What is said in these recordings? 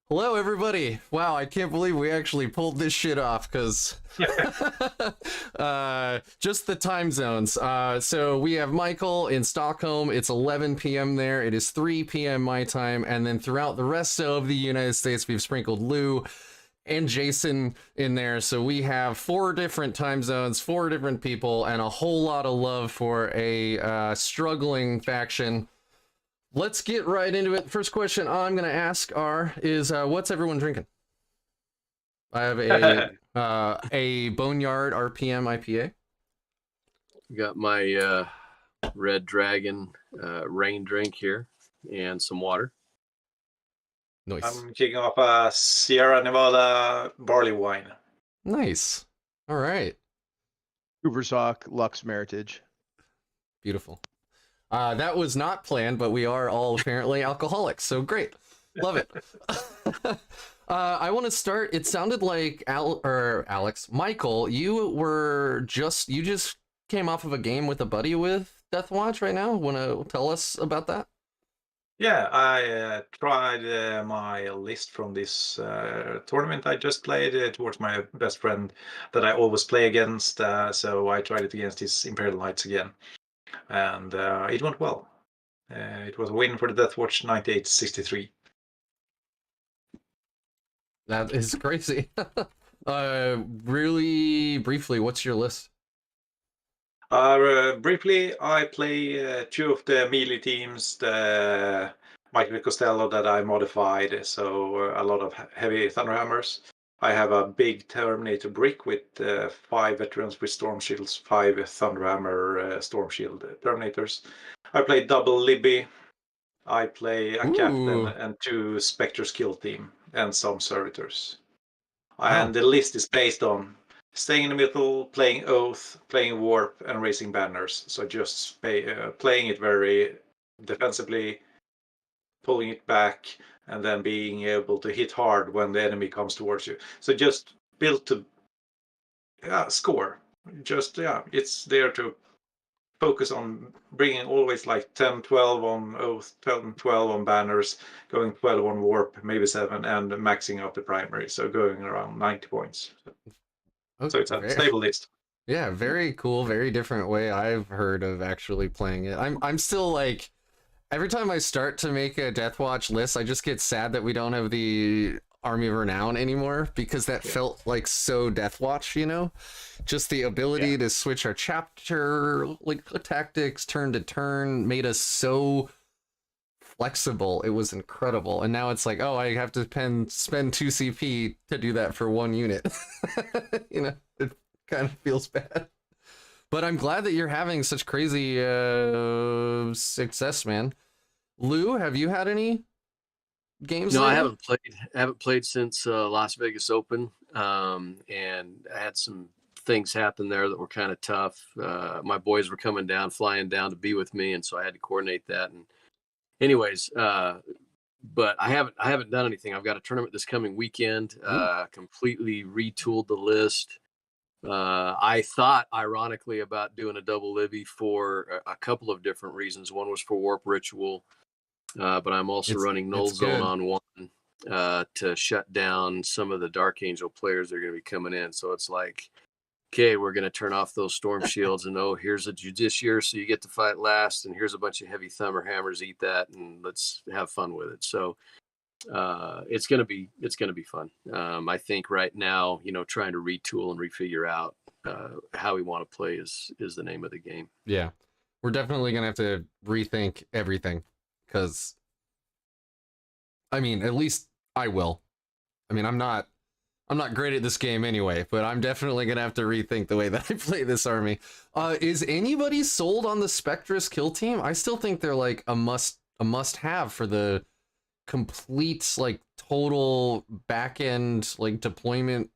Hello, everybody. Wow, I can't believe we actually pulled this shit off because just the time zones. So we have Michael in Stockholm. It's 11 p.m. there. It is 3 p.m. my time. And then throughout the rest of the United States, we've sprinkled Lou and Jason in there. So we have 4 different time zones, 4 different people, and a whole lot of love for a struggling faction. Let's get right into it. First question I'm going to ask is what's everyone drinking? I have a Boneyard RPM IPA. Got my Red Dragon rain drink here and some water. Nice. I'm kicking off a Sierra Nevada barley wine. Nice. All right. Ubersock Lux Meritage. Beautiful. That was not planned, but we are all apparently alcoholics, so great. Love it. I want to start. It sounded like Michael, you just came off of a game with a buddy with Deathwatch right now. Want to tell us about that? Yeah, I tried my list from this tournament I just played towards my best friend that I always play against. So I tried it against his Imperial Knights again. And it went well. It was a win for the Deathwatch 98-63. That is crazy. Really briefly, what's your list? Briefly, I play 2 of the melee teams, the Michael Costello that I modified, so a lot of heavy Thunderhammers. I have a big Terminator brick with 5 veterans with Storm Shields, 5 Thunderhammer Storm Shield Terminators. I play double Libby. I play a captain and 2 Spectre skill team and some servitors. And the list is based on staying in the middle, playing Oath, playing Warp, and raising banners. So just playing it very defensively, pulling it back, and then being able to hit hard when the enemy comes towards you. So just build to score. Just, it's there to focus on bringing always like 10, 12 on Oath, 10, 12 on banners, going 12 on Warp, maybe 7, and maxing out the primary. So going around 90 points. Okay, so it's a stable list. Yeah, very cool, very different way I've heard of actually playing it. I'm still like, every time I start to make a Deathwatch list, I just get sad that we don't have the Army of Renown anymore, because that felt like so Deathwatch, you know? Just the ability to switch our chapter, like tactics, turn to turn, made us so flexible. It was incredible. And now it's like, oh, I have to spend 2 CP to do that for 1 unit. You know, it kind of feels bad. But I'm glad that you're having such crazy success, man. Lou, have you had any games? No, lately? I haven't played since Las Vegas Open, and I had some things happen there that were kind of tough. My boys were flying down to be with me, and so I had to coordinate that. And anyways, but I haven't done anything. I've got a tournament this coming weekend. Completely retooled the list. I thought, ironically, about doing a double Libby for a couple of different reasons. One was for Warp Ritual, but I'm also running Null Zone on one to shut down some of the Dark Angel players that are going to be coming in. So it's like, okay, we're going to turn off those Storm Shields, and here's a Judiciary, so you get to fight last, and here's a bunch of heavy Thunderhammers, eat that, and let's have fun with it. So it's gonna be fun. I think right now, trying to retool and refigure out how we want to play is the name of the game. Yeah, we're definitely gonna have to rethink everything, because I mean, at least I will. I mean, I'm not great at this game anyway, but I'm definitely gonna have to rethink the way that I play this army. Is anybody sold on the Spectre's kill team? I still think they're like a must have for the complete, like, total back end, like, deployment,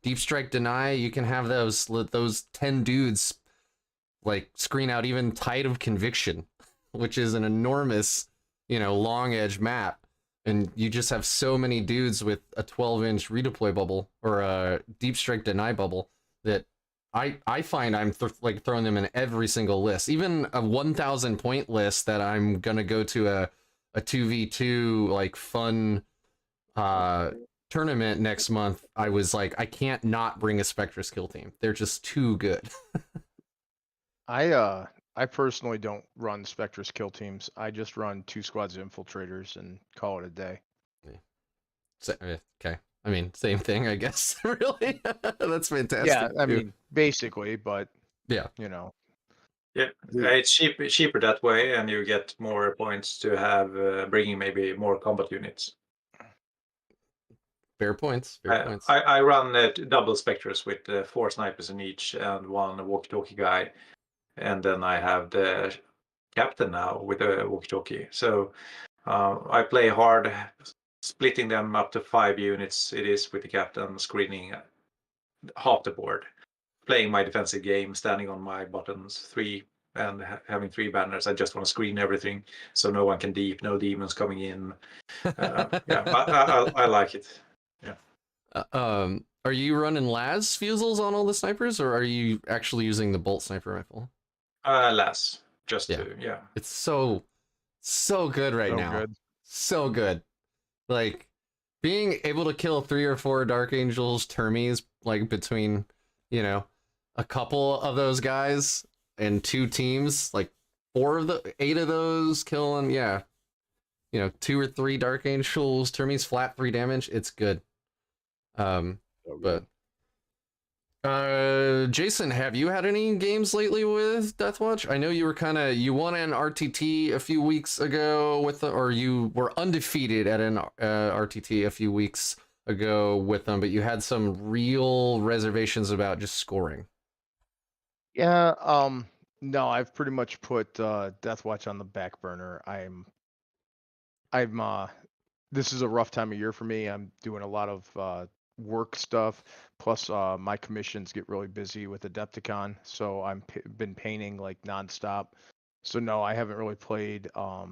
deep strike deny. You can have those 10 dudes like screen out even Tide of Conviction, which is an enormous, long edge map. And you just have so many dudes with a 12-inch redeploy bubble or a deep strike deny bubble that I find I'm throwing them in every single list. Even a 1,000 point list that I'm gonna go to a 2v2 like fun tournament next month, I was like, I can't not bring a Spectre's kill team. They're just too good. I personally don't run Spectre's kill teams. I just run 2 squads of infiltrators and call it a day. Okay. I mean, same thing, I guess. Really? That's fantastic. Yeah, I mean, basically, but yeah. you know. Yeah, it's cheaper that way, and you get more points to have bringing maybe more combat units. Fair points. I run double Spectres with 4 snipers in each and 1 walkie-talkie guy, and then I have the captain now with a walkie-talkie. So I play hard, splitting them up to 5 units. It is with the captain screening half the board, playing my defensive game, standing on my buttons 3 and having 3 banners. I just want to screen everything so no one can deep, no demons coming in. I like it. Yeah. Are you running las fusils on all the snipers, or are you actually using the bolt sniper rifle? Las, just Yeah. to, yeah. It's so good right So now. good. So good. Like being able to kill 3 or 4 Dark Angels termies, like between, you know, a couple of those guys and 2 teams, like 8 of those killing, yeah. You know, 2 or 3 Dark Angels termies, flat 3 damage. It's good. Jason, have you had any games lately with Deathwatch? I know you won an RTT a few weeks ago or you were undefeated at an RTT a few weeks ago with them, but you had some real reservations about just scoring. Yeah, no, I've pretty much put Deathwatch on the back burner. This is a rough time of year for me. I'm doing a lot of work stuff. Plus, my commissions get really busy with Adepticon, so been painting like nonstop. So no, I haven't really played. I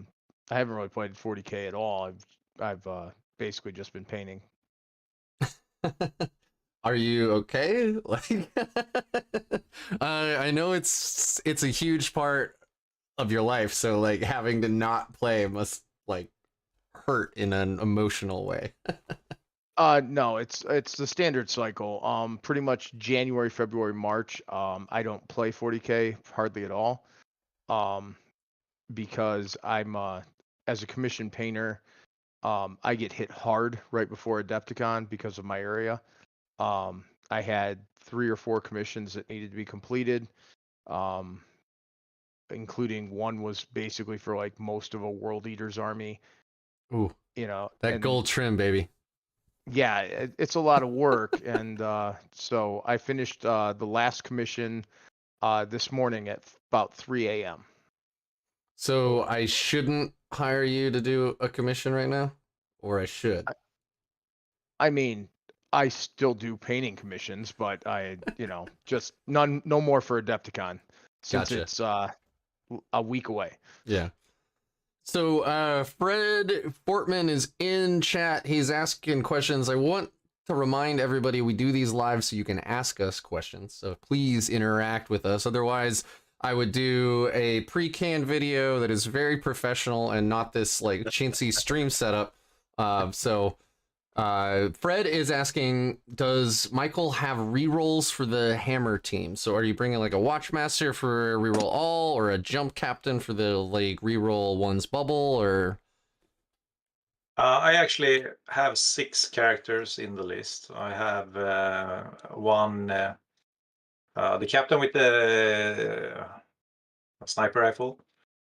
haven't really played 40K at all. I've basically just been painting. Are you okay? Like, I know it's a huge part of your life, so like having to not play must like hurt in an emotional way. No, it's the standard cycle. Pretty much January, February, March. I don't play 40K hardly at all. Because I'm as a commission painter, I get hit hard right before Adepticon because of my area. I had 3 or 4 commissions that needed to be completed, including one was basically for like most of a World Eater's army. Ooh, you know, that gold trim, baby. Yeah, it's a lot of work, and so I finished the last commission this morning at about 3 a.m. So I shouldn't hire you to do a commission right now, or I should. I mean, I still do painting commissions, but just no more for Adepticon since Gotcha. it's a week away. Yeah. So Fred Fortman is in chat. He's asking questions. I want to remind everybody we do these live so you can ask us questions. So please interact with us. Otherwise, I would do a pre-canned video that is very professional and not this like chintzy stream setup. Fred is asking, does Michael have rerolls for the Hammer team? So are you bringing like a Watchmaster for reroll all, or a Jump Captain for the like reroll one's bubble, or? I actually have 6 characters in the list. I have one, the captain with the sniper rifle.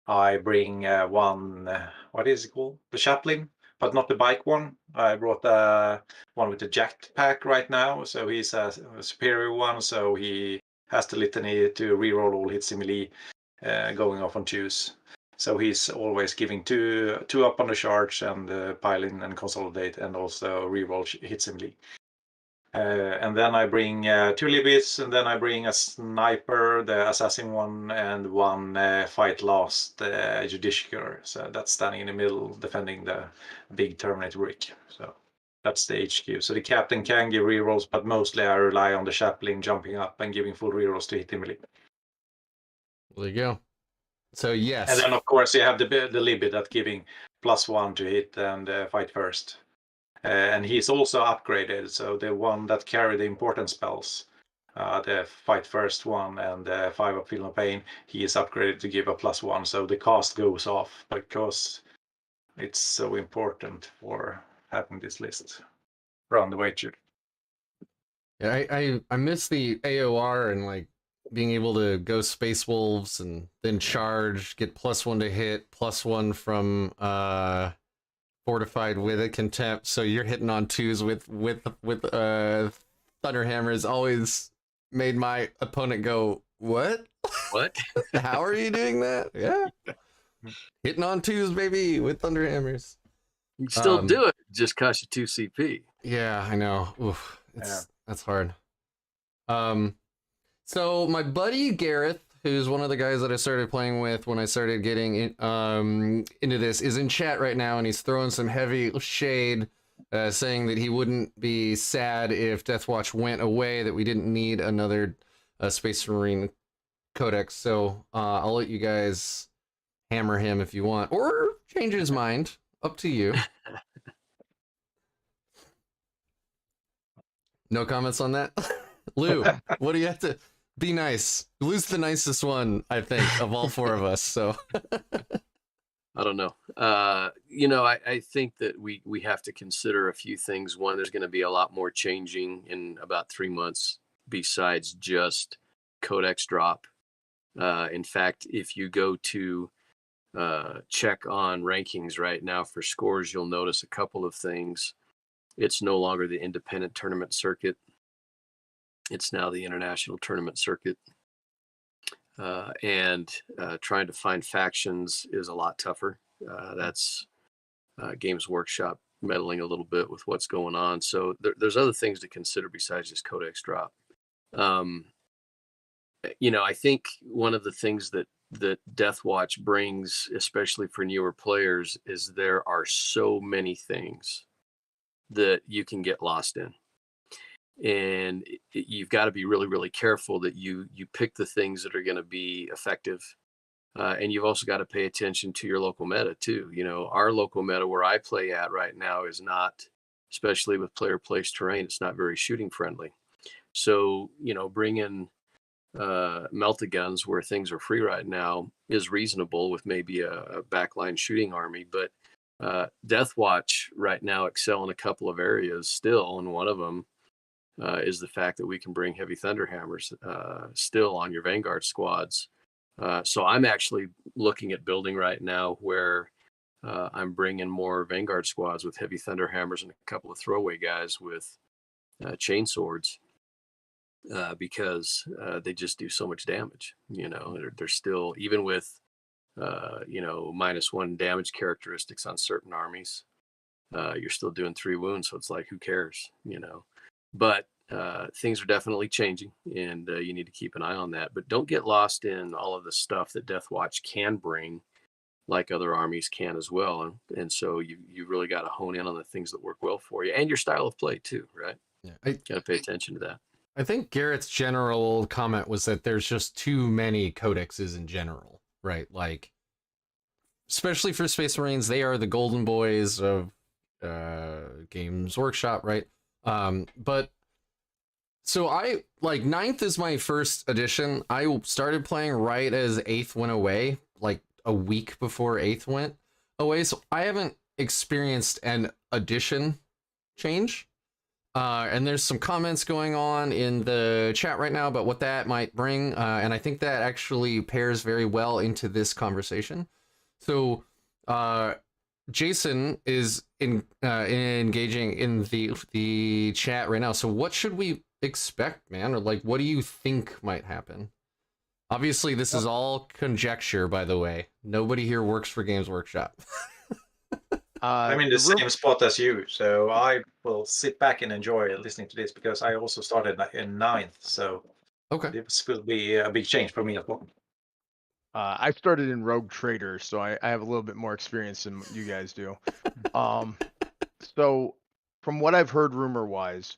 I bring one, what is it called? The chaplain, but not the bike one. I brought one with the jackpack right now, so he's a superior one, so he has the litany to reroll all hits in melee, going off on twos. So he's always giving two up on the charge and pile in and consolidate, and also reroll hits in melee. And then I bring 2 Libis, and then I bring a sniper, the assassin one, and one fight last Judiciary. So that's standing in the middle, defending the big Terminator brick. So that's the HQ. So the captain can give rerolls, but mostly I rely on the chaplain jumping up and giving full rerolls to hit in melee. There you go. So yes. And then of course you have the Libby that giving +1 to hit and fight first. and he's also upgraded. So the one that carry the important spells, the Fight First one and the 5 of Feel No Pain, he is upgraded to give a +1. So the cost goes off because it's so important for having this list around the wager. Yeah, I miss the AOR and like being able to go Space Wolves and then charge, get +1 to hit, +1 from fortified with a contempt. So you're hitting on 2s with Thunderhammer has always made my opponent go, what? What? How are you doing that? Yeah. Hitting on 2s, baby, with Thunderhammers. You can still do it. Just cost you 2 CP. Yeah, I know. Oof, that's hard. So my buddy Gareth, who's one of the guys that I started playing with when I started getting into this, is in chat right now, and he's throwing some heavy shade, saying that he wouldn't be sad if Deathwatch went away, that we didn't need another Space Marine Codex. So I'll let you guys hammer him if you want, or change his mind. Up to you. No comments on that? Lou, what do you have to... Be nice. Lou's the nicest one, I think, of all 4 of us, so... I don't know. I think that we have to consider a few things. One, there's going to be a lot more changing in about 3 months besides just Codex drop. In fact, if you go to check on rankings right now for scores, you'll notice a couple of things. It's no longer the independent tournament circuit. It's now the international tournament circuit. And trying to find factions is a lot tougher. That's Games Workshop meddling a little bit with what's going on. So there's other things to consider besides just Codex drop. I think one of the things that Deathwatch brings, especially for newer players, is there are so many things that you can get lost in. And you've got to be really, really careful that you pick the things that are going to be effective. And you've also got to pay attention to your local meta too. Our local meta where I play at right now is not, especially with player placed terrain, it's not very shooting friendly. So, bringing melta guns where things are free right now is reasonable with maybe a backline shooting army. But Deathwatch right now excel in a couple of areas still, and one of them is the fact that we can bring heavy Thunderhammers still on your Vanguard squads. So I'm actually looking at building right now where I'm bringing more Vanguard squads with heavy Thunderhammers and a couple of throwaway guys with chain swords because they just do so much damage. They're still, even with -1 damage characteristics on certain armies, you're still doing 3 wounds. So it's like, who cares? But things are definitely changing, and you need to keep an eye on that. But don't get lost in all of the stuff that Deathwatch can bring, like other armies can as well. And so you really got to hone in on the things that work well for you and your style of play too, right? Yeah, got to pay attention to that. I think Garrett's general comment was that there's just too many codexes in general, right? Like, especially for Space Marines, they are the golden boys of Games Workshop, right? But so I, like, 9th is my first edition. I started playing right as 8th went away, like a week before 8th went away. So I haven't experienced an edition change. And there's some comments going on in the chat right now about what that might bring. And I think that actually pairs very well into this conversation. So Jason is engaging in the chat right now. So what should we expect, man? Or like, what do you think might happen? Obviously, this is all conjecture, by the way. Nobody here works for Games Workshop. I'm in the same spot as you, so I will sit back and enjoy listening to this because I also started in 9th, so Okay. this will be a big change for me as well. I started in Rogue Trader, so I have a little bit more experience than you guys do. So from what I've heard rumor-wise,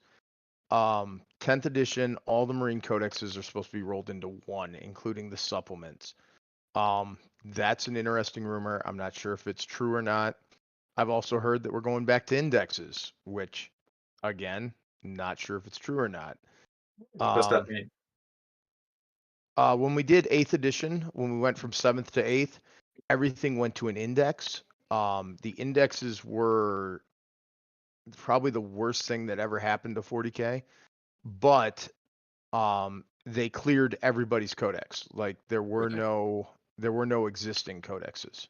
10th edition, all the Marine Codexes are supposed to be rolled into one, including the supplements. That's an interesting rumor. I'm not sure if it's true or not. I've also heard that we're going back to indexes, which, again, not sure if it's true or not. What does that mean? When we did 8th edition, when we went from 7th to 8th, everything went to an index. The indexes were probably the worst thing that ever happened to 40K, but they cleared everybody's codex. Like there were no existing codexes.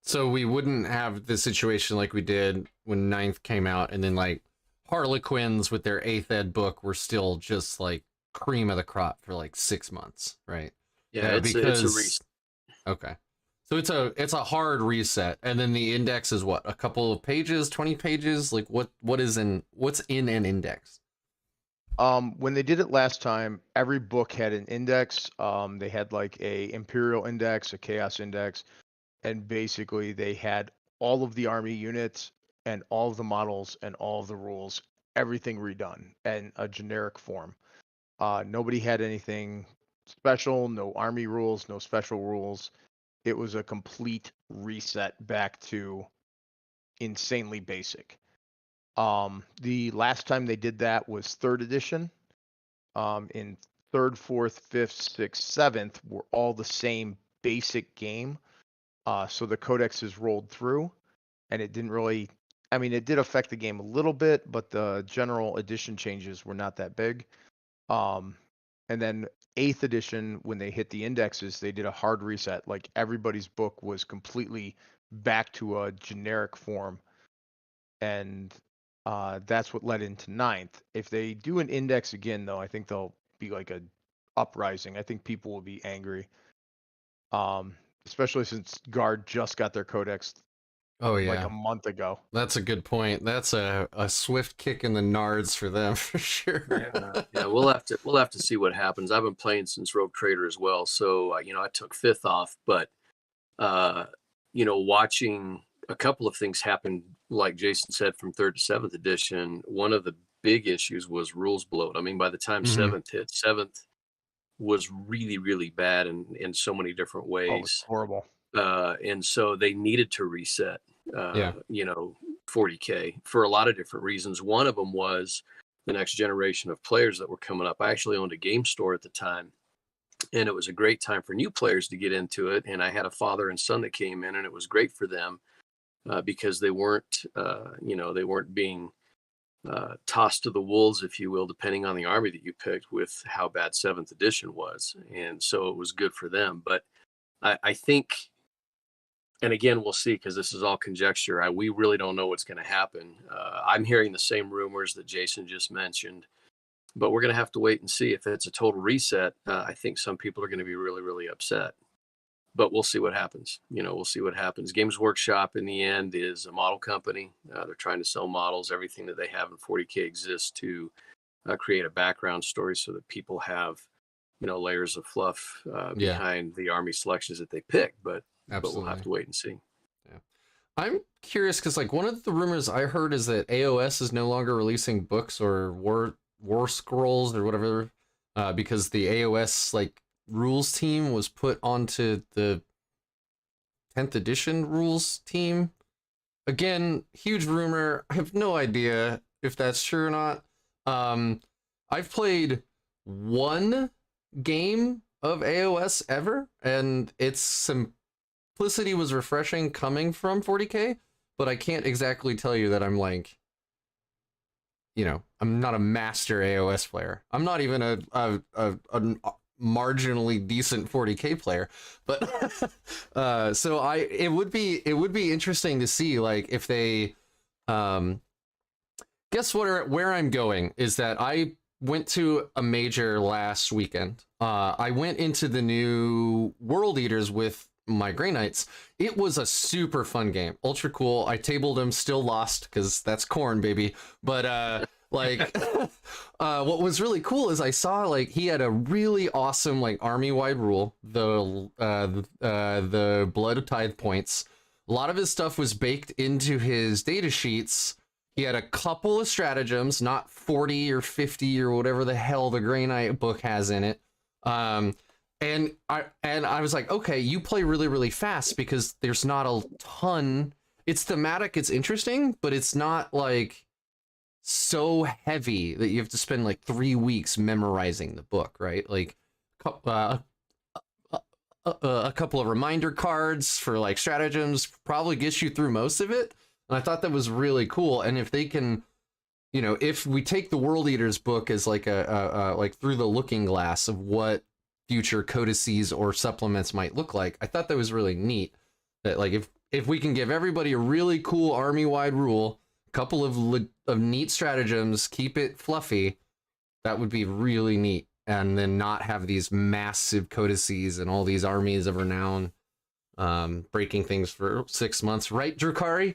So we wouldn't have the situation like we did when 9th came out, and then like Harlequins with their 8th ed book were still just like cream of the crop for like 6 months, right? Yeah, it's a reset. Okay. So it's a hard reset, and then the index is what, a couple of pages, 20 pages? Like what's in an index? When they did it last time, every book had an index. They had like a Imperial index, a Chaos index, and basically they had all of the army units and all of the models and all of the rules, everything redone in a generic form. Nobody had anything special, no army rules, no special rules. It was a complete reset back to insanely basic. The last time they did that was 3rd edition. In 3rd, 4th, 5th, 6th, 7th were all the same basic game. So the codexes rolled through, and it didn't really, I mean, it did affect the game a little bit, but the general edition changes were not that big. And then 8th edition, when they hit the indexes, they did a hard reset. Like everybody's book was completely back to a generic form. And that's what led into 9th. If they do an index again, though, I think there'll be like a uprising. I think people will be angry. Especially since Guard just got their codex like a month ago. That's a good point. That's a swift kick in the nards for them for sure. Yeah, we'll have to see what happens. I've been playing since Rogue Trader as well, so I took 5th off, but watching a couple of things happen, like Jason said, from 3rd to 7th edition. One of the big issues was rules bloat. I mean, by the time 7th hit, 7th was really, really bad in so many different ways. Oh, it was horrible. And so they needed to reset, 40K for a lot of different reasons. One of them was the next generation of players that were coming up. I actually owned a game store at the time, and it was a great time for new players to get into it. And I had a father and son that came in, and it was great for them because they weren't, they weren't being tossed to the wolves, if you will, depending on the army that you picked with how bad 7th edition was. And so it was good for them. But I think, and again, we'll see, because this is all conjecture. We really don't know what's going to happen. I'm hearing the same rumors that Jason just mentioned, but we're going to have to wait and see. If it's a total reset, I think some people are going to be really, really upset. But we'll see what happens. We'll see what happens. Games Workshop, in the end, is a model company. They're trying to sell models. Everything that they have in 40K exists to create a background story so that people have, layers of fluff behind the army selections that they pick. But we'll have to wait and see. Yeah, I'm curious because like one of the rumors I heard is that AOS is no longer releasing books or war scrolls or whatever because the AOS like rules team was put onto the 10th edition rules team. Again, huge rumor. I have no idea if that's true or not. I've played one game of AOS ever, and its simplicity was refreshing coming from 40K, but I can't exactly tell you that I'm like, I'm not a master AOS player. I'm not even a marginally decent 40K player, but so it would be interesting to see like if they guess where I'm going is that I went to a major last weekend. I went into the new World Eaters with my Grey Knights. It was a super fun game, ultra cool. I tabled him, still lost because that's corn, baby, but like what was really cool is I saw like he had a really awesome like army-wide rule, the blood of tithe points. A lot of his stuff was baked into his data sheets. He had a couple of stratagems, not 40 or 50 or whatever the hell the Grey Knight book has in it. And I was like, okay, you play really, really fast because there's not a ton it's thematic, it's interesting, but it's not like so heavy that you have to spend like 3 weeks memorizing the book, right? Like a couple of reminder cards for like stratagems probably gets you through most of it. And I thought that was really cool. And if they can, you know, if we take the World Eaters book as like a like through the looking glass of what future codices or supplements might look like, I thought that was really neat. That like if we can give everybody a really cool army-wide rule, a couple of neat stratagems, keep it fluffy, that would be really neat. And then not have these massive codices and all these armies of renown breaking things for 6 months, right, Drukari?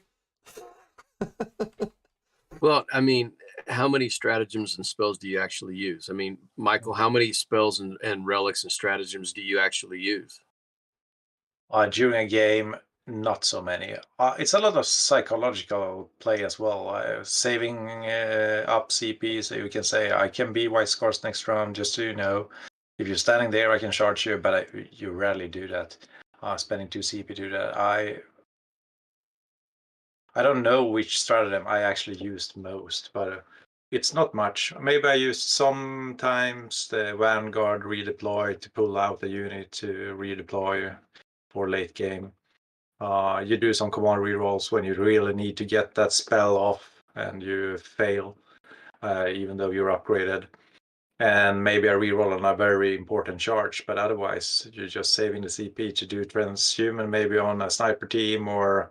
Well, I mean, how many stratagems and spells do you actually use? I mean, Michael, how many spells and relics and stratagems do you actually use? During a game, not so many. It's a lot of psychological play as well. Saving up CP, so you can say, I can be White Scars next round, just so you know. If you're standing there, I can charge you, but you rarely do that. Spending 2 CP to do that. I don't know which stratagem I actually used most, but it's not much. Maybe I used sometimes the Vanguard redeploy to pull out the unit to redeploy for late game. You do some command rerolls when you really need to get that spell off and you fail, even though you're upgraded. And maybe I reroll on a very important charge, but otherwise you're just saving the CP to do transhuman, maybe on a sniper team or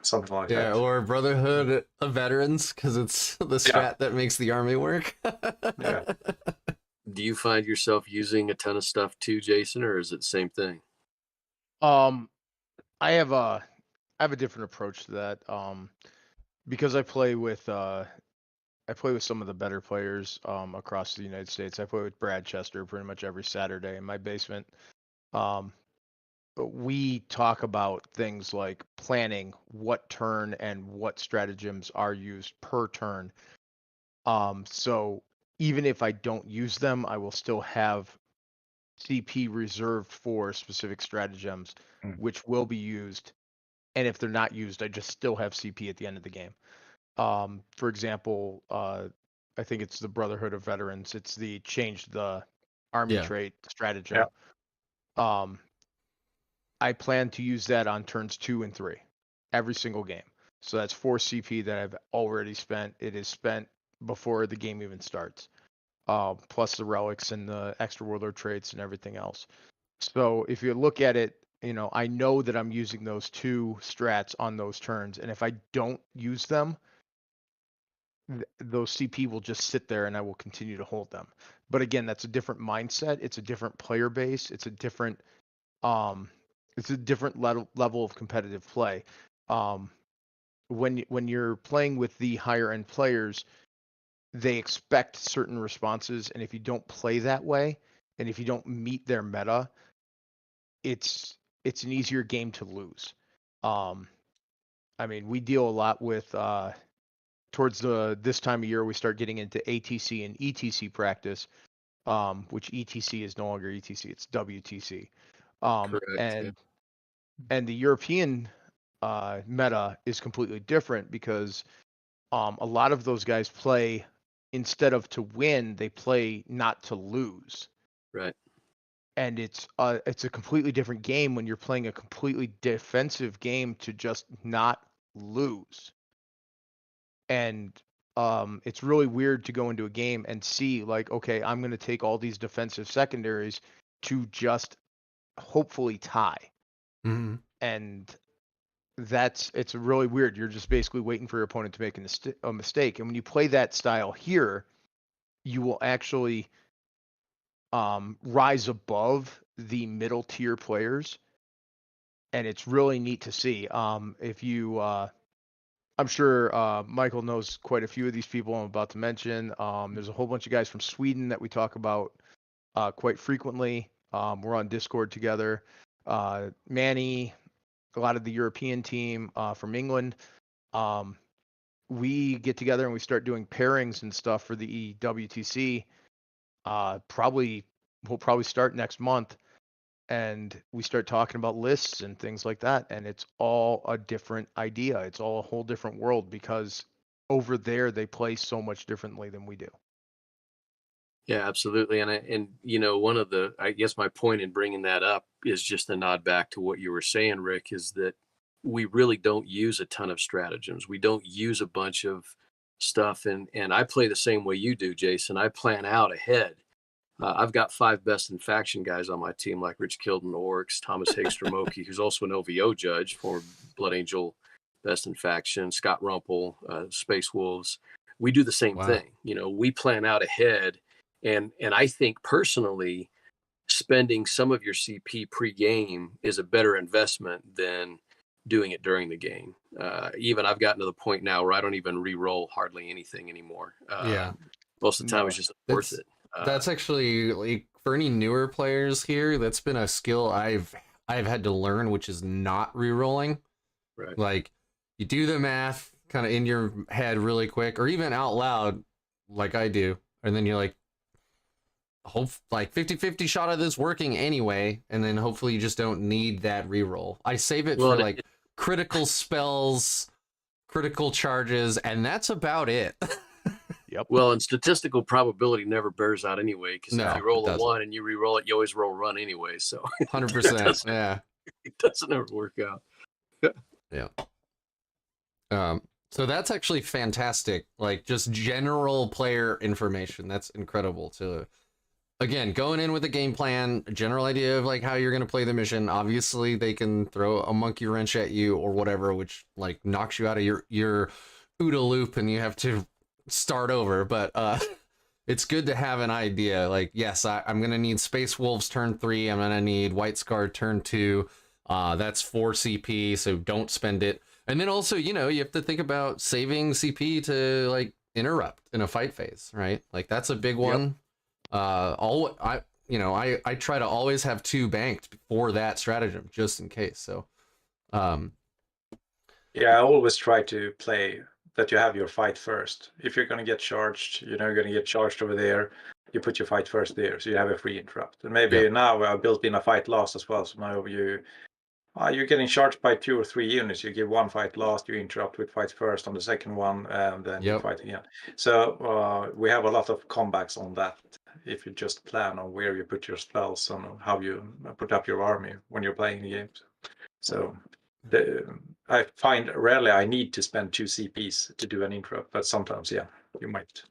something like Yeah, that. or Brotherhood of Veterans, because it's the strat that makes the army work. Yeah. Do you find yourself using a ton of stuff too, Jason, or is it the same thing? I have a different approach to that. Because I play with some of the better players across the United States. I play with Brad Chester pretty much every Saturday in my basement. We talk about things like planning what turn and what stratagems are used per turn. So even if I don't use them, I will still have CP reserved for specific stratagems, which will be used. And if they're not used, I just still have CP at the end of the game. For example, I think it's the Brotherhood of Veterans. It's the change the army trait stratagem. I plan to use that on turns 2 and 3 every single game. So that's 4 CP that I've already spent. It is spent before the game even starts, plus the relics and the extra warlord traits and everything else. So if you look at it, you know, I know that I'm using those 2 strats on those turns, and if I don't use them, those CP will just sit there and I will continue to hold them. But again, that's a different mindset. It's a different player base. It's a different level of competitive play. When you're playing with the higher end players, they expect certain responses, and if you don't play that way, and if you don't meet their meta, it's an easier game to lose. I mean, we deal a lot with towards this time of year, we start getting into ATC and ETC practice, which ETC is no longer ETC, it's WTC. Correct. And the European meta is completely different because a lot of those guys play, instead of to win, they play not to lose. Right. And it's a completely different game when you're playing a completely defensive game to just not lose. And it's really weird to go into a game and see like, okay, I'm going to take all these defensive secondaries to just hopefully tie. Mm-hmm. And it's really weird. You're just basically waiting for your opponent to make a mistake. And when you play that style here, you will actually rise above the middle tier players. And it's really neat to see. If you I'm sure Michael knows quite a few of these people I'm about to mention. There's a whole bunch of guys from Sweden that we talk about quite frequently. We're on Discord together. Manny, a lot of the European team from England. We get together and we start doing pairings and stuff for the WTC. We'll probably start next month. and we start talking about lists and things like that, and it's all a different idea. It's all a whole different world because over there they play so much differently than we do. Yeah, absolutely. And you know, one of the, I guess my point in bringing that up is just a nod back to what you were saying, Rick, is that we really don't use a ton of stratagems. We don't use a bunch of stuff. And I play the same way you do, Jason. I plan out ahead. I've got 5 best in faction guys on my team, like Rich Kilden Orcs, Thomas Hagstrom Oki, who's also an OVO judge for Blood Angel best in faction, Scott Rumpel, Space Wolves. We do the same thing. You know, we plan out ahead. And I think personally, spending some of your CP pre-game is a better investment than doing it during the game. Even I've gotten to the point now where I don't even re-roll hardly anything anymore. Most of the time it's just worth it. That's actually, like, for any newer players here, that's been a skill I've had to learn, which is not re-rolling. Right. Like, you do the math kind of in your head really quick, or even out loud, like I do, and then you're like, hope like 50-50 shot of this working anyway, and then hopefully you just don't need that re-roll. I save it for like critical spells, critical charges, and that's about it. Yep. Well, and statistical probability never bears out anyway, because if you roll a 1 and you re-roll it, you always roll run anyway. So 100%. Yeah. It doesn't ever work out. Yeah. So that's actually fantastic. Like, just general player information. That's incredible to, again, going in with a game plan, a general idea of like how you're going to play the mission. Obviously they can throw a monkey wrench at you or whatever, which like knocks you out of your OODA loop and you have to start over. But it's good to have an idea. Like, yes, I'm going to need Space Wolves turn 3. I'm going to need White Scar turn 2. That's 4 CP, so don't spend it. And then also, you know, you have to think about saving CP to like interrupt in a fight phase, right? Like, that's a big one. I try to always have 2 banked for that stratagem just in case. So yeah, I always try to play that you have your fight first. If you're going to get charged, you know, you're going to get charged over there, you put your fight first there, so you have a free interrupt. And maybe now I built in a fight last as well, so now you're getting charged by 2 or 3 units. You give 1 fight last, you interrupt with fight first on the second one, and then you fight again. So we have a lot of comebacks on that. If you just plan on where you put your spells and how you put up your army when you're playing the games. So I find rarely I need to spend 2 CPs to do an interrupt, but sometimes, yeah, you might.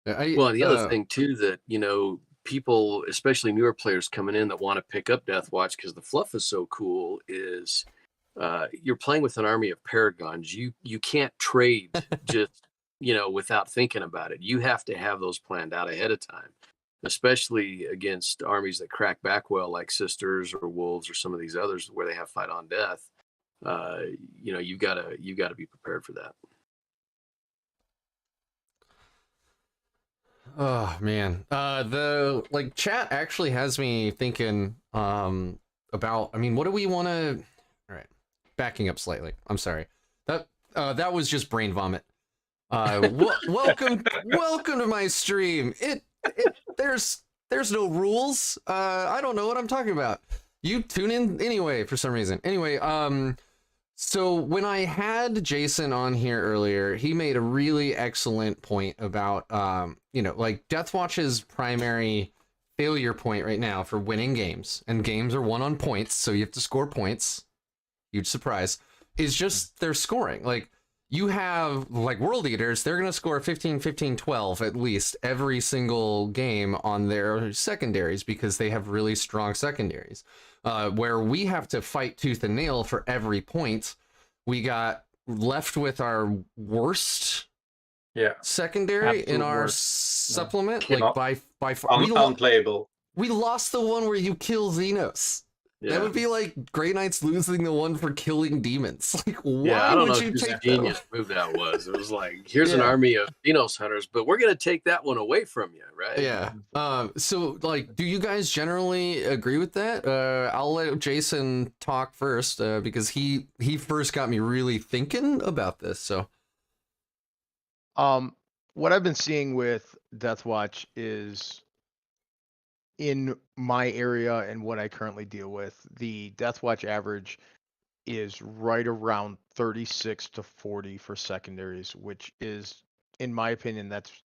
Well, the other thing too that, you know, people, especially newer players coming in that want to pick up Deathwatch because the fluff is so cool, is you're playing with an army of paragons. You can't trade just, you know, without thinking about it. You have to have those planned out ahead of time, especially against armies that crack back well, like Sisters or Wolves or some of these others where they have fight on death. You know, you gotta be prepared for that. Oh man, the like chat actually has me thinking about. I mean, what do we want to? All right, backing up slightly. I'm sorry. That was just brain vomit. Welcome to my stream. There's no rules. I don't know what I'm talking about. You tune in anyway for some reason. Anyway, so when I had Jason on here earlier, he made a really excellent point about, you know, like Deathwatch's primary failure point right now for winning games, and games are won on points, so you have to score points. Huge surprise. Is just their scoring. Like, you have like World Eaters, they're going to score 15, 15, 12 at least every single game on their secondaries because they have really strong secondaries. Where we have to fight tooth and nail for every point. We got left with our worst secondary in our supplement. Like by far, unplayable. We lost the one where you kill Xenos. Yeah. That would be like Grey Knights losing the one for killing demons. Like, why would you take that? Genius move that was. It was like, here's an army of Xenos hunters, but we're gonna take that one away from you, right? Yeah. So like, do you guys generally agree with that? I'll let Jason talk first because he first got me really thinking about this. So, what I've been seeing with Deathwatch is in my area and what I currently deal with, the Deathwatch average is right around 36 to 40 for secondaries, which is, in my opinion, that's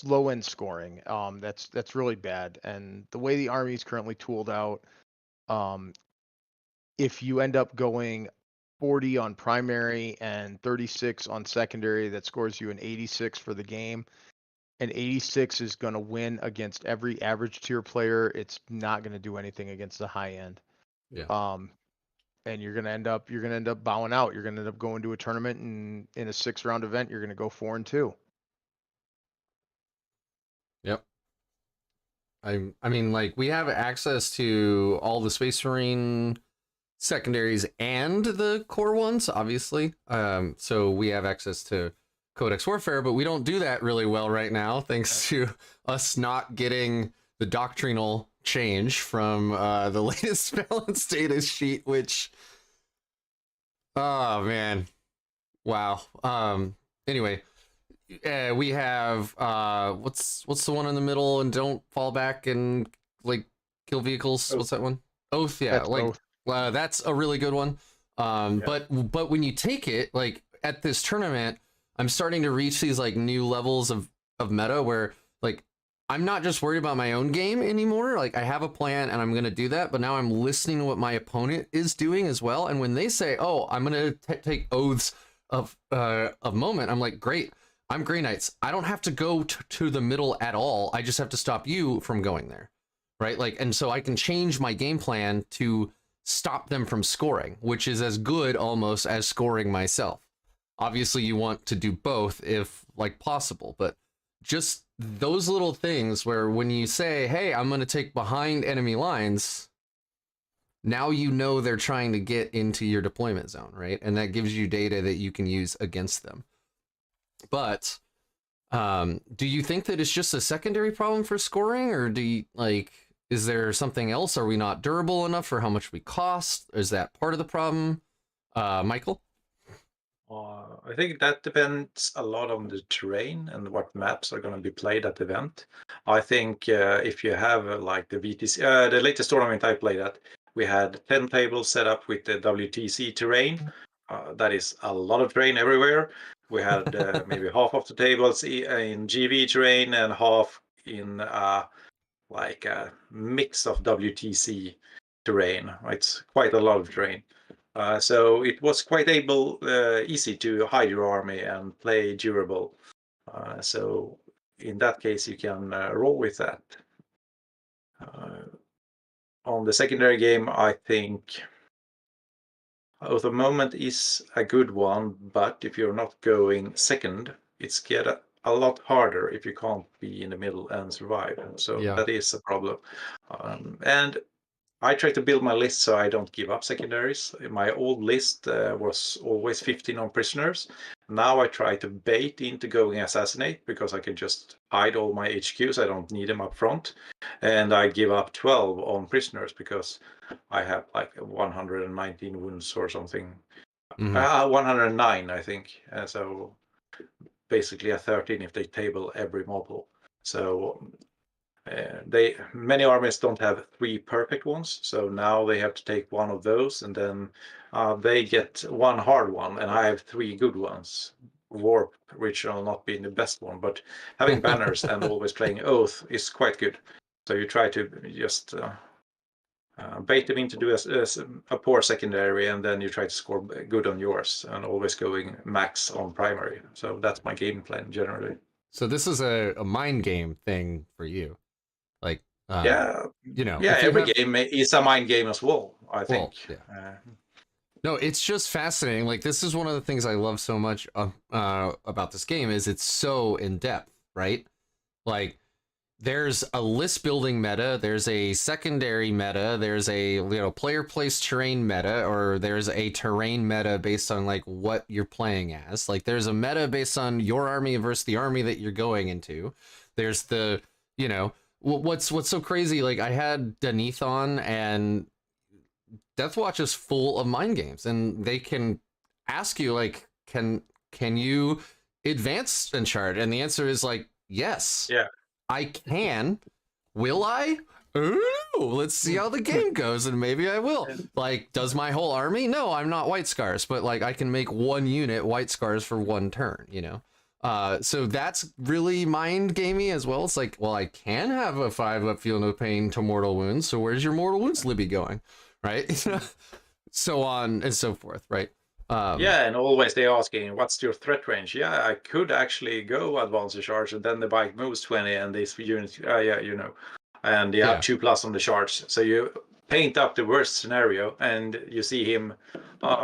low end scoring. That's really bad. And the way the army is currently tooled out, if you end up going 40 on primary and 36 on secondary, that scores you an 86 for the game. And 86 is going to win against every average tier player. It's not going to do anything against the high end. Yeah. And you're going to end up bowing out. You're going to end up going to a tournament, and in a 6-round event, you're going to go 4-2. Yep. I mean, like, we have access to all the Space Marine secondaries and the core ones, obviously. So we have access to Codex Warfare, but we don't do that really well right now, thanks to us not getting the doctrinal change from the latest balance data sheet, which, oh man, wow. Anyway, we have what's the one in the middle and don't fall back and like kill vehicles? What's that one? Oath. Yeah, That's like Oath. that's a really good one. But when you take it, like at this tournament, I'm starting to reach these like new levels of meta where like I'm not just worried about my own game anymore. Like I have a plan and I'm gonna do that, but now I'm listening to what my opponent is doing as well. And when they say, "Oh, I'm gonna take oaths of moment," I'm like, "Great, I'm Grey Knights. I don't have to go to the middle at all. I just have to stop you from going there, right?" Like, and so I can change my game plan to stop them from scoring, which is as good almost as scoring myself. Obviously, you want to do both if like possible, but just those little things where when you say, "Hey, I'm going to take behind enemy lines," now you know they're trying to get into your deployment zone, right? And that gives you data that you can use against them. But do you think that it's just a secondary problem for scoring, or do you like, is there something else? Are we not durable enough for how much we cost? Is that part of the problem? Michael? I think that depends a lot on the terrain and what maps are going to be played at the event. I think if you have like the VTC, the latest tournament I played at, we had 10 tables set up with the WTC terrain. That is a lot of terrain everywhere. We had maybe half of the tables in GV terrain and half in like a mix of WTC terrain. It's quite a lot of terrain. So it was quite easy to hide your army and play durable. So in that case, you can roll with that. On the secondary game, I think Oath of Moment is a good one, but if you're not going second, it's get a lot harder if you can't be in the middle and survive. So that is a problem. And I try to build my list so I don't give up secondaries. My old list was always 15 on prisoners. Now I try to bait into going assassinate because I can just hide all my HQs. I don't need them up front. And I give up 12 on prisoners because I have like 119 wounds or something. 109, I think. So basically a 13 if they table every model. So many armies don't have 3 perfect ones, so now they have to take one of those, and then they get one hard one, and I have 3 good ones. Warp, which will not be the best one, but having banners and always playing Oath is quite good. So you try to just bait them into do a poor secondary, and then you try to score good on yours, and always going max on primary. So that's my game plan generally. So this is a mind game thing for you. Like, you know, every game is a mind game as well, I think. No, it's just fascinating. Like, this is one of the things I love so much about this game is it's so in depth, right? Like, there's a list building meta, there's a secondary meta, there's a player place terrain meta, or there's a terrain meta based on like what you're playing as. Like, there's a meta based on your army versus the army that you're going into. There's the what's so crazy. Like, I had Deneth on, and Deathwatch is full of mind games, and they can ask you like, can you advance and chart? And the answer is like, yes. Yeah. I can. Will I? Ooh, let's see how the game goes, and maybe I will. Like, does my whole army? No, I'm not White Scars, but like I can make one unit White Scars for one turn, you know? So that's really mind gamey as well. It's like, well, I can have a 5-up feel no pain to mortal wounds, so where's your mortal wounds Libby going? Right? So on and so forth, right? Yeah, and always they asking, what's your threat range? Yeah, I could actually go advanced charge, and then the bike moves 20, and this unit, yeah, you know, and you have 2+ on the charge. So you paint up the worst scenario, and you see him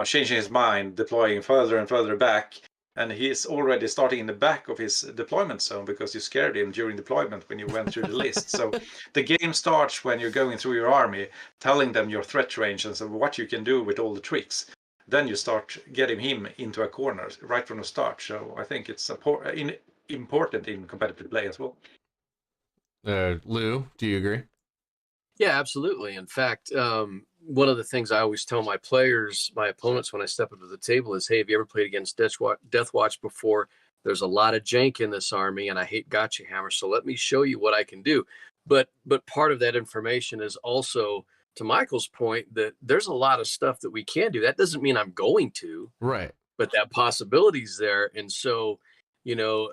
changing his mind, deploying further and further back, and he's already starting in the back of his deployment zone because you scared him during deployment when you went through the list. So the game starts when you're going through your army, telling them your threat range and so what you can do with all the tricks. Then you start getting him into a corner right from the start. So I think it's important in competitive play as well. Lou, do you agree? Yeah, absolutely. In fact, one of the things I always tell my players, my opponents, when I step up to the table is, hey, have you ever played against Deathwatch before? There's a lot of jank in this army, and I hate gotcha hammer, so let me show you what I can do. But part of that information is also, to Michael's point, that there's a lot of stuff that we can do. That doesn't mean I'm going to, right? But that possibility's there. And so, you know,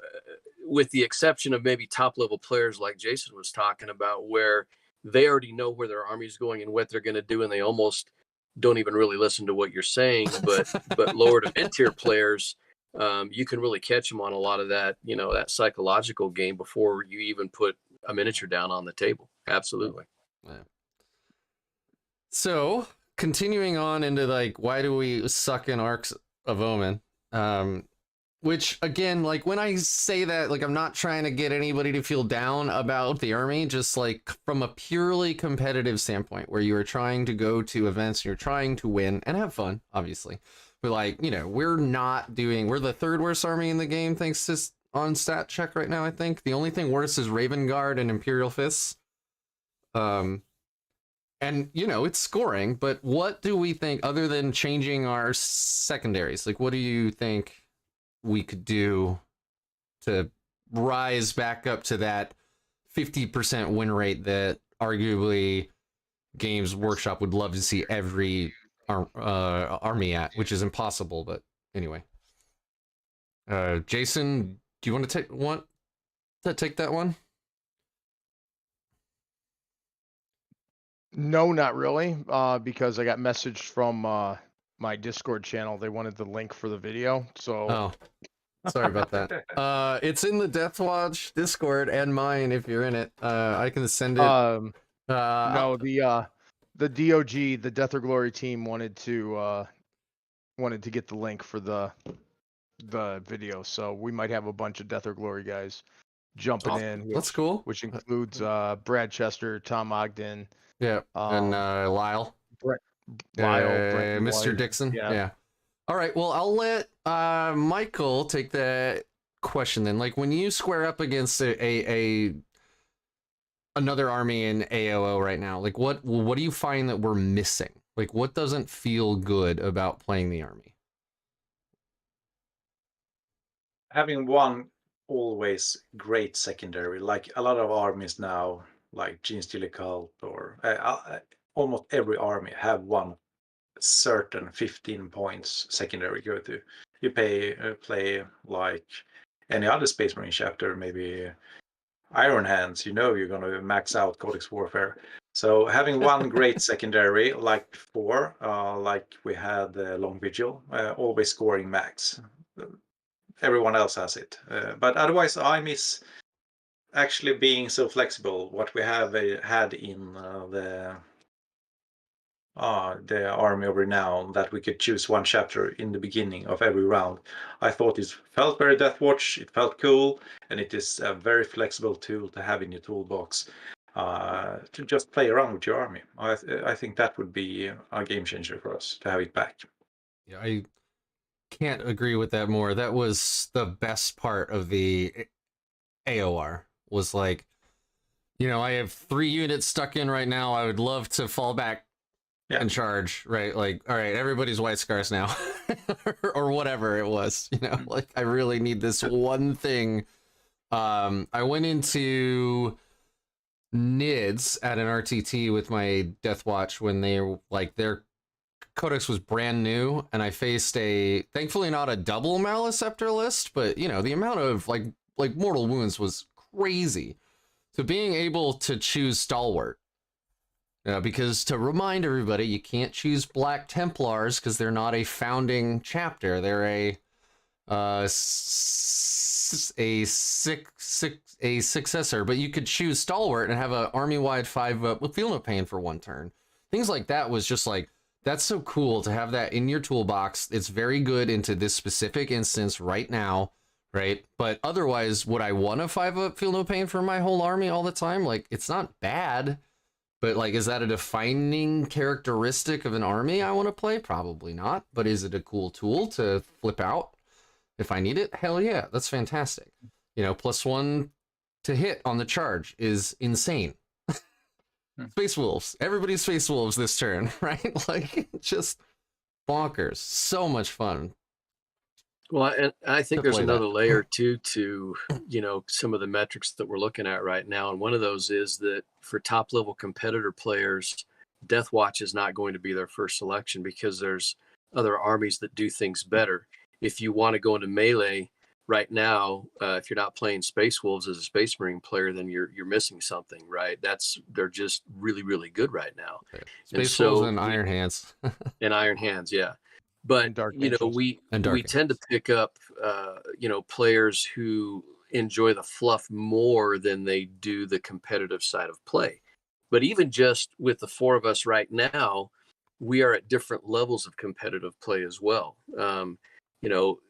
with the exception of maybe top level players like Jason was talking about, where they already know where their army's going and what they're going to do, and they almost don't even really listen to what you're saying. But lower to mid tier players, you can really catch them on a lot of that, you know, that psychological game before you even put a miniature down on the table. Absolutely. Yeah. So continuing on into like, why do we suck in Arcs of Omen? Which again, like when I say that, like I'm not trying to get anybody to feel down about the army, just like from a purely competitive standpoint, where you are trying to go to events, and you're trying to win and have fun, obviously. But like, you know, we're the third worst army in the game, thanks to on stat check right now, I think. The only thing worse is Raven Guard and Imperial Fists. And, you know, it's scoring, but what do we think, other than changing our secondaries? Like, what do you think we could do to rise back up to that 50% win rate that arguably Games Workshop would love to see every army at, which is impossible, but anyway. Jason, do you want to take that one? No, not really, because I got messaged from my Discord channel. They wanted the link for the video, so... Oh, sorry about that. It's in the Deathwatch Discord and mine if you're in it. I can send it. No, the DOG, the Death or Glory team wanted to get the link for the video, so we might have a bunch of Death or Glory guys jumping in. That's cool. Which includes Brad Chester, Tom Ogden. Yeah, and Lyle. Mr. White. Dixon. Yeah. All right, well, I'll let Michael take that question then. Like, when you square up against another army in AOO right now, like, what do you find that we're missing? Like, what doesn't feel good about playing the army? Having one always great secondary, like a lot of armies now, like Gene Stealer Cult, or almost every army have one certain 15 points secondary go to. You play like any other Space Marine chapter, maybe Iron Hands, you know you're going to max out Codex Warfare. So having one great secondary, like before, like we had Long Vigil, always scoring max. Everyone else has it. But otherwise, I miss actually being so flexible. What we have had in the Army of Renown, that we could choose one chapter in the beginning of every round. I thought it felt very Deathwatch, it felt cool, and it is a very flexible tool to have in your toolbox to just play around with your army. I think that would be a game changer for us to have it back. Yeah, I can't agree with that more. That was the best part of the AOR, was like, you know, I have 3 units stuck in right now. I would love to fall back and charge, right? Like, all right, everybody's White Scars now, or whatever it was, you know, like, I really need this one thing. I went into NIDS at an RTT with my Deathwatch when they like their Codex was brand new, and I faced thankfully not a double Maleceptor list, but you know, the amount of like mortal wounds was crazy. So being able to choose Stalwart, because to remind everybody, you can't choose Black Templars because they're not a founding chapter. They're a successor, but you could choose Stalwart and have an army-wide 5-up with Feel No Pain for 1 turn. Things like that was just like, that's so cool to have that in your toolbox. It's very good into this specific instance right now, right? But otherwise, would I want to 5-up Feel No Pain for my whole army all the time? Like, it's not bad, but like, is that a defining characteristic of an army I want to play? Probably not, but is it a cool tool to flip out if I need it? Hell yeah, that's fantastic. You know, +1 to hit on the charge is insane. Space Wolves. Everybody's Space Wolves this turn, right? Like, just bonkers. So much fun. Well, and I think there's play another that. layer too to, you know, some of the metrics that we're looking at right now. And one of those is that for top level competitor players, Deathwatch is not going to be their first selection because there's other armies that do things better. If you want to go into melee right now, if you're not playing Space Wolves as a Space Marine player, then you're missing something, right? They're just really, really good right now. Space Wolves and Iron Hands. And Iron Hands, yeah. But you know, we tend to pick up you know, players who enjoy the fluff more than they do the competitive side of play. But even just with the 4 of us right now, we are at different levels of competitive play as well. You know,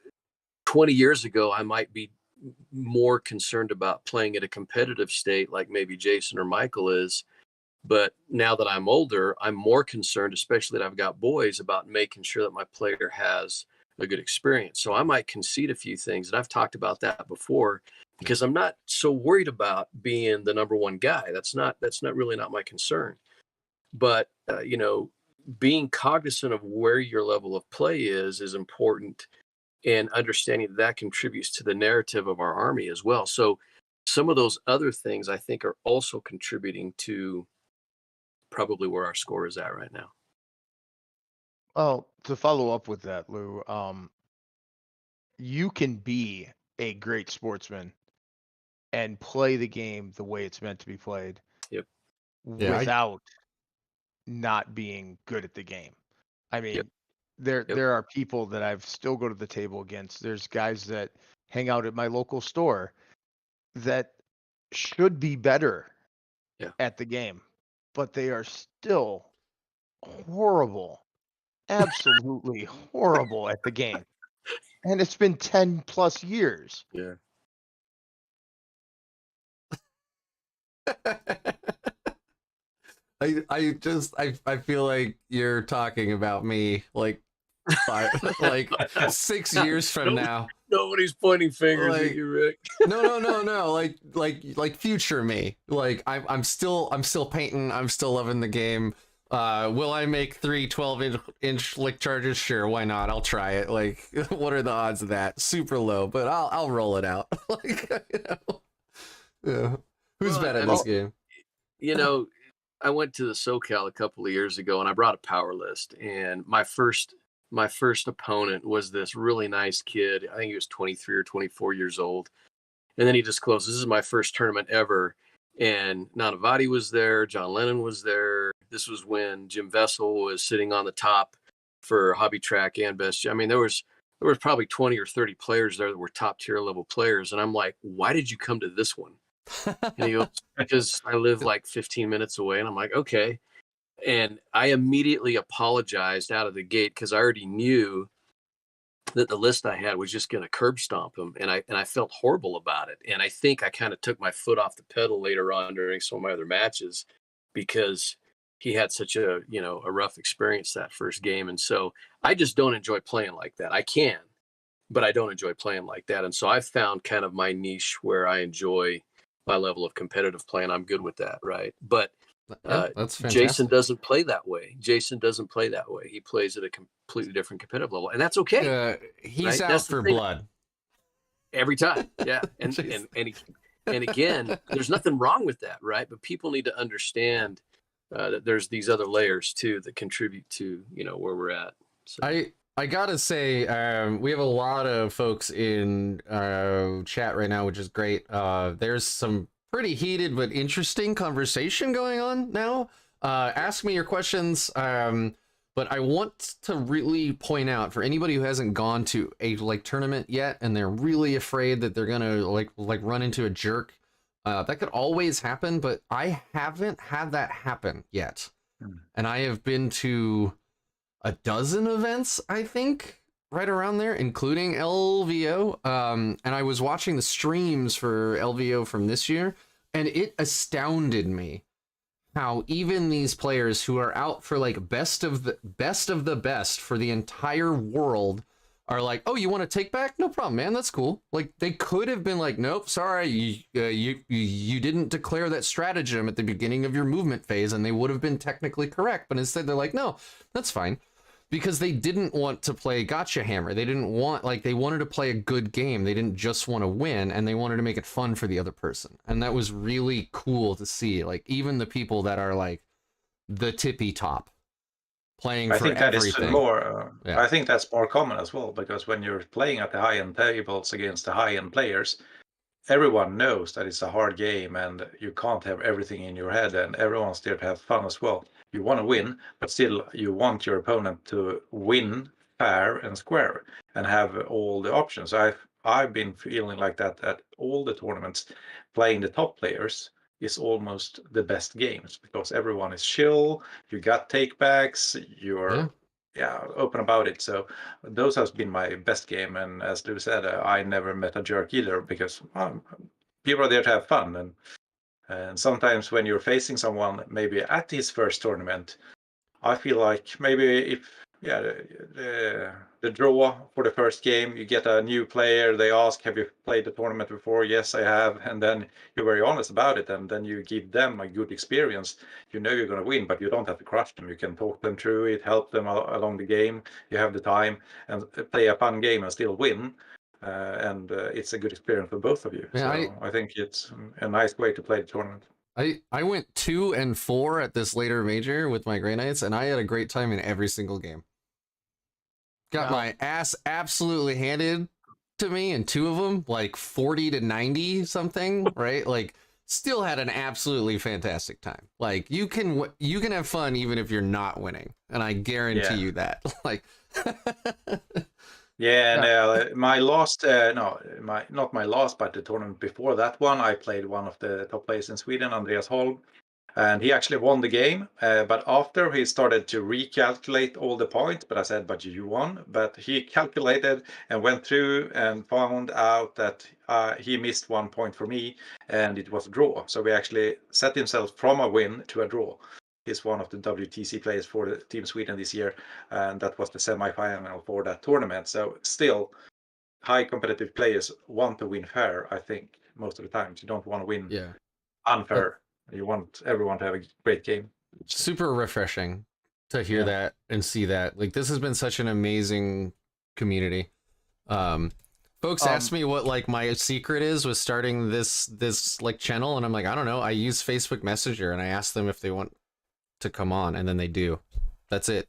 20 years ago, I might be more concerned about playing at a competitive state like maybe Jason or Michael is. But now that I'm older, I'm more concerned, especially that I've got boys, about making sure that my player has a good experience. So I might concede a few things, and I've talked about that before, because I'm not so worried about being the number 1 guy. That's not really not my concern. But you know, being cognizant of where your level of play is important, and understanding that contributes to the narrative of our army as well. So some of those other things I think are also contributing to probably where our score is at right now. Well, to follow up with that, Lou, you can be a great sportsman and play the game the way it's meant to be played. Yep. Without not being good at the game. I mean, there are people that I've still go to the table against. There's guys that hang out at my local store that should be better at the game, but they are still horrible, absolutely horrible at the game. And it's been 10 plus years. Yeah. I feel like you're talking about me like 6 years from now. Nobody's pointing fingers at you, Rick. No. Like future me. Like I'm still painting. I'm still loving the game. Will I make 3 12-inch lick charges? Sure, why not? I'll try it. Like, what are the odds of that? Super low, but I'll roll it out. Like, you know, yeah. Who's better at this game? You know, I went to the SoCal a couple of years ago, and I brought a power list. And my first opponent was this really nice kid. I think he was 23 or 24 years old. And then he disclosed, "This is my first tournament ever." And Nanavati was there. John Lennon was there. This was when Jim Vessel was sitting on the top for Hobby Track and Best. I mean, there was probably 20 or 30 players there that were top tier level players. And I'm like, "Why did you come to this one?" And he goes, "Because I live like 15 minutes away." And I'm like, "Okay." And I immediately apologized out of the gate because I already knew that the list I had was just going to curb stomp him. And I felt horrible about it. And I think I kind of took my foot off the pedal later on during some of my other matches because he had such a rough experience that first game. And so I just don't enjoy playing like that. I can, but I don't enjoy playing like that. And so I found kind of my niche where I enjoy my level of competitive play, and I'm good with that. Right. But that's fantastic. Jason doesn't play that way. He plays at a completely different competitive level, and that's okay. He's out for blood every time. Yeah, and And again, there's nothing wrong with that, right? But people need to understand that there's these other layers too that contribute to where we're at. So. I gotta say, we have a lot of folks in chat right now, which is great. There's some pretty heated but interesting conversation going on now. Ask me your questions. But I want to really point out for anybody who hasn't gone to a tournament yet and they're really afraid that they're gonna like run into a jerk. That could always happen, but I haven't had that happen yet. And I have been to a dozen events, I think, right around there, including LVO. And I was watching the streams for LVO from this year, and it astounded me how even these players who are out for best of the best for the entire world are like, oh, you want to take back? No problem, man. That's cool. Like, they could have been like, nope, sorry, you didn't declare that stratagem at the beginning of your movement phase, and they would have been technically correct. But instead, they're like, no, that's fine. Because they didn't want to play gotcha hammer. They didn't want, they wanted to play a good game. They didn't just want to win, and they wanted to make it fun for the other person. And that was really cool to see. Even the people that are the tippy top playing for everything. I think that's more common as well, because when you're playing at the high-end tables against the high-end players, everyone knows that it's a hard game and you can't have everything in your head, and everyone's there to have fun as well. You want to win, but still you want your opponent to win fair and square and have all the options. I've been feeling like that at all the tournaments. Playing the top players is almost the best games because everyone is chill, you got takebacks, you're open about it. So those has been my best game, and as Lou said, I never met a jerk either, because people are there to have fun, and sometimes when you're facing someone maybe at his first tournament, I feel like maybe if the draw for the first game, you get a new player, they ask, have you played the tournament before? Yes, I have. And then you're very honest about it, and then you give them a good experience. You know you're going to win, but you don't have to crush them. You can talk them through it, help them along the game. You have the time and play a fun game and still win. And it's a good experience for both of you. Yeah, so I think it's a nice way to play the tournament. I went 2 and 4 at this later major with my Grey Knights, and I had a great time in every single game. Got my ass absolutely handed to me in 2 of them, 40 to 90 something, right? Still had an absolutely fantastic time. You can have fun even if you're not winning, and I guarantee you that. My last, not my last, but the tournament before that one, I played one of the top players in Sweden, Andreas Holm, and he actually won the game. But after he started to recalculate all the points, but I said, but you won. But he calculated and went through and found out that he missed 1 point for me, and it was a draw. So we actually set himself from a win to a draw. He's one of the WTC players for the Team Sweden this year, and that was the semi-final for that tournament. So still, high competitive players want to win fair, I think, most of the times. You don't want to win unfair. You want everyone to have a great game. Super refreshing to hear that and see that. This has been such an amazing community. Folks ask me what my secret is with starting this channel, and I'm like, I don't know. I use Facebook Messenger, and I ask them if they want to come on, and then they do. That's it.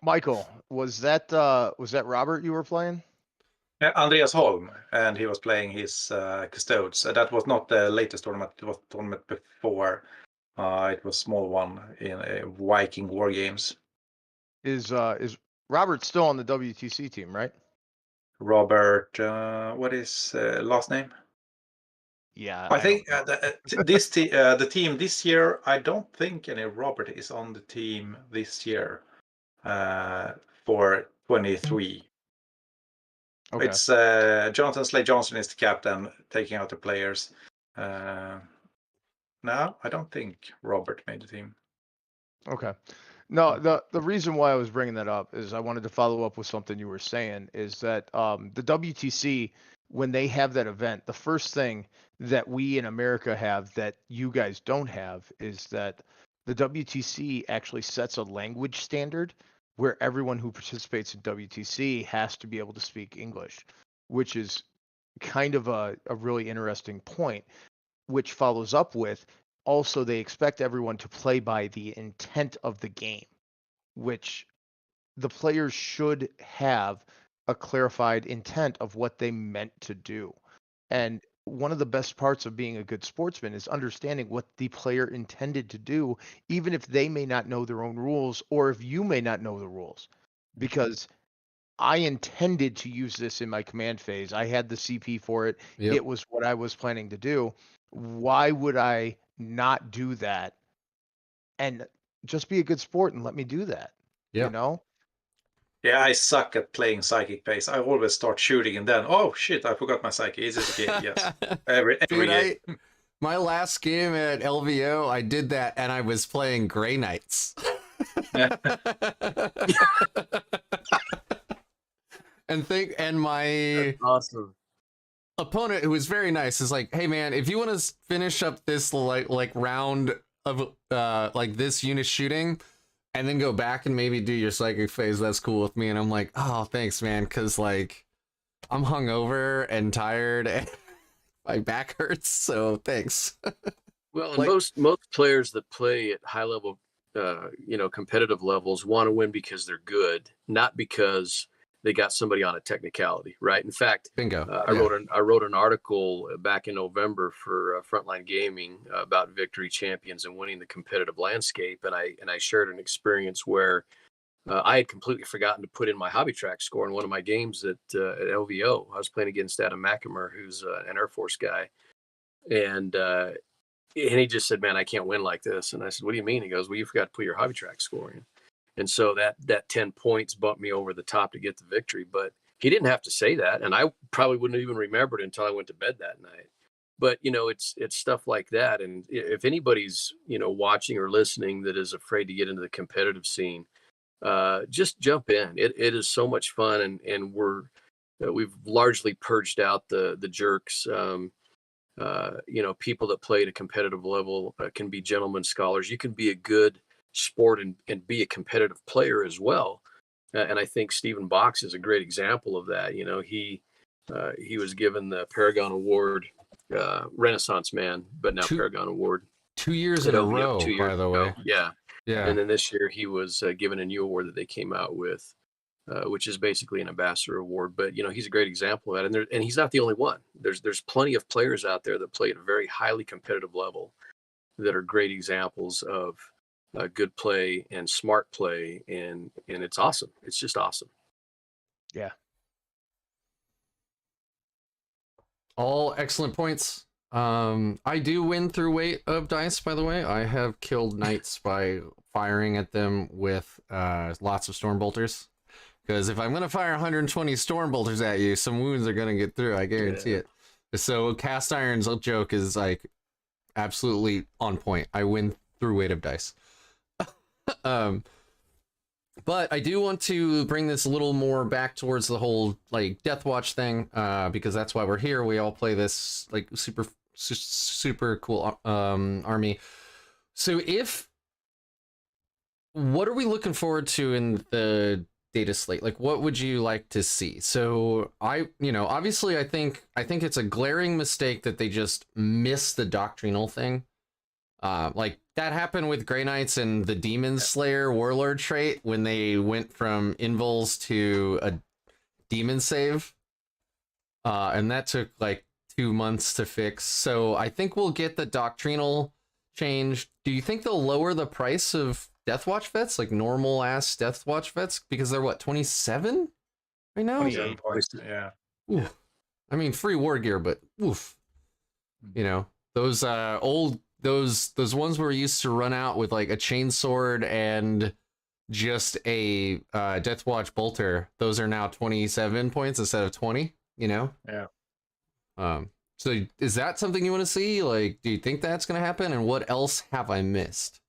Michael, was that Robert you were playing? Andreas Holm, and he was playing his Custodes. That was not the latest tournament. It was the tournament before. It was a small one in Viking War Games. Is Robert still on the WTC team, right? Robert, what is last name? Yeah, I think the team this year, I don't think any Robert is on the team this year for 23. Okay. It's Jonathan Slade Johnson is the captain, taking out the players. No, I don't think Robert made the team. Okay. No, the reason why I was bringing that up is I wanted to follow up with something you were saying, is that the WTC, when they have that event, the first thing that we in America have that you guys don't have is that the WTC actually sets a language standard where everyone who participates in WTC has to be able to speak English, which is kind of a really interesting point, which follows up with also they expect everyone to play by the intent of the game, which the players should have a clarified intent of what they meant to do. And one of the best parts of being a good sportsman is understanding what the player intended to do, even if they may not know their own rules or if you may not know the rules. Because I intended to use this in my command phase. I had the CP for it. Yep. It was what I was planning to do. Why would I not do that and just be a good sport and let me do that? You Yep. know? Yeah, I suck at playing psychic base. I always start shooting and then, oh shit, I forgot my psychic. Is this a game? Yes. Every Dude, game. my last game at LVO, I did that and I was playing Grey Knights. And my Awesome. opponent, who was very nice, is like, hey man, if you want to finish up this like round of like this unit shooting and then go back and maybe do your psychic phase, that's cool with me. And I'm like, oh thanks man, because like I'm hungover and tired and my back hurts, so thanks. Well, and Like- most players that play at high level, competitive levels want to win because they're good, not because they got somebody on a technicality, right? In fact, Bingo. I wrote an article back in November for Frontline Gaming about victory champions and winning the competitive landscape, and I shared an experience where I had completely forgotten to put in my hobby track score in one of my games at LVO. I was playing against Adam McAmmer, who's an Air Force guy, and he just said, "Man, I can't win like this." And I said, "What do you mean?" He goes, "Well, you forgot to put your hobby track score in." And so that 10 points bumped me over the top to get the victory. But he didn't have to say that, and I probably wouldn't have even remembered it until I went to bed that night. But it's stuff like that. And if anybody's watching or listening that is afraid to get into the competitive scene, just jump in. It is so much fun, and we've largely purged out the jerks. People that play at a competitive level can be gentlemen scholars. You can be a good sport and be a competitive player as well. And I think Stephen Box is a great example of that. He was given the Paragon Award, Renaissance Man, but now Paragon Award. 2 years in a row, by the way. Yeah. Yeah. And then this year he was given a new award that they came out with, which is basically an ambassador award. But he's a great example of that, and he's not the only one. There's plenty of players out there that play at a very highly competitive level that are great examples of good play and smart play, and it's awesome. It's just awesome. Yeah. All excellent points. I do win through weight of dice, by the way. I have killed knights by firing at them with lots of storm bolters. Because if I'm going to fire 120 storm bolters at you, some wounds are going to get through. I guarantee it. So cast iron's joke is like absolutely on point. I win through weight of dice. But I do want to bring this a little more back towards the whole like Deathwatch thing, because that's why we're here. We all play this like super cool army. So what are we looking forward to in the data slate? Like, what would you like to see? So obviously I think it's a glaring mistake that they just missed the doctrinal thing. Like that happened with Grey Knights and the Demon Slayer Warlord trait when they went from Invuls to a Demon Save. And that took like 2 months to fix. So I think we'll get the doctrinal change. Do you think they'll lower the price of Deathwatch vets, like normal ass Deathwatch vets? Because they're what, 27 right now? 27 points, yeah. Oof. I mean, free war gear, but oof. Those those ones were used to run out with like a chainsword and just a Deathwatch bolter. Those are now 27 points instead of 20, Yeah. So is that something you want to see? Like, do you think that's going to happen? And what else have I missed?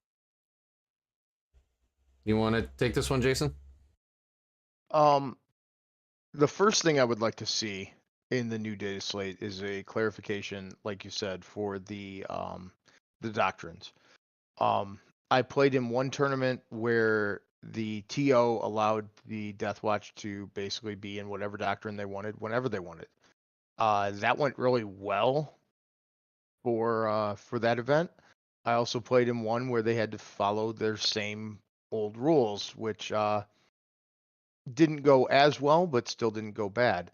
You want to take this one, Jason? The first thing I would like to see in the new data slate is a clarification, like you said, for the doctrines. I played in one tournament where the TO allowed the Deathwatch to basically be in whatever doctrine they wanted, whenever they wanted. That went really well for that event. I also played in one where they had to follow their same old rules, which didn't go as well, but still didn't go bad.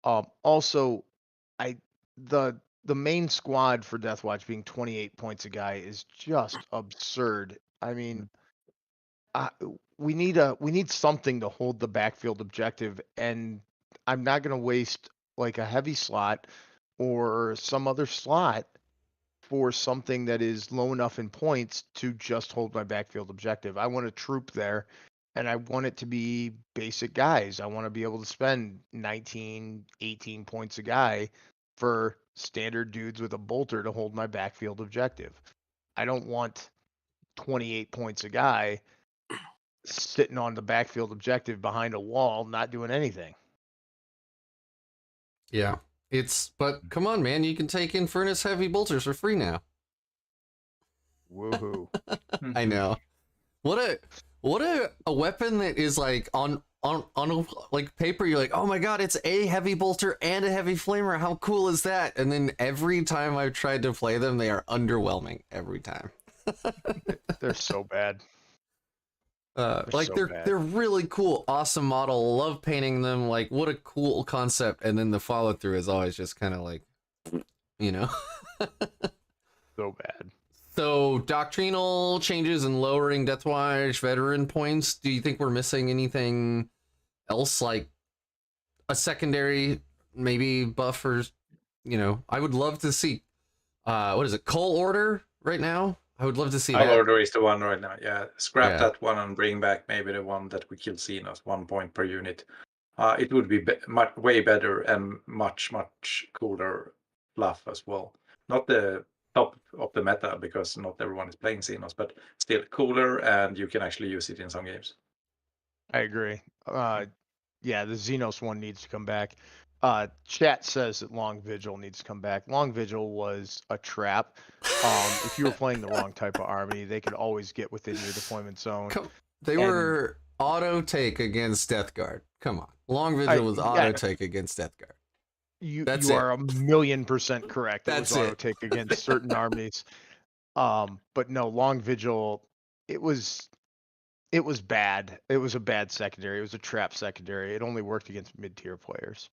Also, I the main squad for Deathwatch being 28 points a guy is just absurd. I mean, we need something to hold the backfield objective, and I'm not going to waste like a heavy slot or some other slot for something that is low enough in points to just hold my backfield objective. I want a troop there, and I want it to be basic guys. I want to be able to spend 19, 18 points a guy for standard dudes with a bolter to hold my backfield objective. I don't want 28 points a guy sitting on the backfield objective behind a wall, not doing anything. Yeah. But come on, man, you can take in furnace heavy bolters for free now. Woohoo. I know. What a weapon that is like on like paper, you're like, oh my god, it's a heavy bolter and a heavy flamer. How cool is that? And then every time I've tried to play them, they are underwhelming every time. They're so bad. They're really cool, awesome model. Love painting them. Like, what a cool concept. And then the follow through is always just kind of like, you know. So bad. So doctrinal changes and lowering Deathwatch veteran points. Do you think we're missing anything else, like a secondary maybe buff, or you know? I would love to see. What is it? Coal order right now. I would love to see that. Order is the one right now. Yeah, scrap that one and bring back maybe the one that we kill Xenos, 1 point per unit. It would be way better and much cooler fluff as well. Not the top of the meta because not everyone is playing Xenos, but still cooler, and you can actually use it in some games. I agree. Yeah, the Xenos one needs to come back. Chat says that Long Vigil needs to come back. Long Vigil was a trap. If you were playing the wrong type of army, they could always get within your deployment zone. They were auto take against Death Guard. Come on, Long Vigil was auto take against Death Guard. You are 1,000,000% correct. That's it was auto take against certain armies. But no, Long Vigil, it was bad. It was a bad secondary. It was a trap secondary. It only worked against mid-tier players.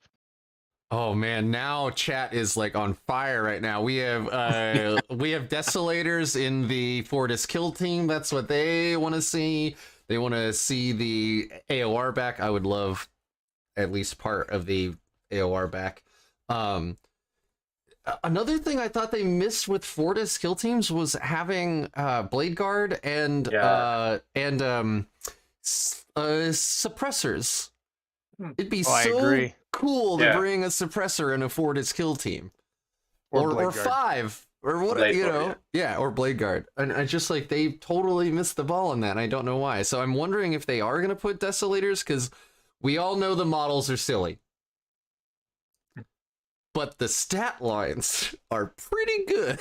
Oh man, now chat is like on fire right now. We have Desolators in the Fortis kill team. That's what they want to see. They want to see the AOR back. I would love at least part of the AOR back. Another thing I thought they missed with Fortis kill teams was having Blade Guard and suppressors. It'd be so cool to bring a suppressor in a Fortis kill team, or 5, or what, Blade you know, or Blade Guard. And I just like they totally missed the ball on that. And I don't know why. So I'm wondering if they are gonna put Desolators, because we all know the models are silly, but the stat lines are pretty good.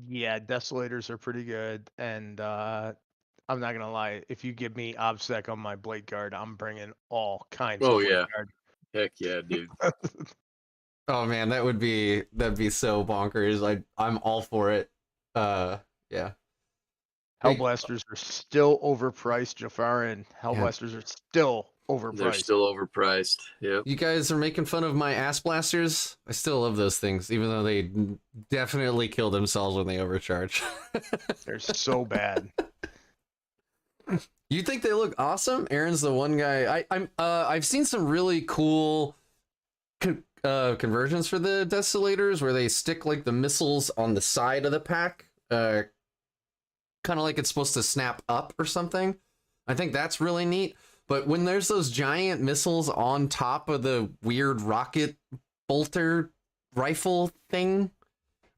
Yeah, Desolators are pretty good, and I'm not gonna lie. If you give me OBSEC on my Blade Guard, I'm bringing all kinds. Oh of yeah, Guard. Heck yeah, dude. Oh man, that'd be so bonkers. I'm all for it. Yeah. Hellblasters are still overpriced, Jafar, and Hellblasters are still overpriced. They're still overpriced. Yep. You guys are making fun of my ass blasters. I still love those things, even though they definitely kill themselves when they overcharge. They're so bad. You think they look awesome? Aaron's the one guy. I've seen some really cool conversions for the Desolators where they stick like the missiles on the side of the pack, kind of like it's supposed to snap up or something. I think that's really neat. But when there's those giant missiles on top of the weird rocket bolter rifle thing,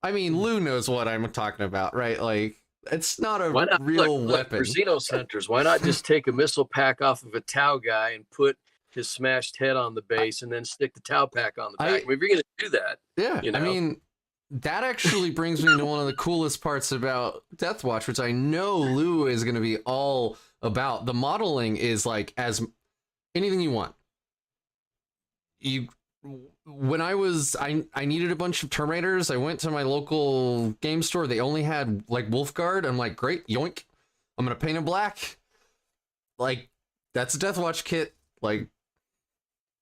I mean, Lou knows what I'm talking about, right? Like, it's not a real weapon. For Xenos hunters, why not just take a missile pack off of a Tau guy and put his smashed head on the base and then stick the Tau pack on the back? If you're going to do that. Yeah, you know? I mean, that actually brings me to one of the coolest parts about Deathwatch, which I know Lou is going to be all about. The modeling is like as anything you want. You when I needed a bunch of Terminators, I went to my local game store. They only had like Wolfguard. I'm like, great, yoink. I'm gonna paint them black. Like, that's a Deathwatch kit. Like,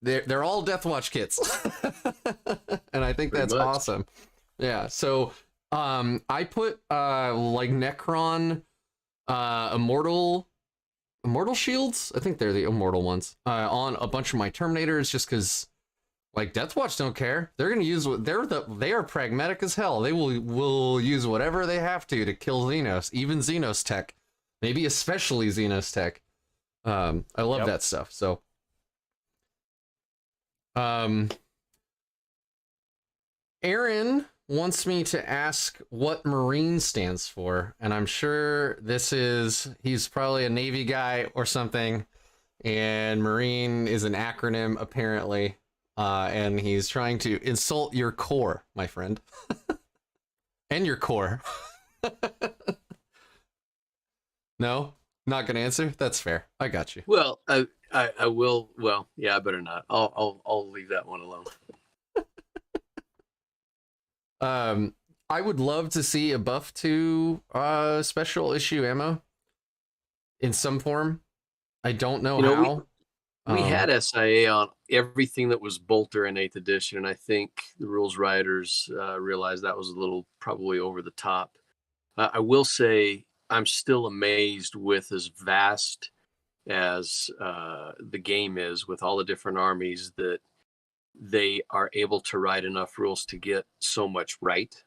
they're all Deathwatch kits. And I think that's awesome. Yeah, so I put like Necron immortal shields, I think they're the immortal ones, on a bunch of my Terminators, just because like Deathwatch don't care. They're gonna use what they are pragmatic as hell. They will use whatever they have to kill Xenos, even Xenos tech, maybe especially Xenos tech. I love that stuff. So Aaron wants me to ask what Marine stands for, and I'm sure he's probably a Navy guy or something, and Marine is an acronym apparently, and he's trying to insult your core, my friend. And your core. No? Not gonna answer? That's fair. I got you. Well, I will. Well, yeah, I better not. I'll leave that one alone. I would love to see a buff to special issue ammo in some form. I don't know how. We had SIA on everything that was Bolter in 8th edition, and I think the rules writers realized that was a little probably over the top. I will say I'm still amazed with as vast as the game is, with all the different armies, that they are able to write enough rules to get so much right.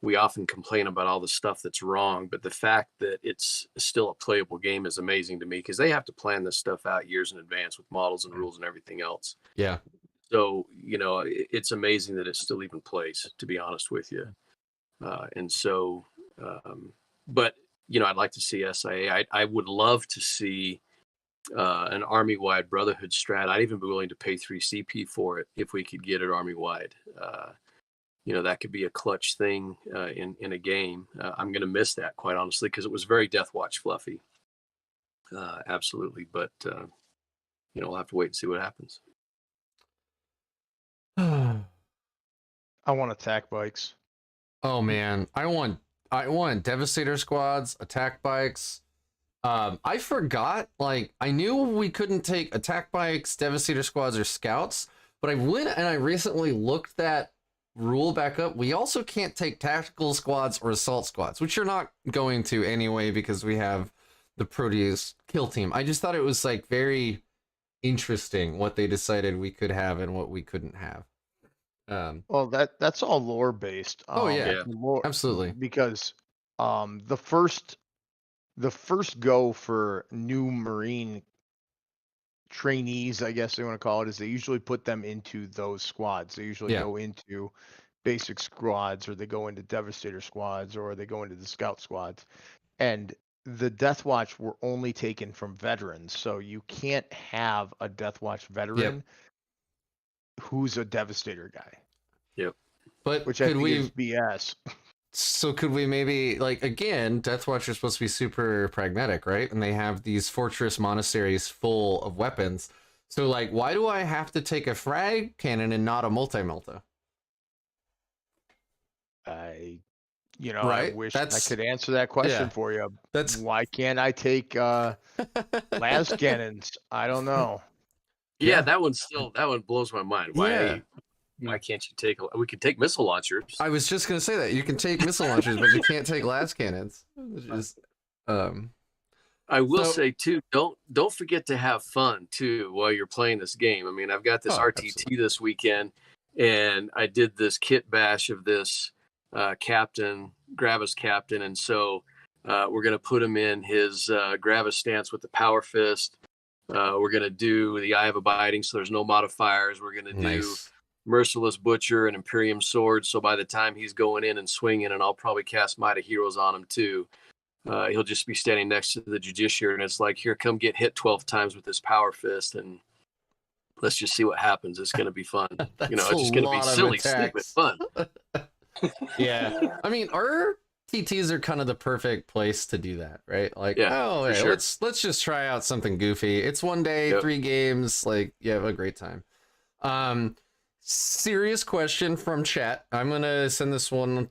We often complain about all the stuff that's wrong, but the fact that it's still a playable game is amazing to me, because they have to plan this stuff out years in advance with models and rules and everything else. Yeah. So, it's amazing that it still even plays, to be honest with you. And so, but, I'd like to see SIA. I would love to see an army-wide Brotherhood strat. I'd even be willing to pay 3 CP for it if we could get it army-wide. That could be a clutch thing in a game. I'm going to miss that, quite honestly, because it was very Deathwatch fluffy. Absolutely. But, we'll have to wait and see what happens. I want attack bikes. Oh, man. I want Devastator squads, attack bikes. I forgot, I knew we couldn't take attack bikes, Devastator squads, or scouts, but I went and I recently looked that rule back up. We also can't take tactical squads or assault squads, which you're not going to anyway because we have the Proteus kill team. I just thought it was very interesting what they decided we could have and what we couldn't have. Well, that's all lore based. Lore, absolutely. Because the first go for new Marine trainees, I guess they want to call it, is they usually put them into those squads. They usually go into basic squads, or they go into Devastator squads, or they go into the scout squads. And the Deathwatch were only taken from veterans, so you can't have a Deathwatch veteran who's a Devastator guy. Yep. But which I think is BS. So could we maybe, again, Deathwatch are supposed to be super pragmatic, right? And they have these fortress monasteries full of weapons. So, why do I have to take a frag cannon and not a multi-melta? Right? I wish I could answer that question for you. Why can't I take las cannons? I don't know. Yeah, that one blows my mind. Why can't you take? We could take missile launchers. I was just gonna say that you can take missile launchers, but you can't take las cannons. I will say too, don't forget to have fun too while you're playing this game. I mean, I've got this RTT this weekend, and I did this kit bash of this captain, Gravis captain, and so we're gonna put him in his Gravis stance with the power fist. We're gonna do the Eye of Abiding, so there's no modifiers. We're gonna do Merciless Butcher and Imperium Sword, so by the time he's going in and swinging, and I'll probably cast Might of Heroes on him too, he'll just be standing next to the Judiciary, and it's like, here, come get hit 12 times with this power fist, and let's just see what happens. It's going to be fun. It's just going to be silly, stupid fun. Yeah. I mean, our TTs are kind of the perfect place to do that, right? Let's just try out something goofy. It's one day, 3 games, have a great time. serious question from chat. I'm gonna send this one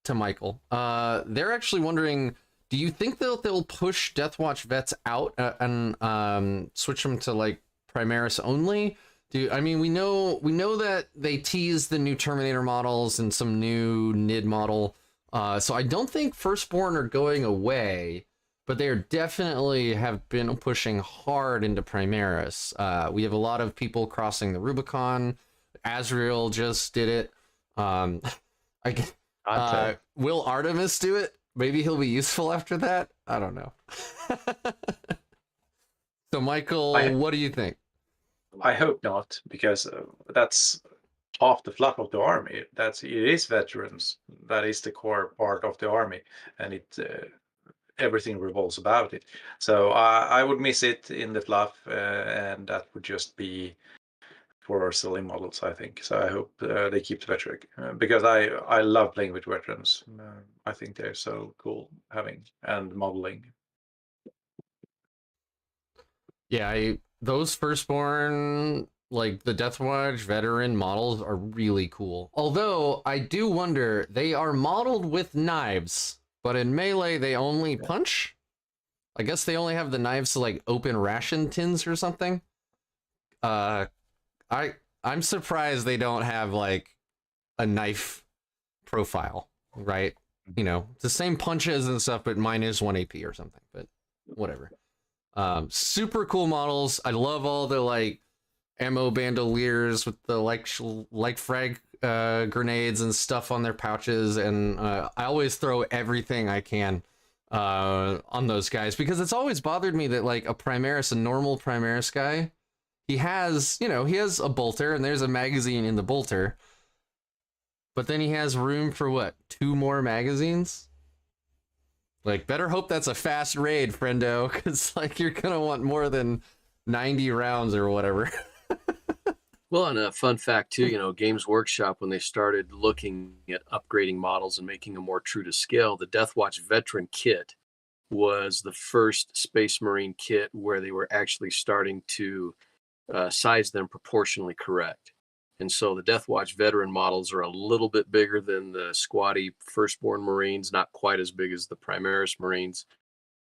to Michael. They're actually wondering, do you think they'll push Deathwatch vets out and switch them to like Primaris only? I mean, we know that they teased the new Terminator models and some new NID model. So I don't think Firstborn are going away, but they are definitely have been pushing hard into Primaris. We have a lot of people crossing the Rubicon. Azrael just did it. Will Artemis do it? Maybe he'll be useful after that. I don't know. So, Michael, what do you think? I hope not, because that's half the fluff of the army. It is veterans. That is the core part of the army, and everything revolves about it. So I would miss it in the fluff, and that would just be for selling models, I think. So I hope they keep the veteran, because I love playing with veterans. I think they're so cool having and modeling. Yeah, those Firstborn, like the Deathwatch veteran models are really cool. Although I do wonder, they are modeled with knives, but in melee they only punch. I guess they only have the knives to like open ration tins or something. I'm surprised they don't have like a knife profile, right? You know, the same punches and stuff, but minus 1 AP or something, but whatever. Super cool models. I love all the like ammo bandoliers with the like frag grenades and stuff on their pouches, and I always throw everything I can on those guys, because it's always bothered me that like a normal Primaris guy, he has a bolter and there's a magazine in the bolter, but then he has room for what, 2 more magazines? Like, better hope that's a fast raid, friendo, because like you're gonna want more than 90 rounds or whatever. Well, and a fun fact too, Games Workshop, when they started looking at upgrading models and making them more true to scale, the Deathwatch veteran kit was the first Space Marine kit where they were actually starting to size them proportionally correct. And so the Deathwatch veteran models are a little bit bigger than the squatty Firstborn Marines, not quite as big as the Primaris Marines.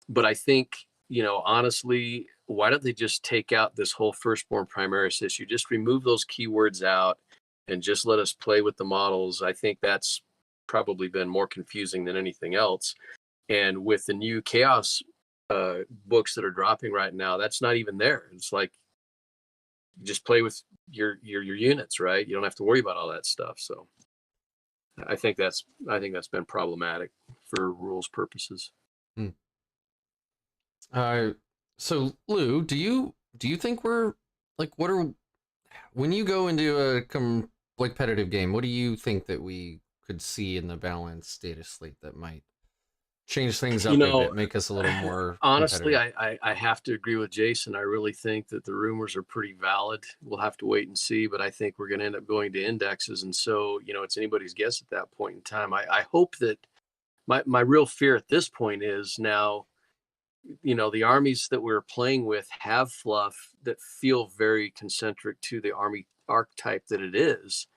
But I think, honestly, why don't they just take out this whole Firstborn Primaris issue? Just remove those keywords out and just let us play with the models. I think that's probably been more confusing than anything else. And with the new Chaos books that are dropping right now, that's not even there. It's like, just play with your units, right? You don't have to worry about all that stuff. So I think that's been problematic for rules purposes. So Lou, do you think we're like, when you go into a competitive game, what do you think that we could see in the balanced data slate that might change things up a bit, make us a little more honestly, I have to agree with Jason. I really think that the rumors are pretty valid. We'll have to wait and see, but I think we're going to end up going to indexes, and so it's anybody's guess at that point in time. I hope that my real fear at this point is now, the armies that we're playing with have fluff that feel very concentric to the army archetype that it is.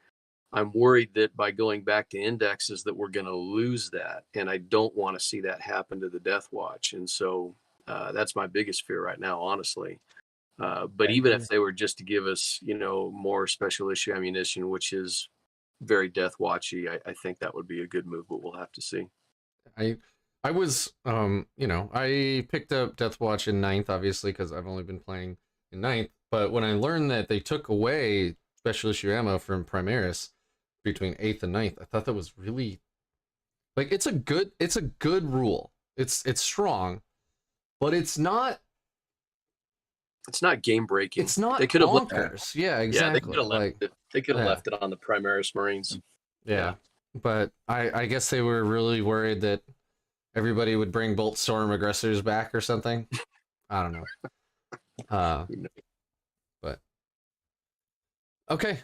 I'm worried that by going back to indexes that we're going to lose that. And I don't want to see that happen to the Deathwatch. And so that's my biggest fear right now, honestly. But even if they were just to give us, more special issue ammunition, which is very Deathwatchy, I think that would be a good move, but we'll have to see. I was, I picked up Deathwatch in 9th, obviously, because I've only been playing in 9th. But when I learned that they took away special issue ammo from Primaris between 8th and 9th, I thought that was really, like, it's a good rule. It's strong, but it's not game breaking. It's not. They could have bonkers. Yeah, exactly. Yeah, they could have left it. They could have left it on the Primaris Marines. Yeah, but I guess they were really worried that everybody would bring Bolt Storm aggressors back or something. I don't know. But okay.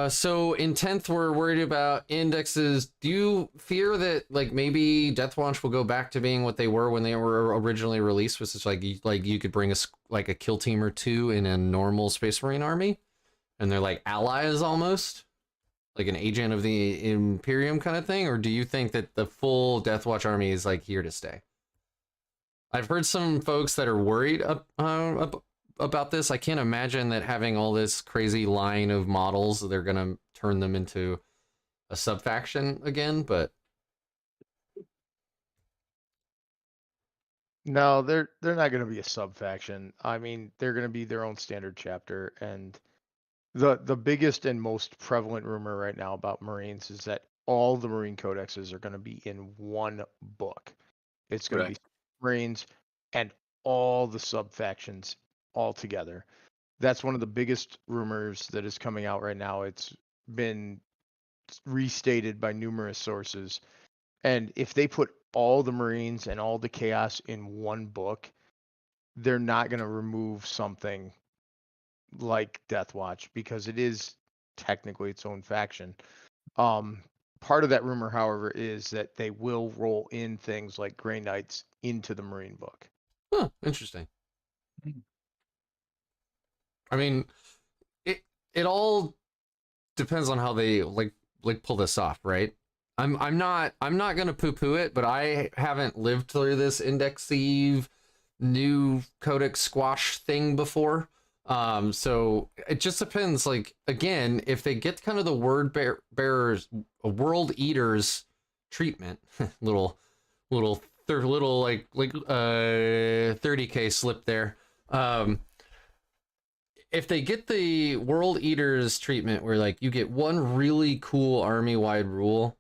So in 10th, we're worried about indexes. Do you fear that like maybe Deathwatch will go back to being what they were when they were originally released, which is like you could bring a kill team or 2 in a normal Space Marine army, and they're like allies almost, like an agent of the Imperium kind of thing? Or do you think that the full Deathwatch army is like here to stay? I've heard some folks that are worried about this. I can't imagine that having all this crazy line of models, they're gonna turn them into a sub-faction again, but No, they're not going to be a sub faction. I mean, they're going to be their own standard chapter. And the biggest and most prevalent rumor right now about Marines is that all the Marine codexes are going to be in one book. It's going to be Marines and all the sub factions all together. That's one of the biggest rumors that is coming out right now. It's been restated by numerous sources. And if they put all the Marines and all the chaos in one book, they're not going to remove something like Deathwatch because it is technically its own faction. Part of that rumor, however, is that they will roll in things like Grey Knights into the Marine book. huh, interesting. I mean, it all depends on how they like pull this off, right? I'm not gonna poo-poo it, but I haven't lived through this indexive new Codex squash thing before. So it just depends. Like again, if they get kind of the word bearers, world eaters treatment, little 30K slip there. If they get the world eaters treatment where like you get one really cool army wide rule,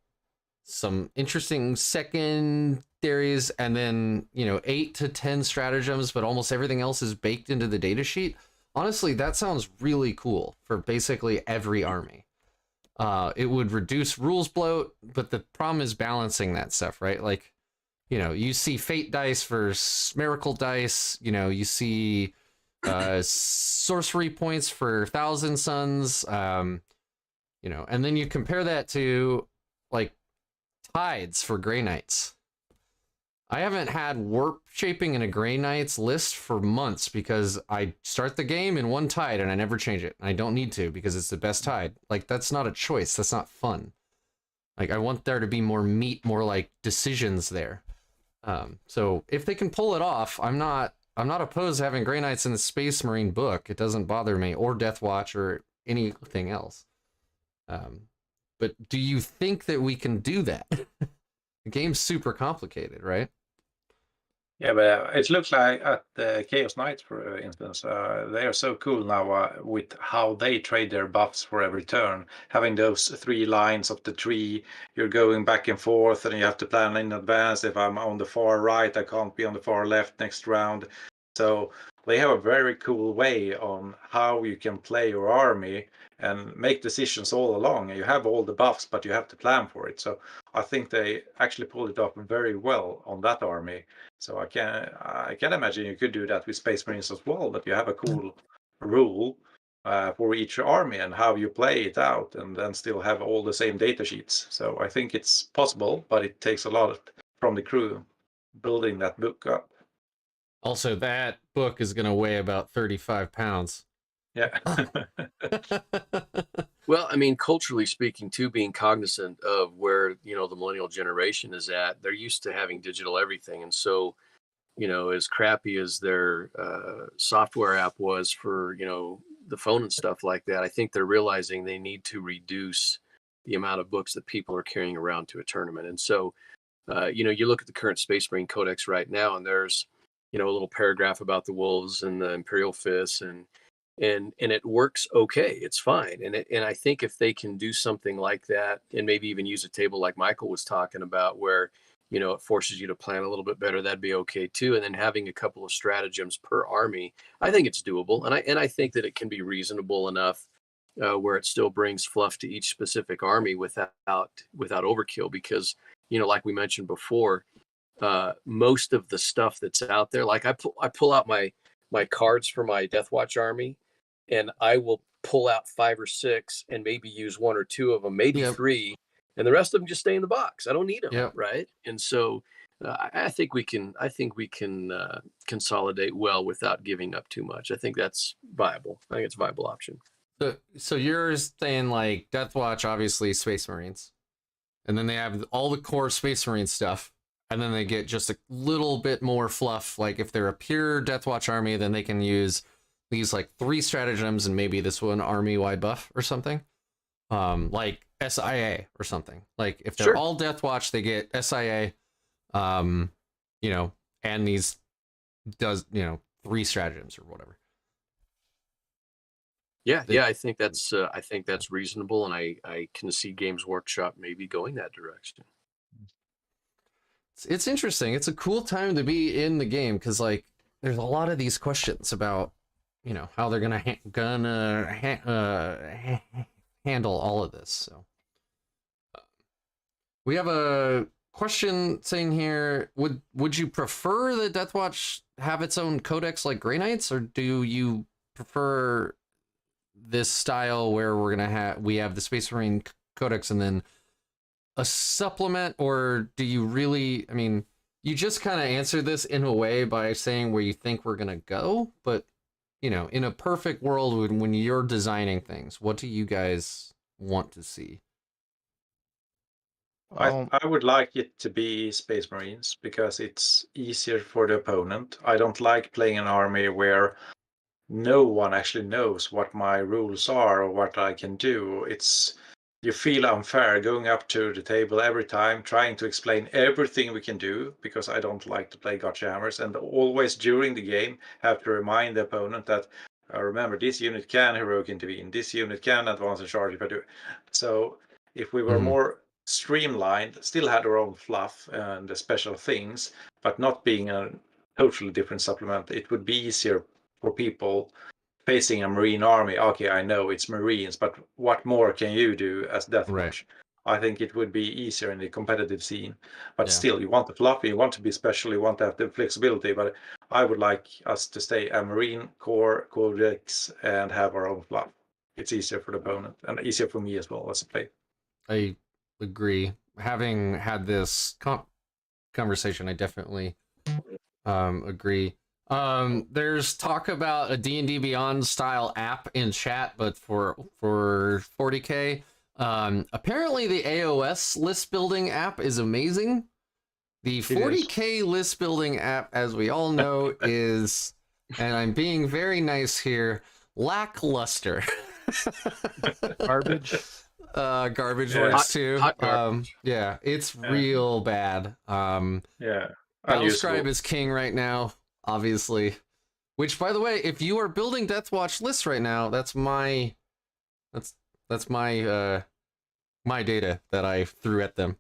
some interesting secondaries, and then 8 to 10 stratagems, but almost everything else is baked into the data sheet. Honestly, that sounds really cool for basically every army. It would reduce rules bloat, but the problem is balancing that stuff, right? Like, you see fate dice versus miracle dice, you see sorcery points for Thousand Suns, and then you compare that to like tides for Grey Knights. I haven't had warp shaping in a Grey Knights list for months because I start the game in one tide and I never change it. I don't need to because it's the best tide. Like, that's not a choice. That's not fun. Like, I want there to be more meat, more like decisions there. So if they can pull it off, I'm not opposed to having Grey Knights in the Space Marine book. It doesn't bother me, or Deathwatch or anything else. But do you think that we can do that? The game's super complicated, right? Yeah, but it looks like at the Chaos Knights, for instance, they are so cool now with how they trade their buffs for every turn. Having those 3 lines of the tree, you're going back and forth, and you have to plan in advance. If I'm on the far right, I can't be on the far left next round. So they have a very cool way on how you can play your army and make decisions all along. And you have all the buffs, but you have to plan for it. So I think they actually pulled it off very well on that army. So I can imagine you could do that with Space Marines as well, but you have a cool rule for each army and how you play it out, and then still have all the same data sheets. So I think it's possible, but it takes a lot from the crew building that book up. Also, that book is going to weigh about 35 pounds. Yeah. Well, I mean, culturally speaking, too, being cognizant of where, the millennial generation is at, they're used to having digital everything. And so, as crappy as their software app was for, the phone and stuff like that, I think they're realizing they need to reduce the amount of books that people are carrying around to a tournament. And so, you look at the current Space Marine Codex right now, and there's, a little paragraph about the wolves and the Imperial Fists, and it works okay. It's fine. And I think if they can do something like that, and maybe even use a table like Michael was talking about, where, it forces you to plan a little bit better, that'd be okay too. And then having a couple of stratagems per army, I think it's doable. And I think that it can be reasonable enough where it still brings fluff to each specific army without overkill. Because, like we mentioned before, most of the stuff that's out there, like I pull out my cards for my Deathwatch army, and I will pull out 5 or 6 and maybe use 1 or 2 of them, maybe 3, and the rest of them just stay in the box. I don't need them, right? And so I think we can consolidate well without giving up too much. I think that's viable. I think it's a viable option. So you're saying like Deathwatch, obviously Space Marines, and then they have all the core Space Marine stuff, and then they get just a little bit more fluff. Like if they're a pure Deathwatch army, then they can use these like 3 stratagems and maybe this one army-wide buff or something. Like SIA or something. Like if they're Sure. all Deathwatch, they get SIA, you know, and these 3 stratagems or whatever. Yeah, I think that's reasonable, and I can see Games Workshop maybe going that direction. It's interesting. It's a cool time to be in the game because like there's a lot of these questions about how they're gonna handle all of this. So we have a question saying here: Would you prefer the Deathwatch have its own codex like Grey Knights, or do you prefer this style where we have the Space Marine Codex and then a supplement? Or do you really, I mean, you just kind of answered this in a way by saying where you think we're gonna go, but in a perfect world, when you're designing things, what do you guys want to see? I would like it to be Space Marines because it's easier for the opponent. I don't like playing an army where no one actually knows what my rules are or what I can do. You feel unfair going up to the table every time, trying to explain everything we can do, because I don't like to play gotcha hammers, and always during the game have to remind the opponent that, remember, this unit can heroic intervene, this unit can advance and charge if I do. So if we were more streamlined, still had our own fluff and the special things, but not being a totally different supplement, it would be easier for people facing a Marine army. Okay, I know it's Marines, but what more can you do as Deathwatch? Right. I think it would be easier in the competitive scene. But Yeah. still, you want the fluff, you want to be special, you want to have the flexibility. But I would like us to stay a Marine core codex and have our own fluff. It's easier for the opponent and easier for me as well as a player. I agree. Having had this conversation, I definitely agree. There's talk about a D&D Beyond style app in chat, but for 40K. Apparently the AOS list building app is amazing. The 40K list building app, as we all know, is, and I'm being very nice here, lackluster. Garbage. Garbage Yeah. works too. Hot garbage. Yeah, it's real bad. Yeah. Battlescribe is king right now, obviously. Which, by the way, if you are building Deathwatch lists right now, that's my my data that I threw at them.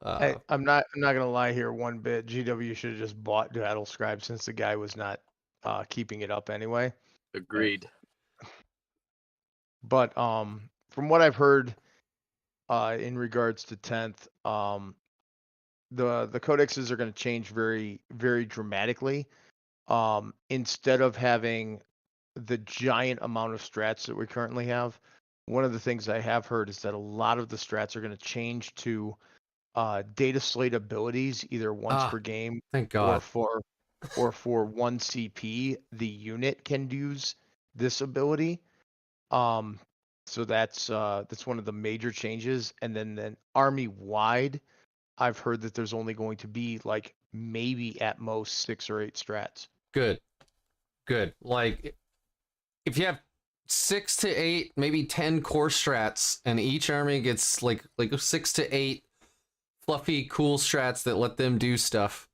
Hey, I'm not gonna lie here one bit. GW should have just bought Battlescribe since the guy was not keeping it up anyway. Agreed. But from what I've heard in regards to 10th, the codexes are going to change very, very dramatically. Instead of having the giant amount of strats that we currently have, one of the things I have heard is that a lot of the strats are going to change to data slate abilities, either once per game, thank God, or for 1 CP, the unit can use this ability. So that's one of the major changes. And then army wide, I've heard that there's only going to be like maybe at most 6 or 8 strats. Good. Like if you have 6 to 8, maybe 10 core strats, and each army gets like 6 to 8 fluffy, cool strats that let them do stuff.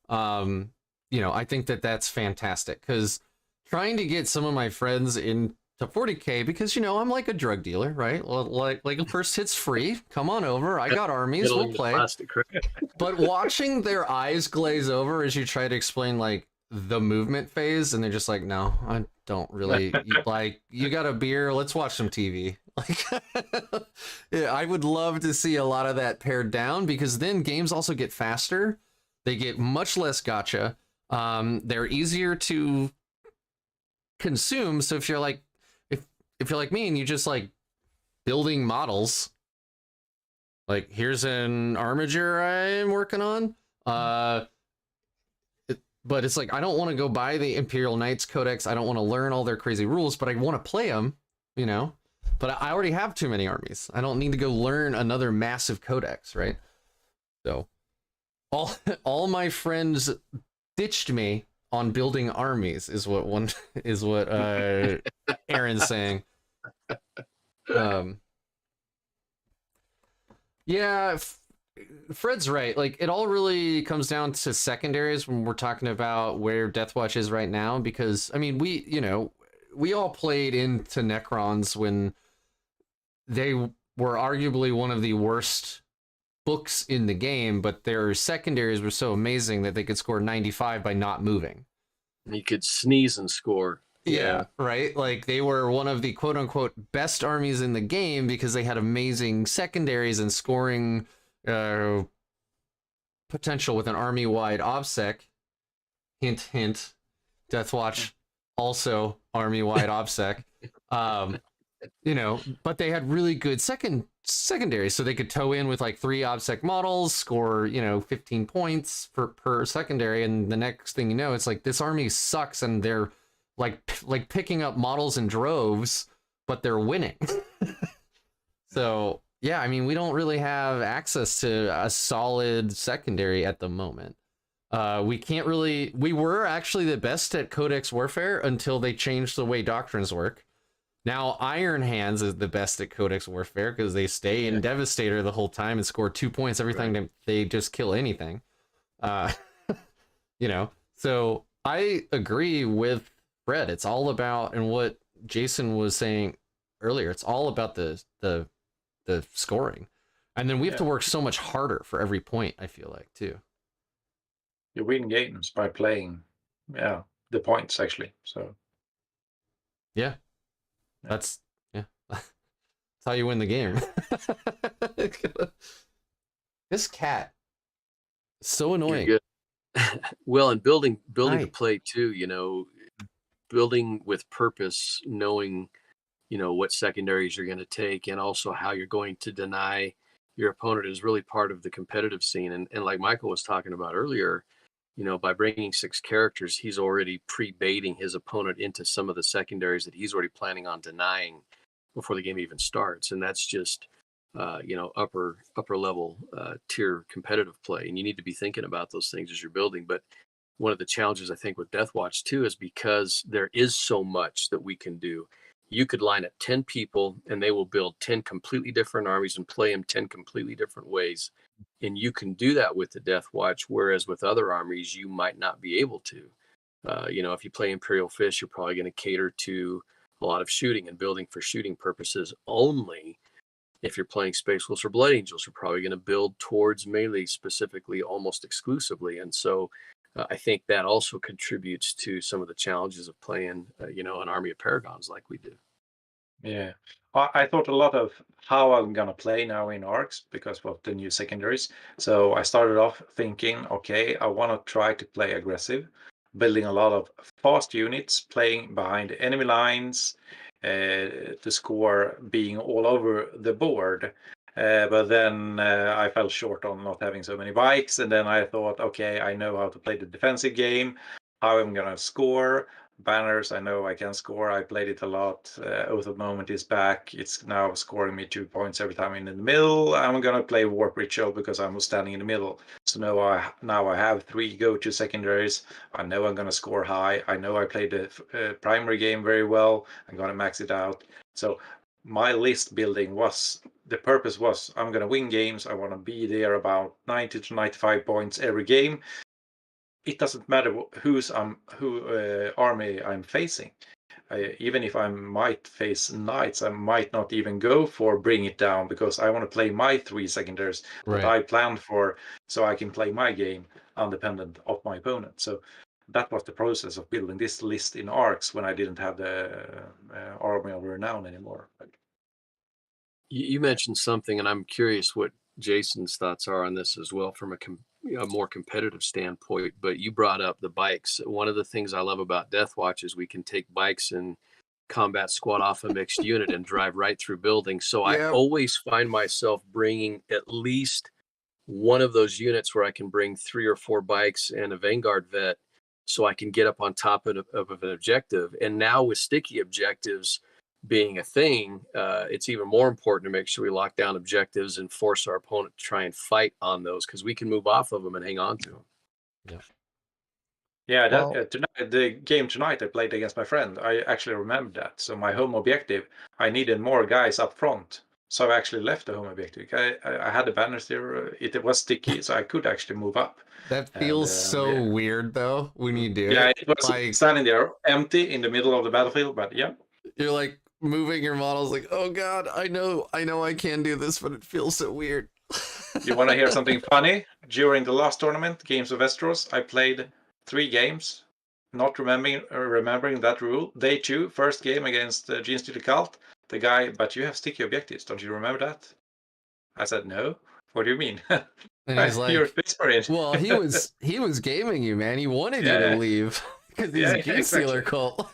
I think that's fantastic, because trying to get some of my friends into 40K, because I'm like a drug dealer, right? Like a first hit's free. Come on over. I got armies. We'll play. But watching their eyes glaze over as you try to explain like the movement phase, and they're just like, no, I don't really like. You got a beer? Let's watch some TV. Like, yeah, I would love to see a lot of that pared down, because then games also get faster. They get much less gotcha. They're easier to consume. So if you're like me and you just like building models, like here's an armiger I'm working on, But it's like, I don't want to go buy the Imperial Knights Codex. I don't want to learn all their crazy rules, but I want to play them, you know? But I already have too many armies. I don't need to go learn another massive Codex, right? So all my friends ditched me on building armies is what Aaron's saying. Yeah, Fred's right. Like, it all really comes down to secondaries when we're talking about where Deathwatch is right now, because I mean, we all played into Necrons when they were arguably one of the worst books in the game, but their secondaries were so amazing that they could score 95 by not moving. You could sneeze and score. Yeah, right? Like, they were one of the quote-unquote best armies in the game because they had amazing secondaries and scoring potential with an army-wide OBSEC. Hint, hint. Deathwatch, also army-wide OBSEC. But they had really good secondaries, so they could tow in with like 3 OBSEC models, score 15 points per secondary, and the next thing you know, it's like, this army sucks, and they're like picking up models in droves, but they're winning. So yeah, I mean, we don't really have access to a solid secondary at the moment. We were actually the best at Codex Warfare until they changed the way doctrines work. Now Iron Hands is the best at Codex Warfare because they stay in Devastator the whole time and score 2 points every time they just kill anything. So I agree with Fred. It's all about, and what Jason was saying earlier, it's all about the scoring. And then we have to work so much harder for every point, I feel like, too. You win games by playing the points, actually. So that's how you win the game. This cat is so annoying. You're good. Well, and building the play too, building with purpose, knowing what secondaries you're going to take, and also how you're going to deny your opponent is really part of the competitive scene. And like Michael was talking about earlier, by bringing 6 characters, he's already pre-baiting his opponent into some of the secondaries that he's already planning on denying before the game even starts. And that's just, upper level tier competitive play. And you need to be thinking about those things as you're building. But one of the challenges, I think, with Deathwatch too, is because there is so much that we can do. You could line up 10 people and they will build 10 completely different armies and play them 10 completely different ways. And you can do that with the Deathwatch, whereas with other armies, you might not be able to. If you play Imperial Fist, you're probably going to cater to a lot of shooting and building for shooting purposes only. If you're playing Space Wolves or Blood Angels, you're probably going to build towards melee specifically, almost exclusively. And so I think that also contributes to some of the challenges of playing, an army of Paragons like we do. Yeah, I thought a lot of how I'm gonna play now in ARCs because of the new secondaries. So I started off thinking, okay, I want to try to play aggressive, building a lot of fast units, playing behind enemy lines, to score being all over the board. But then I fell short on not having so many bikes, and then I thought, okay, I know how to play the defensive game, how I'm gonna score. Banners, I know I can score. I played it a lot. Oath of Moment is back. It's now scoring me 2 points every time in the middle. I'm gonna play Warp Ritual because I'm standing in the middle. So now I have 3 go-to secondaries. I know I'm gonna score high. I know I played the primary game very well. I'm gonna max it out. So my list building the purpose was I'm gonna win games. I want to be there about 90 to 95 points every game. It doesn't matter who army I'm facing. Even if I might face knights, I might not even go for bring it down because I want to play my 3 secondaries that I planned for, so I can play my game independent of my opponent. So that was the process of building this list in ARCs when I didn't have the army of renown anymore. You mentioned something, and I'm curious what Jason's thoughts are on this as well from a more competitive standpoint. But you brought up the bikes. One of the things I love about Deathwatch is we can take bikes and combat squad off a mixed unit and drive right through buildings. So I always find myself bringing at least one of those units where I can bring 3 or 4 bikes and a Vanguard vet so I can get up on top of an objective. And now with sticky objectives being a thing, it's even more important to make sure we lock down objectives and force our opponent to try and fight on those, because we can move off of them and hang on to them. Yeah. Yeah, Well- tonight, the game tonight I played against my friend, I actually remembered that. So my home objective, I needed more guys up front. So I actually left the home objective. I had the banners there. It was sticky, so I could actually move up. That feels so weird though when you do Yeah, it. it was Like, standing there empty in the middle of the battlefield, but yeah. you're like moving your models like, oh god, I know I can do this, but it feels so weird. You want to hear something funny? During the last tournament, Games of Westeros, I played 3 games, not remembering that rule. Day 2, first game against Gene Stealer Cult. The guy, but you have sticky objectives, don't you remember that? I said, no. What do you mean? And he's like, You're whispering. well, he was gaming you, man. He wanted you to leave because he's a Gene Stealer cult.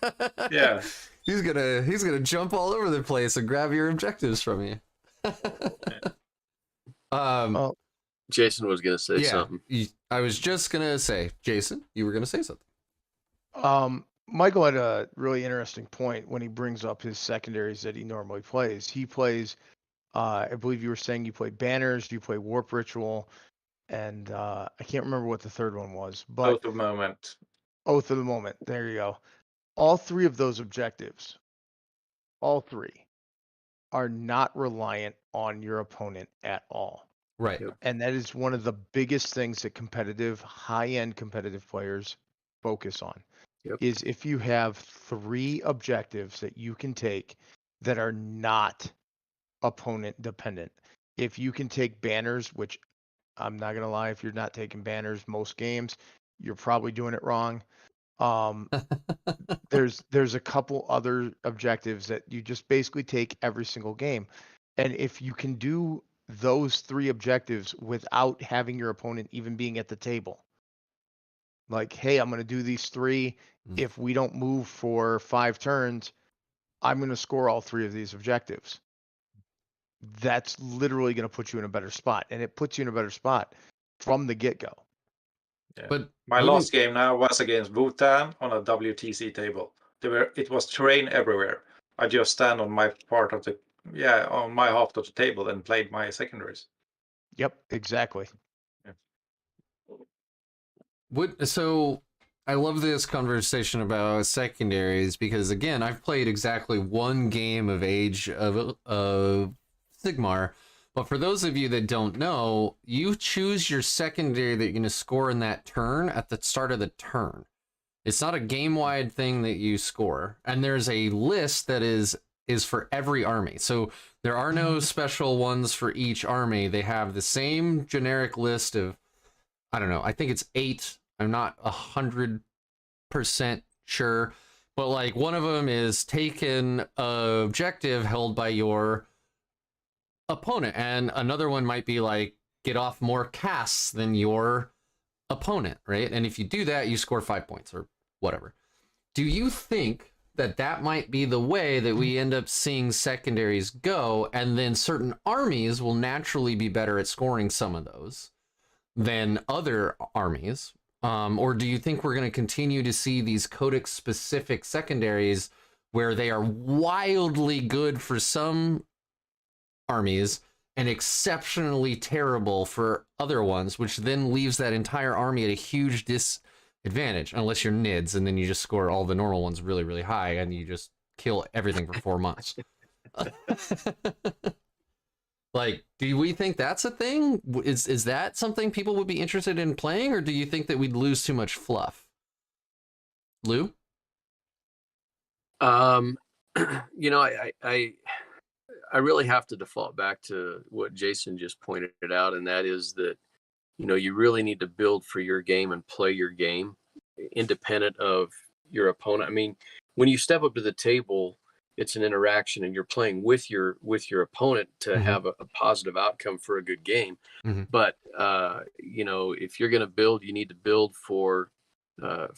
Yeah. He's gonna jump all over the place and grab your objectives from you. Jason was going to say something. I was just gonna say, Jason, you were gonna say something. Michael had a really interesting point when he brings up his secondaries that he normally plays. He plays, I believe you were saying you play banners, you play warp ritual, and I can't remember what the third one was, but Oath of Moment. Oath of the Moment. There you go. All 3 of those objectives, all 3, are not reliant on your opponent at all. Right. Yep. And that is one of the biggest things that high-end competitive players focus on. Yep. Is if you have 3 objectives that you can take that are not opponent dependent. If you can take banners, which I'm not going to lie, if you're not taking banners most games, you're probably doing it wrong. There's a couple other objectives that you just basically take every single game. And if you can do those 3 objectives without having your opponent even being at the table, like, hey, I'm going to do these 3. If we don't move for 5 turns, I'm going to score all 3 of these objectives. That's literally going to put you in a better spot. And it puts you in a better spot from the get-go. Yeah. But my last game now was against Bhutan on a WTC table. It was terrain everywhere. I just stand on my part of on my half of the table and played my secondaries. Yep, exactly. So I love this conversation about secondaries because, again, I've played exactly 1 game of Age of Sigmar. But for those of you that don't know, you choose your secondary that you're going to score in that turn at the start of the turn. It's not a game-wide thing that you score. And there's a list that is for every army. So there are no special ones for each army. They have the same generic list of, I don't know, I think it's 8. I'm not 100% sure. But like one of them is take an objective held by your opponent. And another one might be like, get off more casts than your opponent, right? And if you do that, you score 5 points or whatever. Do you think that might be the way that we end up seeing secondaries go, and then certain armies will naturally be better at scoring some of those than other armies? Or do you think we're going to continue to see these Codex specific secondaries where they are wildly good for some armies and exceptionally terrible for other ones, which then leaves that entire army at a huge disadvantage, unless you're NIDS, and then you just score all the normal ones really, really high, and you just kill everything for 4 months. Like, do we think that's a thing? Is that something people would be interested in playing, or do you think that we'd lose too much fluff? Lou? You know, I really have to default back to what Jason just pointed out, and that is that, you know, you really need to build for your game and play your game independent of your opponent. I mean, when you step up to the table, it's an interaction and you're playing with your opponent to have a positive outcome for a good game. But you know, if you're going to build, you need to build for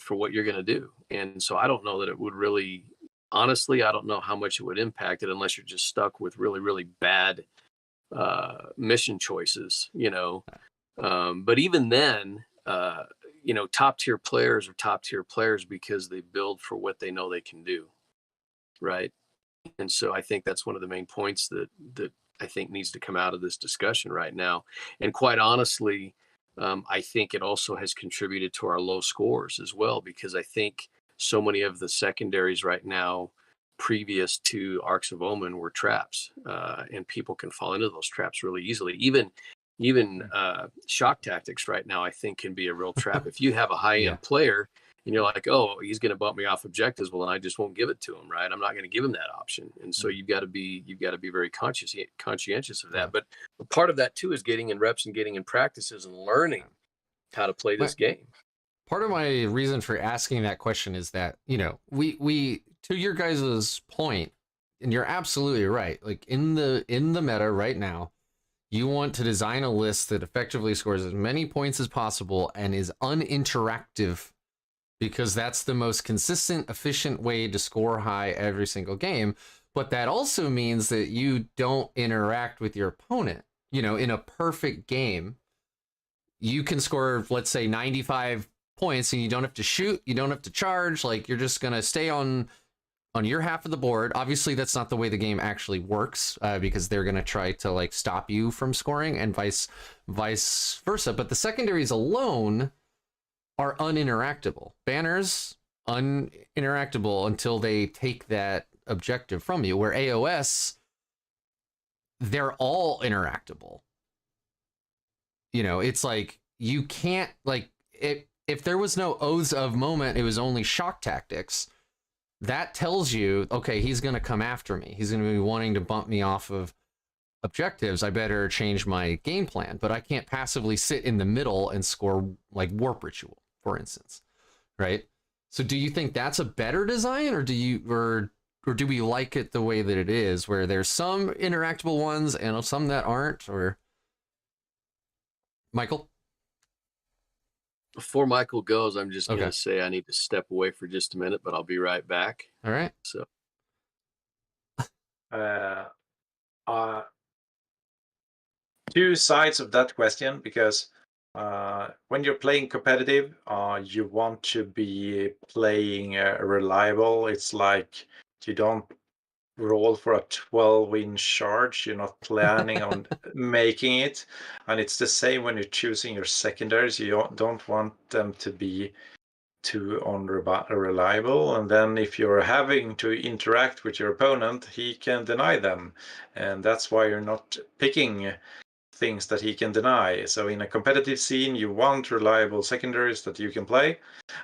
what you're going to do. And so I don't know that it would really, honestly, I don't know how much it would impact it unless you're just stuck with really, really bad mission choices, you know. But even then, top tier players are top tier players because they build for what they know they can do, right? And so I think that's one of the main points that I think needs to come out of this discussion right now. And quite honestly, I think it also has contributed to our low scores as well, because I think so many of the secondaries right now, previous to Arcs of Omen, were traps, and people can fall into those traps really easily. Even shock tactics right now, I think, can be a real trap. If you have a high-end player and you're like, oh, he's going to bump me off objectives, well, then I just won't give it to him, right? I'm not going to give him that option. And so you've got to be very conscientious of that. But part of that too is getting in reps and getting in practices and learning how to play this game. Part of my reason for asking that question is that, we to your guys' point, and you're absolutely right. Like in the meta right now, you want to design a list that effectively scores as many points as possible and is uninteractive, because that's the most consistent, efficient way to score high every single game. But that also means that you don't interact with your opponent. In a perfect game, you can score, let's say, 95 points, and you don't have to shoot, you don't have to charge. Like, you're just going to stay on your half of the board. Obviously, that's not the way the game actually works, because they're going to try to stop you from scoring, and vice versa. But the secondaries alone are uninteractable. Banners, uninteractable until they take that objective from you. Where AOS, they're all interactable. It's like, you can't, if there was no Oaths of Moment, it was only shock tactics. That tells you, okay, he's going to come after me. He's going to be wanting to bump me off of objectives. I better change my game plan. But I can't passively sit in the middle and score like Warp Ritual, for instance, right? So do you think that's a better design, or do we like it the way that it is, where there's some interactable ones and some that aren't? Or Michael? Before Michael goes, I'm just going to say I need to step away for just a minute, but I'll be right back. All right. So, two sides of that question, because when you're playing competitive, you want to be playing reliable. It's like you don't roll for a 12-win charge. You're not planning on making it. And it's the same when you're choosing your secondaries. You don't want them to be too unreliable. And then if you're having to interact with your opponent, he can deny them. And that's why you're not picking things that he can deny. So in a competitive scene, you want reliable secondaries that you can play.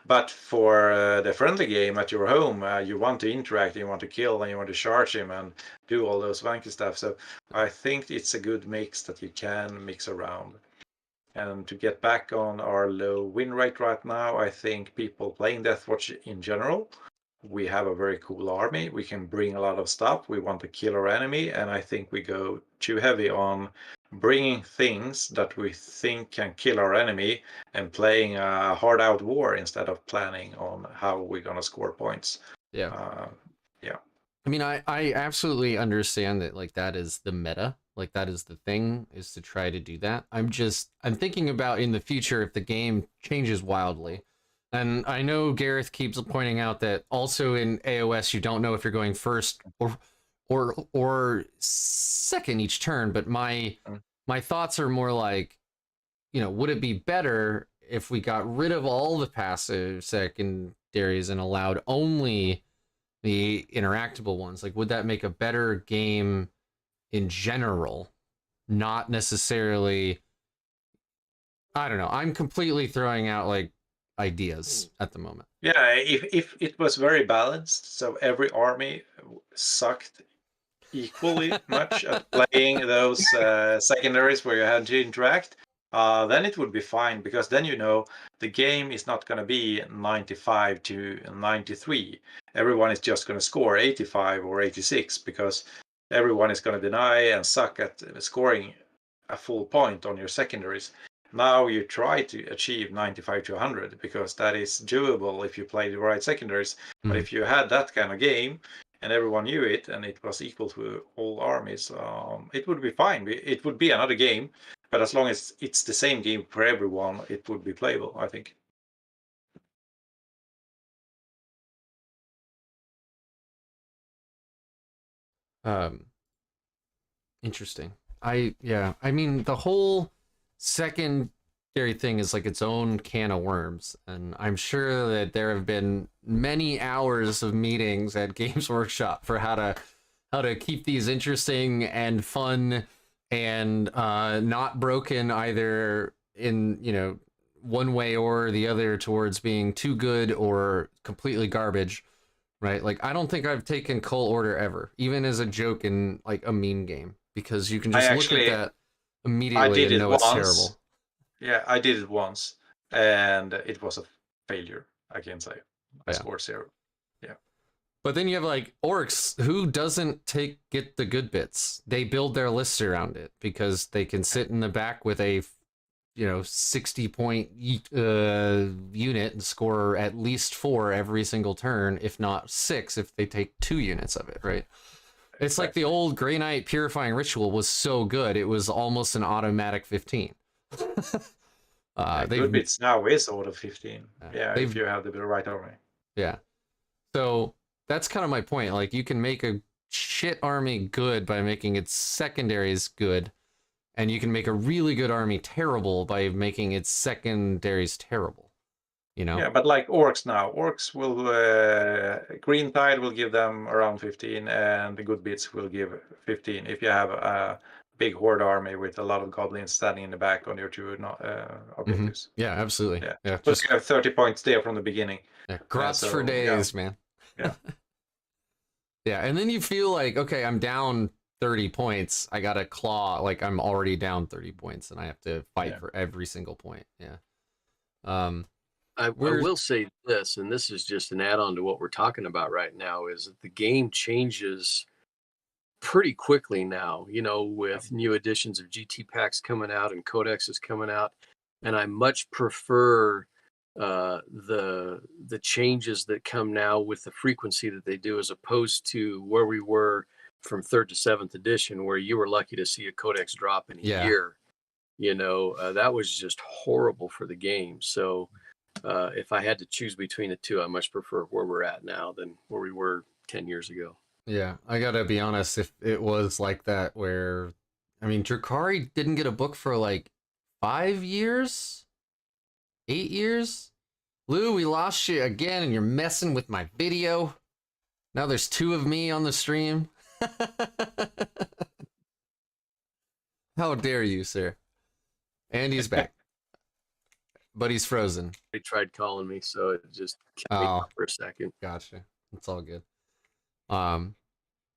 But for the friendly game at your home, you want to interact, you want to kill, and you want to charge him and do all those wanky stuff. So I think it's a good mix that you can mix around. And to get back on our low win rate right now, I think people playing Deathwatch in general, we have a very cool army. We can bring a lot of stuff. We want to kill our enemy, and I think we go too heavy on bringing things that we think can kill our enemy and playing a hard out war instead of planning on how we're going to score points. Yeah. I mean, I absolutely understand that, that is the meta. That is the thing, is to try to do that. I'm thinking about in the future if the game changes wildly. And I know Gareth keeps pointing out that also in AOS, you don't know if you're going first or second each turn. But my thoughts are more like, would it be better if we got rid of all the passive secondaries and allowed only the interactable ones? Would that make a better game in general? Not necessarily. I don't know. I'm completely throwing out ideas at the moment. Yeah, if it was very balanced, so every army sucked equally much at playing those secondaries where you had to interact, then it would be fine, because then the game is not going to be 95 to 93. Everyone is just going to score 85 or 86, because everyone is going to deny and suck at scoring a full point on your secondaries. Now you try to achieve 95 to 100, because that is doable if you play the right secondaries. But if you had that kind of game and everyone knew it and it was equal to all armies, it would be fine. It would be another game, but as long as it's the same game for everyone, it would be playable, I think. Interesting. I mean, the whole secondary thing is like its own can of worms, and I'm sure that there have been many hours of meetings at Games Workshop for how to keep these interesting and fun and not broken either in, you know, one way or the other towards being too good or completely garbage, right? Like, I don't think I've taken Call Order ever, even as a joke in like a meme game, because you can just look at that immediately and know it's terrible. Yeah, I did it once, and it was a failure, I can say. I scored 0. Yeah. But then you have like orcs who doesn't get the good bits. They build their lists around it because they can sit in the back with a 60-point unit and score at least 4 every single turn, if not 6 if they take 2 units of it, right? It's like the old Grey Knight Purifying Ritual was so good, it was almost an automatic 15. Good bits now is order 15. Yeah, if you have the right army. Yeah. So that's kind of my point. Like, you can make a shit army good by making its secondaries good, and you can make a really good army terrible by making its secondaries terrible. You know? Yeah, but like orcs now, orcs will green tide will give them around 15, and the good bits will give 15. If you have a big horde army with a lot of goblins standing in the back on your 2 objectives. Mm-hmm. Yeah, absolutely. Yeah, but just you have 30 points there from the beginning. Yeah, grots for days, man. Yeah. Yeah, and then you feel like, okay, I'm down 30 points. I got to claw, like I'm already down 30 points, and I have to fight for every single point. Yeah. I will say this, and this is just an add-on to what we're talking about right now, is that the game changes pretty quickly now, you know, with new editions of GT packs coming out and Codex is coming out. And I much prefer the changes that come now with the frequency that they do, as opposed to where we were from 3rd to 7th edition, where you were lucky to see a Codex drop in a year. You know, that was just horrible for the game. So if I had to choose between the two, I much prefer where we're at now than where we were 10 years ago. Yeah, I gotta be honest, if it was like that, where, I mean, Drakari didn't get a book for like 5 years? 8 years? Lou, we lost you again, and you're messing with my video. Now there's 2 of me on the stream. How dare you, sir? And he's back. But he's frozen. They tried calling me, so it just kept me off for a second. Gotcha. It's all good.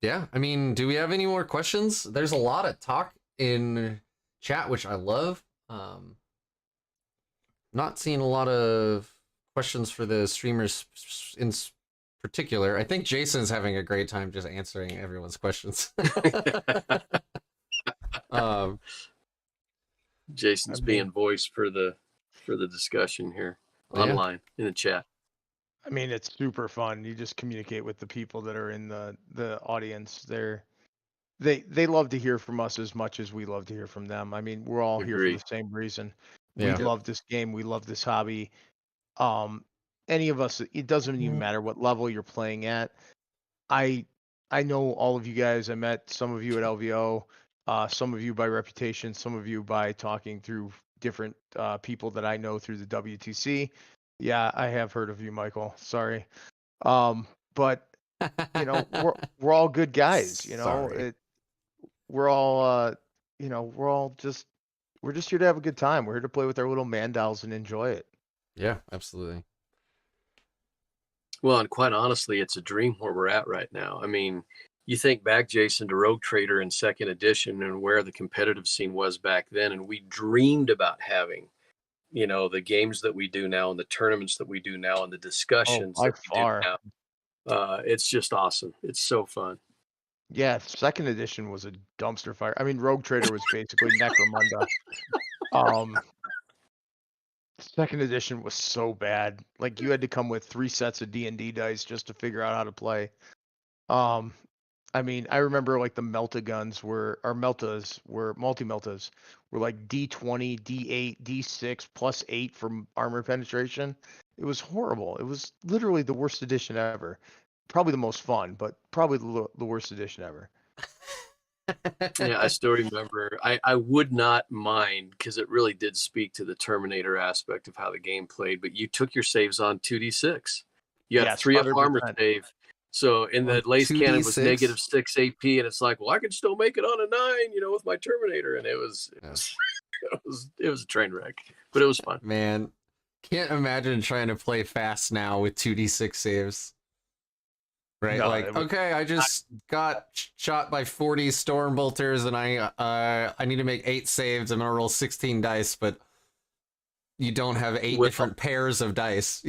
Yeah, I mean, do we have any more questions? There's a lot of talk in chat, which I love. Not seeing a lot of questions for the streamers in particular. I think Jason's having a great time just answering everyone's questions. Jason's being voiced for the discussion here online in the chat. I mean, it's super fun. You just communicate with the people that are in the audience. They love to hear from us as much as we love to hear from them. I mean, we're all here for the same reason. We love this game. We love this hobby. Any of us, it doesn't even matter what level you're playing at. I know all of you guys. I met some of you at LVO, some of you by reputation, some of you by talking through different people that I know through the WTC. Yeah, I have heard of you, Michael. Sorry. But you know, we're all good guys, you know. We're all you know, we're just here to have a good time. We're here to play with our little mandals and enjoy it. Yeah, absolutely. Well, and quite honestly, it's a dream where we're at right now. I mean, you think back, Jason, to Rogue Trader in 2nd edition and where the competitive scene was back then, and we dreamed about having, you know, the games that we do now and the tournaments that we do now and the discussions that we do now. It's just awesome. It's so fun. Yeah, 2nd edition was a dumpster fire. I mean, Rogue Trader was basically Necromunda. 2nd edition was so bad. Like, you had to come with 3 sets of D&D dice just to figure out how to play. I mean, I remember like the Melta guns multi-Meltas were like D20, D8, D6 plus 8 from armor penetration. It was horrible. It was literally the worst edition ever. Probably the most fun, but probably the worst edition ever. Yeah, I still remember. I would not mind because it really did speak to the Terminator aspect of how the game played. But you took your saves on 2d6. You had Yes, 3 up armor 100%. save. So in the lace cannon was 2d6? -6 AP, and it's like, well, I can still make it on a 9, with my Terminator, and it was it was a train wreck, but it was fun. Man, can't imagine trying to play fast now with 2d6 saves. Right, No, like, it was- okay, I just got shot by 40 storm bolters, and I need to make 8 saves. I'm gonna roll 16 dice, but you don't have 8 Well, different pairs of dice,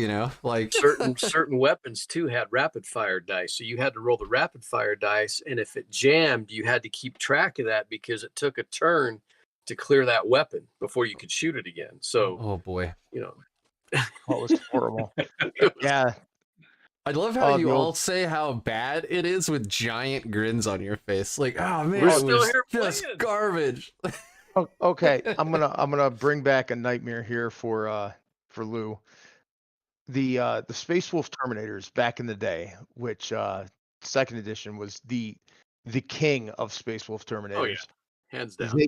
like certain weapons too had rapid fire dice, so you had to roll the rapid fire dice, and if it jammed, you had to keep track of that because it took a turn to clear that weapon before you could shoot it again. So oh boy. it was horrible. it was, Yeah. I love how Oh, you the all old- say how bad it is with giant grins on your face. Like, oh man, We're it still was here just playing. garbage. Okay, I'm gonna bring back a nightmare here for Lou. The Space Wolf Terminators back in the day, which second edition was the king of Space Wolf Terminators. Oh yeah, hands down.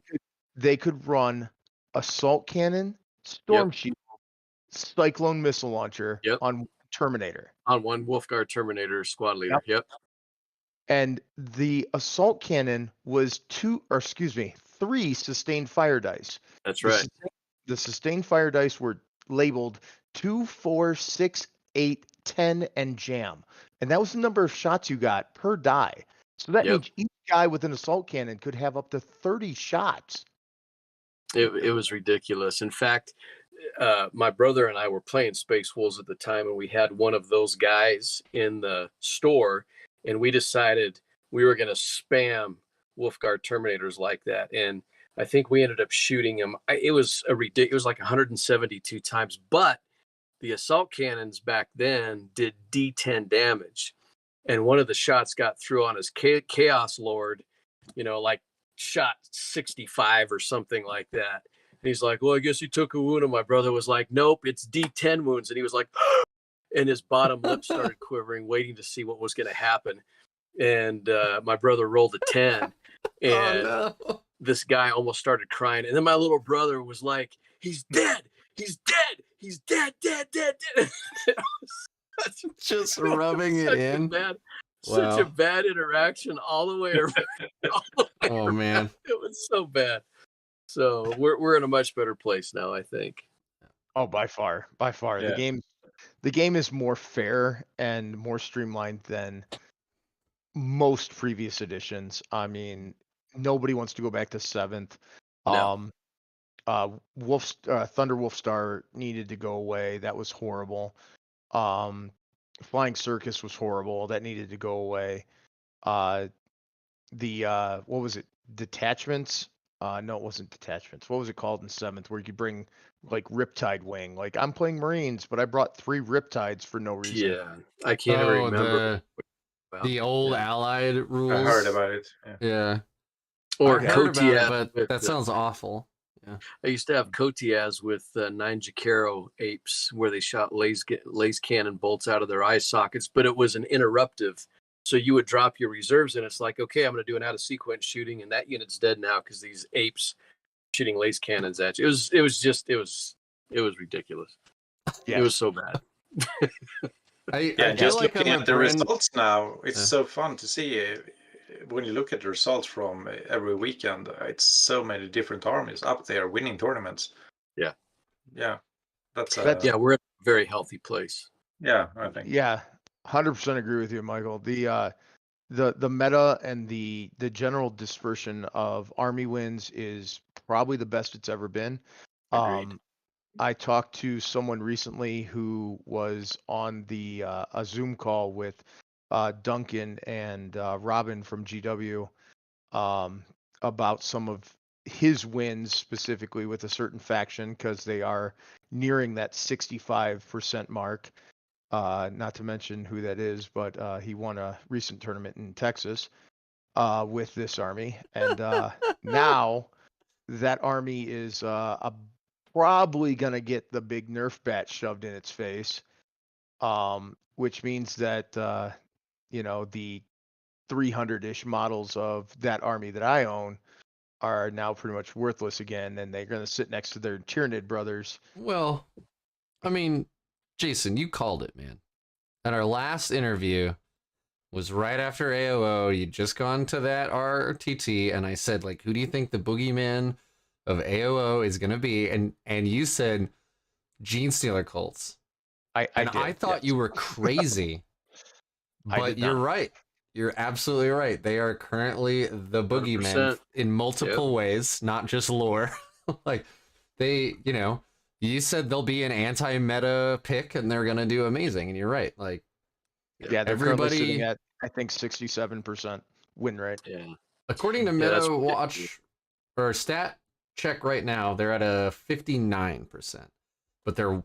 They could run assault cannon, storm shield, cyclone missile launcher Yep. on Terminator. On one Wolfguard Terminator squad leader. Yep. And the assault cannon was 3 sustained fire dice. That's The right. sus- The sustained fire dice were labeled 2, 4, 6, 8, 10, and jam. And that was the number of shots you got per die. So that Yep. means each guy with an assault cannon could have up to 30 shots. It was ridiculous. In fact, my brother and I were playing Space Wolves at the time, and we had one of those guys in the store, and we decided we were going to spam Wolfguard Terminators like that. And I think we ended up shooting him. It was like 172 times, but the assault cannons back then did D10 damage. And one of the shots got through on his Chaos Lord, like shot 65 or something like that. And he's like, well, I guess he took a wound. And my brother was like, nope, it's D10 wounds. And he was like, and his bottom lip started quivering, waiting to see what was going to happen. And my brother rolled a 10. And Oh no. this guy almost started crying. And then my little brother was like, he's dead. He's dead. He's dead, dead, dead, dead. Just rubbing it in. Such a bad interaction all the way around. Oh man. It was so bad. So we're in a much better place now, I think. Oh, by far. Yeah. The game is more fair and more streamlined than most previous editions. I mean, nobody wants to go back to 7th. No. Thunderwolf Star needed to go away. That was horrible. Flying Circus was horrible. That needed to go away. What was it? Detachments? No, it wasn't detachments. What was it called in 7th? Where you could bring like Riptide Wing. Like I'm playing Marines, but I brought 3 Riptides for no reason. Yeah, I can't even remember. The old Allied rules. I heard about it. Yeah. Or I heard about it, Kotias. but that sounds awful. Yeah. I used to have Kotias with 9 Jakaro apes where they shot lace cannon bolts out of their eye sockets, but it was an interruptive. So you would drop your reserves, and it's like, okay, I'm going to do an out of sequence shooting, and that unit's dead now because these apes shooting lace cannons at you. It was ridiculous. Yes. It was so bad. I feel just like looking I'm at the results now, it's Yeah. so fun to see when you look at the results from every weekend. It's so many different armies up there winning tournaments. Yeah. That's Yeah, we're in a very healthy place. yeah, I think. Yeah, 100% agree with you, Michael. The meta and the general dispersion of army wins is probably the best it's ever been. Agreed. I talked to someone recently who was on a Zoom call with Duncan and Robin from GW about some of his wins specifically with a certain faction because they are nearing that 65% mark. Not to mention who that is, but he won a recent tournament in Texas with this army. And now that army is probably going to get the big Nerf bat shoved in its face, which means that, the 300-ish models of that army that I own are now pretty much worthless again, and they're going to sit next to their Tyranid brothers. Well, I mean, Jason, you called it, man. At our last interview was right after AOO. You'd just gone to that RTT, and I said, like, who do you think the boogeyman of AOO is going to be? And you said Gene Stealer cults. I thought you were crazy, but you're right. You're absolutely right. They are currently the boogeyman 100%. in multiple ways, not just lore. Like, they, you know, you said they'll be an anti-meta pick and they're going to do amazing. And you're right. Like, yeah, they're currently sitting at, I think, 67% win rate. Yeah. According to Meta Watch or Stat Check right now, they're at a 59%, but they're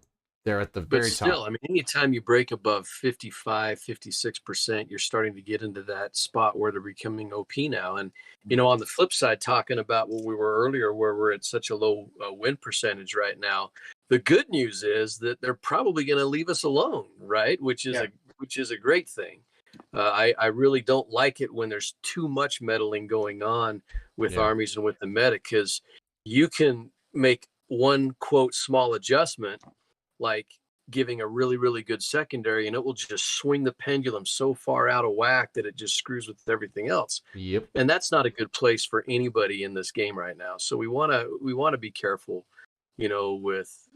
at the very top. But still, I mean, anytime you break above 55, 56%, you're starting to get into that spot where they're becoming OP now. And, you know, on the flip side, talking about what we were earlier, where we're at such a low win percentage right now, the good news is that they're probably going to leave us alone, right? Which is a great thing. I really don't like it when there's too much meddling going on with armies and with the meta, because you can make one, quote, small adjustment, like giving a really, really good secondary, and it will just swing the pendulum so far out of whack that it just screws with everything else. Yep. And that's not a good place for anybody in this game right now. So we want to be careful, you know, with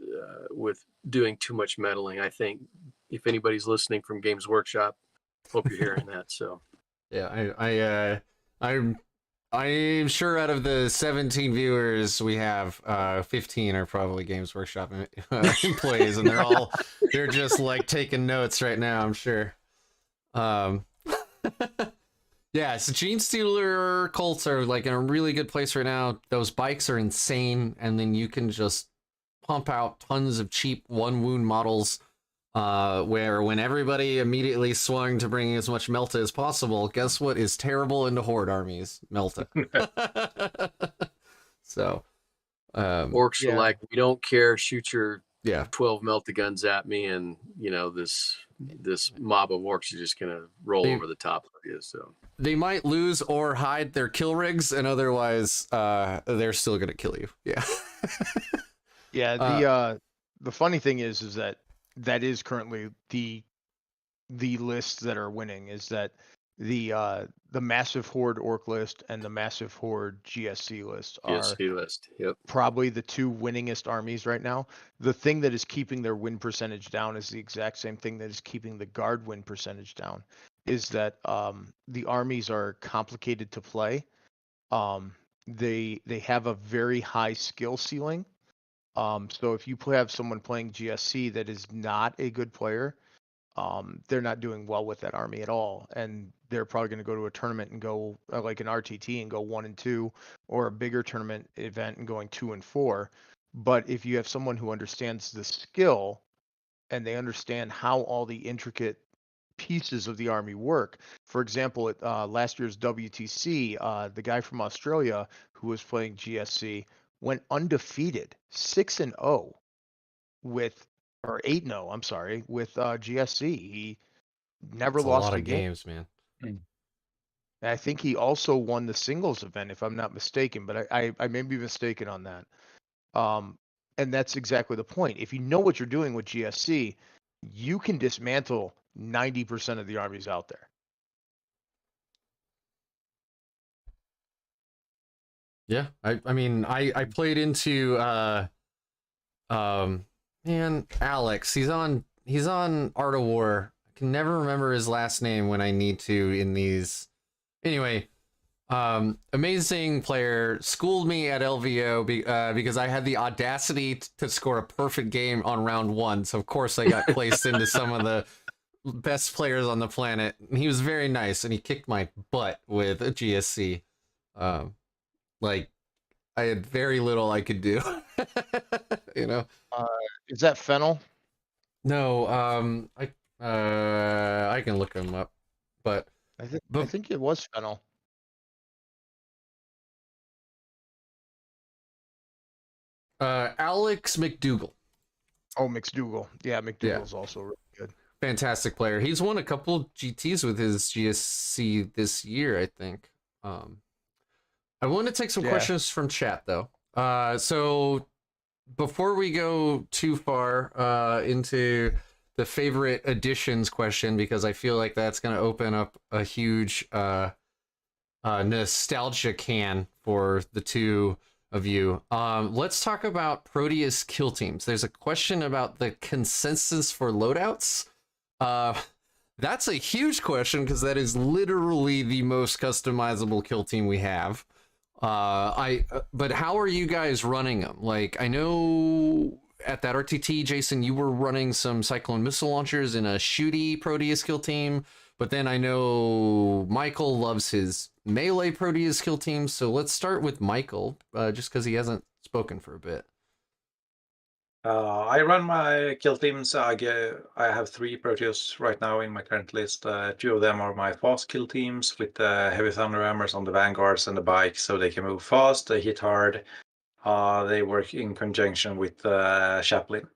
doing too much meddling. I think if anybody's listening from Games Workshop, hope you're hearing that. So yeah, I'm sure out of the 17 viewers we have, 15 are probably Games Workshop employees, and they're just like taking notes right now, I'm sure. Yeah, so Gene Stealer cults are like in a really good place right now. Those bikes are insane, and then you can just pump out tons of cheap one wound models. Where when everybody immediately swung to bring as much Melta as possible, guess what is terrible into Horde armies? Melta. So, orcs are like, we don't care, shoot your 12 Melta guns at me, and you know this mob of orcs are just gonna roll over the top of you. So they might lose or hide their kill rigs, and otherwise, they're still gonna kill you. Yeah. Yeah. The funny thing is that is currently the lists that are winning, is that the massive Horde Orc list and the massive Horde GSC list are probably the two winningest armies right now. The thing that is keeping their win percentage down is the exact same thing that is keeping the Guard win percentage down, is that the armies are complicated to play. They have a very high skill ceiling. So if you have someone playing GSC that is not a good player, they're not doing well with that army at all, and they're probably going to go to a tournament and go like an RTT and go 1-2, or a bigger tournament event and going 2-4. But if you have someone who understands the skill and they understand how all the intricate pieces of the army work, for example, at last year's WTC, the guy from Australia who was playing GSC went undefeated, 6-0 with, or 8-0, I'm sorry, with GSC. He never lost a game. Games, man. And I think he also won the singles event, if I'm not mistaken, but I may be mistaken on that. And that's exactly the point. If you know what you're doing with GSC, you can dismantle 90% of the armies out there. Yeah, I mean, I played into man, Alex. He's on Art of War. I can never remember his last name when I need to in these. Anyway, amazing player, schooled me at LVO because I had the audacity to score a perfect game on round 1. So of course I got placed into some of the best players on the planet. And he was very nice, and he kicked my butt with a GSC. Like, I had very little I could do. You know. Is that Fennel? No, I can look him up, but I think it was Fennel. Alex McDougall. Oh, McDougall. Yeah, McDougall's also really good. fantastic player. He's won a couple GTs with his GSC this year, I think. I want to take some questions from chat though. So before we go too far into the favorite additions question, because I feel like that's going to open up a huge nostalgia can for the two of you. Let's talk about Proteus kill teams. There's a question about the consensus for loadouts. That's a huge question because that is literally the most customizable kill team we have. But how are you guys running them? Like, I know at that RTT, Jason, you were running some Cyclone missile launchers in a shooty Proteus kill team, but then I know Michael loves his melee Proteus kill team. So let's start with Michael, just because he hasn't spoken for a bit. I run my kill teams. I have 3 Proteus right now in my current list. 2 of them are my fast kill teams with heavy thunder hammers on the vanguards and the bike, so they can move fast, they hit hard. They work in conjunction with Chaplain.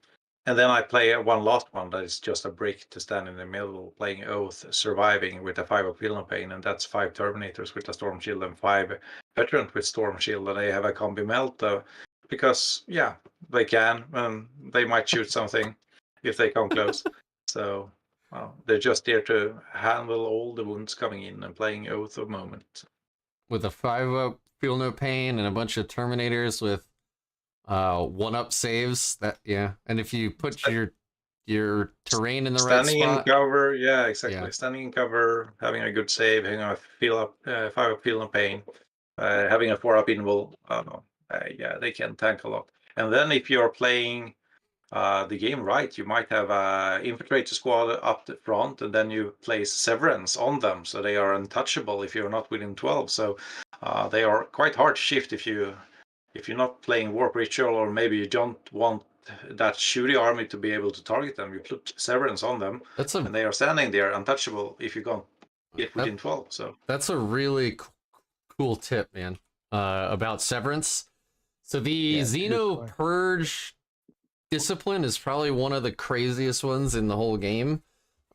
And then I play one last one that is just a brick to stand in the middle, playing Oath, surviving with a 5 of Feel No Pain, and that's 5 Terminators with a Storm Shield and 5 Veterans with Storm Shield, and they have a combi melt because, yeah, they can, and they might shoot something if they come close. So they're just there to handle all the wounds coming in and playing Oath of Moment. With a 5-up Feel No Pain and a bunch of Terminators with 1-up saves, and if you put your terrain in the right spot, standing in cover, yeah, exactly. Yeah. Standing in cover, having a good save, having a 5-up Feel No Pain, having a 4-up invul, yeah, they can tank a lot. And then if you're playing the game right, you might have a infiltrator squad up the front, and then you place Severance on them, so they are untouchable if you're not within 12. So they are quite hard to shift if you're not playing Warp Ritual, or maybe you don't want that shooty army to be able to target them. You put Severance on them, and they are standing there untouchable if you can't get within 12. So that's a really cool tip, man, about Severance. So the Xeno Purge discipline is probably one of the craziest ones in the whole game.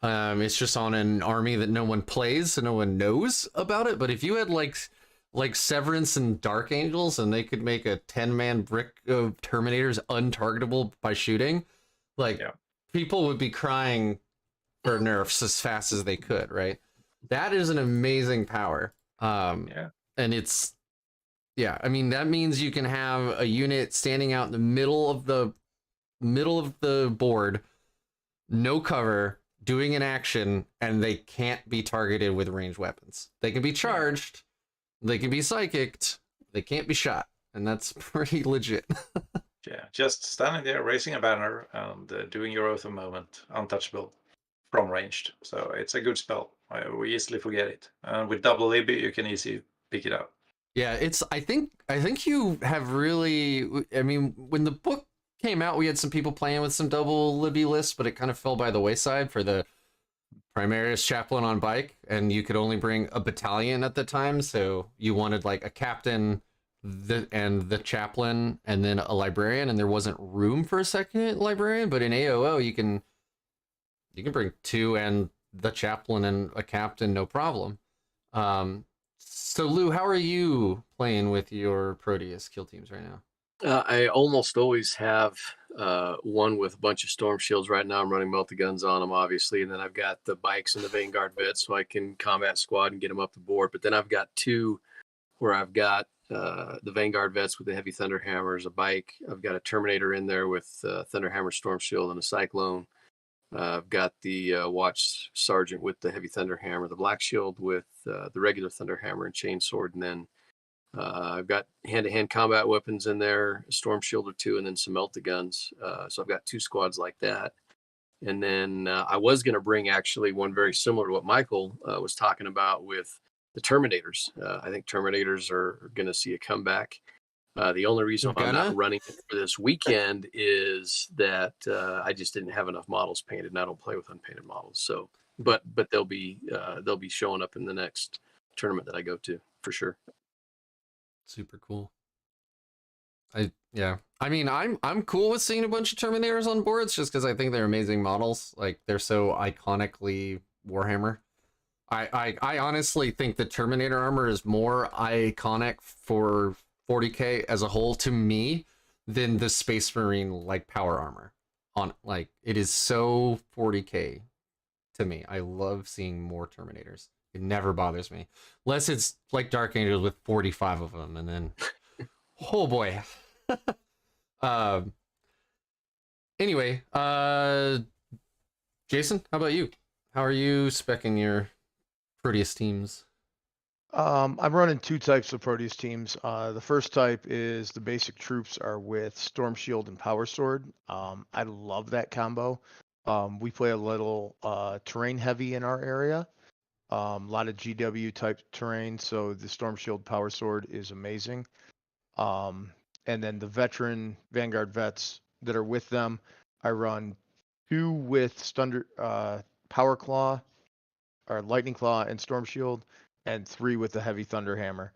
It's just on an army that no one plays, so no one knows about it. But if you had like Severance and Dark Angels, and they could make a 10-man brick of Terminators untargetable by shooting, people would be crying for nerfs as fast as they could, right? That is an amazing power. And it's, I mean, that means you can have a unit standing out in the middle of the board, no cover, doing an action, and they can't be targeted with ranged weapons. They can be charged, they can be psychicked, they can't be shot, and that's pretty legit. Yeah, just standing there, raising a banner, and doing your Oath of Moment, untouchable from ranged. So it's a good spell. We easily forget it. And with double Libby, you can easily pick it up. Yeah, it's. I think you have really. I mean, when the book came out, we had some people playing with some double Libby lists, but it kind of fell by the wayside for the Primaris chaplain on bike, and you could only bring a battalion at the time, so you wanted like a captain, the chaplain, and then a librarian, and there wasn't room for a second librarian. But in AOO, you can bring 2 and the chaplain and a captain, no problem. So Lou, how are you playing with your Proteus kill teams right now? I almost always have one with a bunch of storm shields. Right now I'm running multi-guns on them, obviously, and then I've got the bikes and the Vanguard vets, so I can combat squad and get them up the board. But then I've got 2 where I've got the Vanguard vets with the heavy thunder hammers, a bike. I've got a Terminator in there with thunder hammer, storm shield, and a Cyclone. I've got the Watch Sergeant with the heavy thunder hammer, the Black Shield with the regular thunder hammer and chain sword, and then I've got hand-to-hand combat weapons in there, a storm shield or 2, and then some melta-guns. So I've got 2 squads like that. And then I was going to bring actually one very similar to what Michael was talking about with the Terminators. I think Terminators are going to see a comeback. The only reason I'm not running it for this weekend is that I just didn't have enough models painted, and I don't play with unpainted models. So, but they'll be showing up in the next tournament that I go to for sure. Super cool. Yeah. I mean, I'm cool with seeing a bunch of Terminators on boards just because I think they're amazing models. Like they're so iconically Warhammer. I honestly think the Terminator armor is more iconic for 40k as a whole to me than the Space Marine like power armor. On like it is so 40k to me. I love seeing more Terminators. It never bothers me. Unless it's like Dark Angels with 45 of them and then oh boy. um anyway, Jason, how about you? How are you specking your Proteus teams? I'm running two types of Proteus teams. The first type is the basic troops are with Storm Shield and Power Sword. I love that combo. We play a little terrain heavy in our area. A lot of GW type terrain, so the Storm Shield Power Sword is amazing. And then the veteran Vanguard vets that are with them, I run 2 with Power Claw or Lightning Claw and Storm Shield, and 3 with the Heavy Thunder Hammer.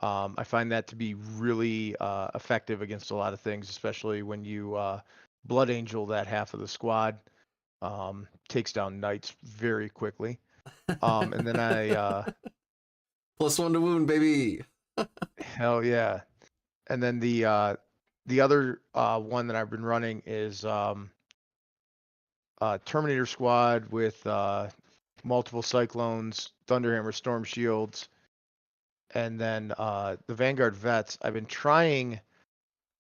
I find that to be really effective against a lot of things, especially when you Blood Angel that half of the squad. Takes down knights very quickly. And then I +1 to wound, baby. hell yeah. And then the other one that I've been running is Terminator Squad with multiple Cyclones, Thunderhammer, Storm Shields, and then the Vanguard Vets. I've been trying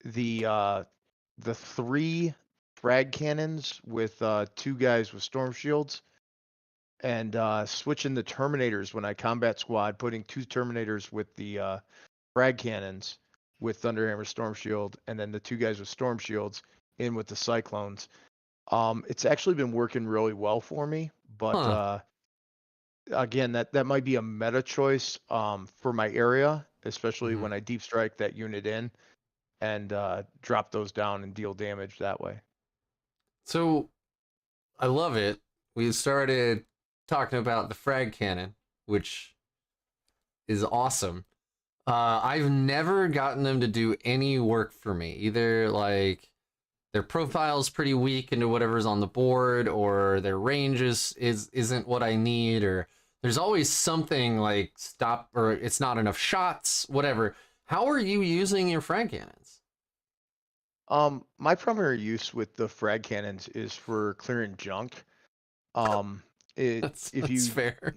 the 3 Frag cannons with 2 guys with Storm Shields, and switching the Terminators when I combat squad, putting 2 Terminators with the Frag cannons with Thunderhammer, Storm Shield, and then the 2 guys with Storm Shields in with the Cyclones. It's actually been working really well for me, but again, that might be a meta choice for my area, especially when I deep strike that unit in and drop those down and deal damage that way. So I love it. We started talking about the frag cannon, which is awesome. I've never gotten them to do any work for me. Either like their profile's pretty weak into whatever's on the board, or their range isn't what I need, or there's always something like stop, or it's not enough shots, whatever. How are you using your frag cannons? My primary use with the frag cannons is for clearing junk. That's fair.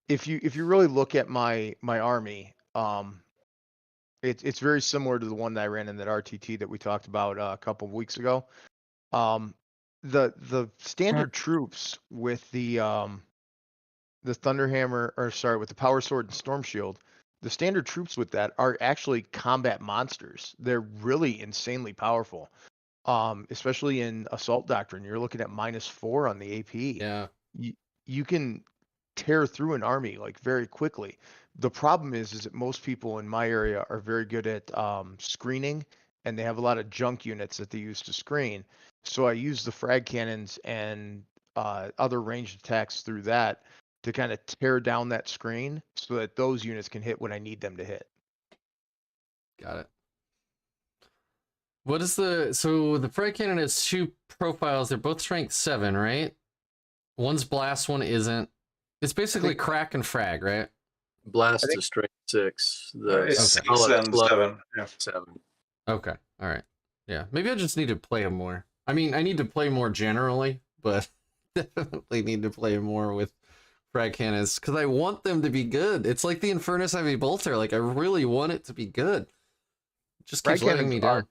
If you really look at my army, it's very similar to the one that I ran in that RTT that we talked about a couple of weeks ago. The standard troops with the Thunderhammer, or sorry, with the Power Sword and Storm Shield, the standard troops with that are actually combat monsters. They're really insanely powerful. Especially in Assault Doctrine, you're looking at -4 on the AP. Yeah. You can tear through an army like very quickly. The problem is that most people in my area are very good at screening, and they have a lot of junk units that they use to screen. So I use the frag cannons and other ranged attacks through that to kind of tear down that screen so that those units can hit when I need them to hit. Got it. What is so the frag cannon has 2 profiles. They're both strength 7, right? One's blast, one isn't. It's basically crack and frag, right? Blast is strength 6. The It's 6 and slug, 7. Yeah. 7. Okay, all right. Yeah, maybe I just need to play them more. I mean, I need to play more generally, but definitely need to play more with frag cannons because I want them to be good. It's like the Infernus Heavy Bolter. Like, I really want it to be good. It just keeps letting me down.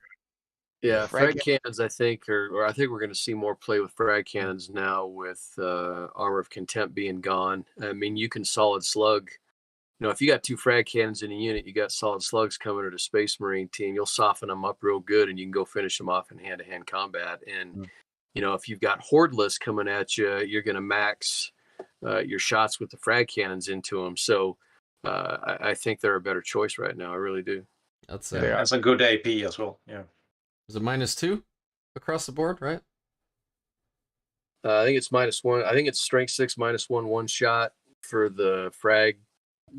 Yeah, frag cannons, I think, or I think we're going to see more play with frag cannons now with Armor of Contempt being gone. I mean, you can solid slug. You know, if you got 2 frag cannons in a unit, you got solid slugs coming to the Space Marine team. You'll soften them up real good, and you can go finish them off in hand-to-hand combat. And you know, if you've got horde lists coming at you, you're going to max your shots with the frag cannons into them. So I think they're a better choice right now. I really do. That's That's a good AP as well. Yeah. Is it -2 across the board, right? I think it's -1. I think it's strength 6 -1 one shot for the frag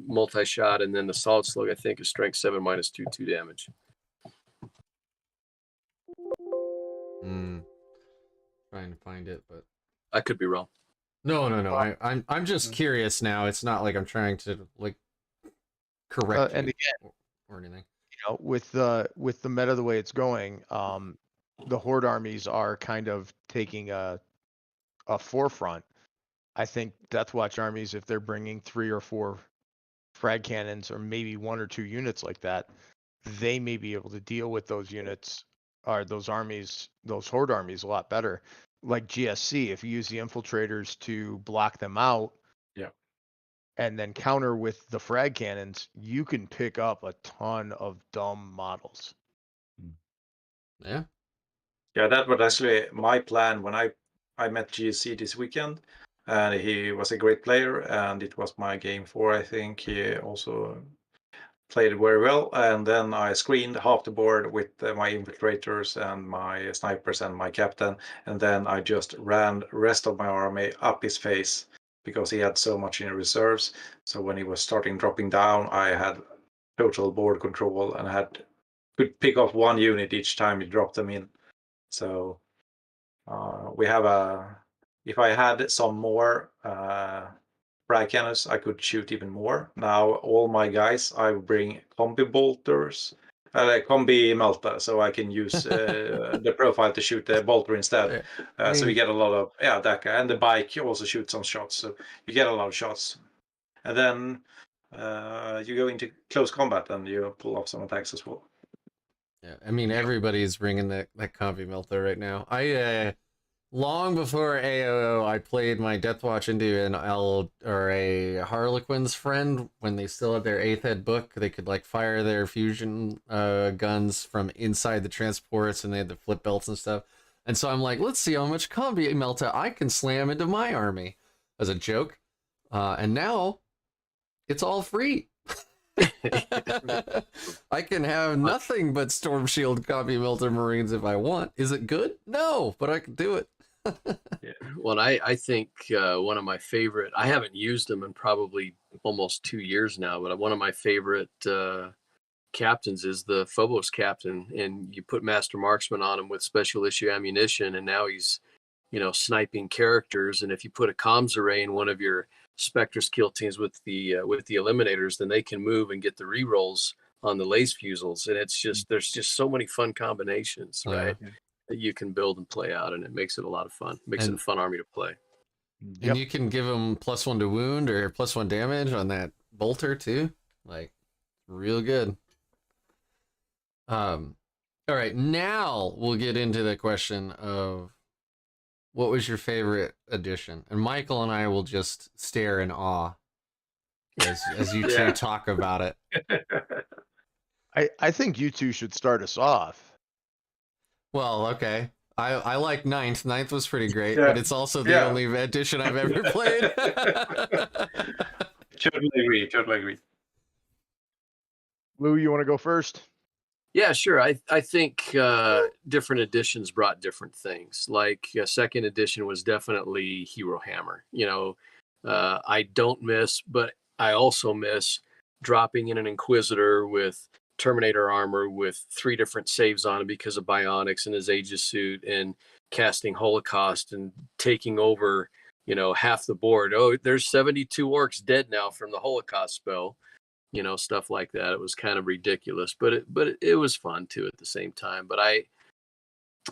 multi-shot, and then the solid slug I think is strength 7 -2 2 damage. Hmm. Trying to find it, but I could be wrong. no. I'm just curious now. It's not like I'm trying to like correct And you again, or anything. with the meta the way it's going, the horde armies are kind of taking a forefront. I think Deathwatch armies, if they're bringing 3 or 4 frag cannons or maybe 1 or 2 units like that, they may be able to deal with those units or those armies, those horde armies a lot better. Like GSC, if you use the infiltrators to block them out, Yeah. and then counter with the frag cannons, you can pick up a ton of dumb models. Yeah. Yeah, that was actually my plan when I met GSC this weekend, and he was a great player, and it was my game 4, I think. He also played very well, and then I screened half the board with my infiltrators and my snipers and my captain, and then I just ran the rest of my army up his face because he had so much in reserves. So when he was starting dropping down, I had total board control and could pick off 1 unit each time he dropped them in. So we have if I had some more frag cannons, I could shoot even more. Now all my guys, I bring combi bolters, combi melta, so I can use the profile to shoot the bolter instead. So we get a lot of that guy, and the bike also shoots some shots, so you get a lot of shots. And then you go into close combat and you pull off some attacks as well. Yeah, I mean everybody's bringing that combi melter right now. I long before AOO, I played my Deathwatch into an a Harlequin's friend when they still had their 8th ed book. They could like fire their fusion guns from inside the transports, and they had the flip belts and stuff. And so I'm like, let's see how much combi melta I can slam into my army as a joke. And now it's all free. I can have nothing but Storm Shield Combi Melter Marines if I want. Is it good? No, but I can do it. Well, I think one of my favorite, I haven't used them in probably almost 2 years now, but one of my favorite captains is the Phobos captain, and you put Master Marksman on him with special issue ammunition, and now he's, sniping characters. And if you put a comms array in one of your Spectre's kill teams with the eliminators, then they can move and get the rerolls on the lace fusils. And it's just, there's just so many fun combinations, right? That you can build and play out, and it makes it a lot of fun. It makes it a fun army to play. And you can give them +1 to wound or +1 damage on that bolter too. Like, real good. All right, now we'll get into the question of what was your favorite edition? And Michael and I will just stare in awe as you two talk about it. I think you two should start us off. Well, okay. I like 9th. 9th was pretty great, but it's also the only edition I've ever played. Totally agree. Lou, you want to go first? Yeah, sure. I think different editions brought different things. Like 2nd edition was definitely Hero Hammer. I don't miss, but I also miss dropping in an Inquisitor with Terminator armor with 3 different saves on it because of bionics and his Aegis suit, and casting Holocaust and taking over, half the board. Oh, there's 72 orcs dead now from the Holocaust spell. Stuff like that. It was kind of ridiculous, but it was fun too at the same time. But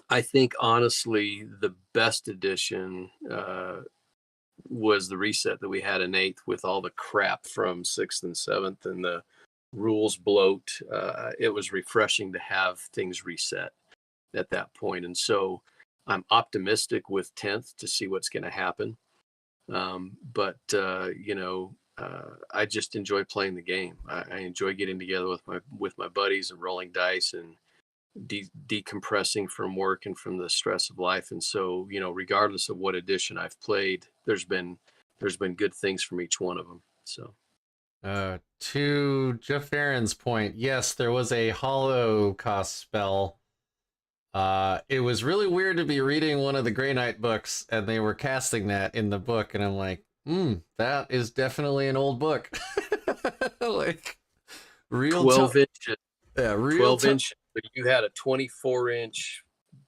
I think honestly the best edition was the reset that we had in 8th with all the crap from 6th and 7th and the rules bloat. It was refreshing to have things reset at that point. And so I'm optimistic with 10th to see what's going to happen. I just enjoy playing the game. I enjoy getting together with my buddies and rolling dice and decompressing from work and from the stress of life. And so, regardless of what edition I've played, there's been good things from each one of them. So, to Jeff Aaron's point, yes, there was a Holocaust spell. It was really weird to be reading one of the Grey Knight books, and they were casting that in the book, and I'm like, that is definitely an old book. Like, real 12 inches. Yeah, real 12 inches. But you had a 24-inch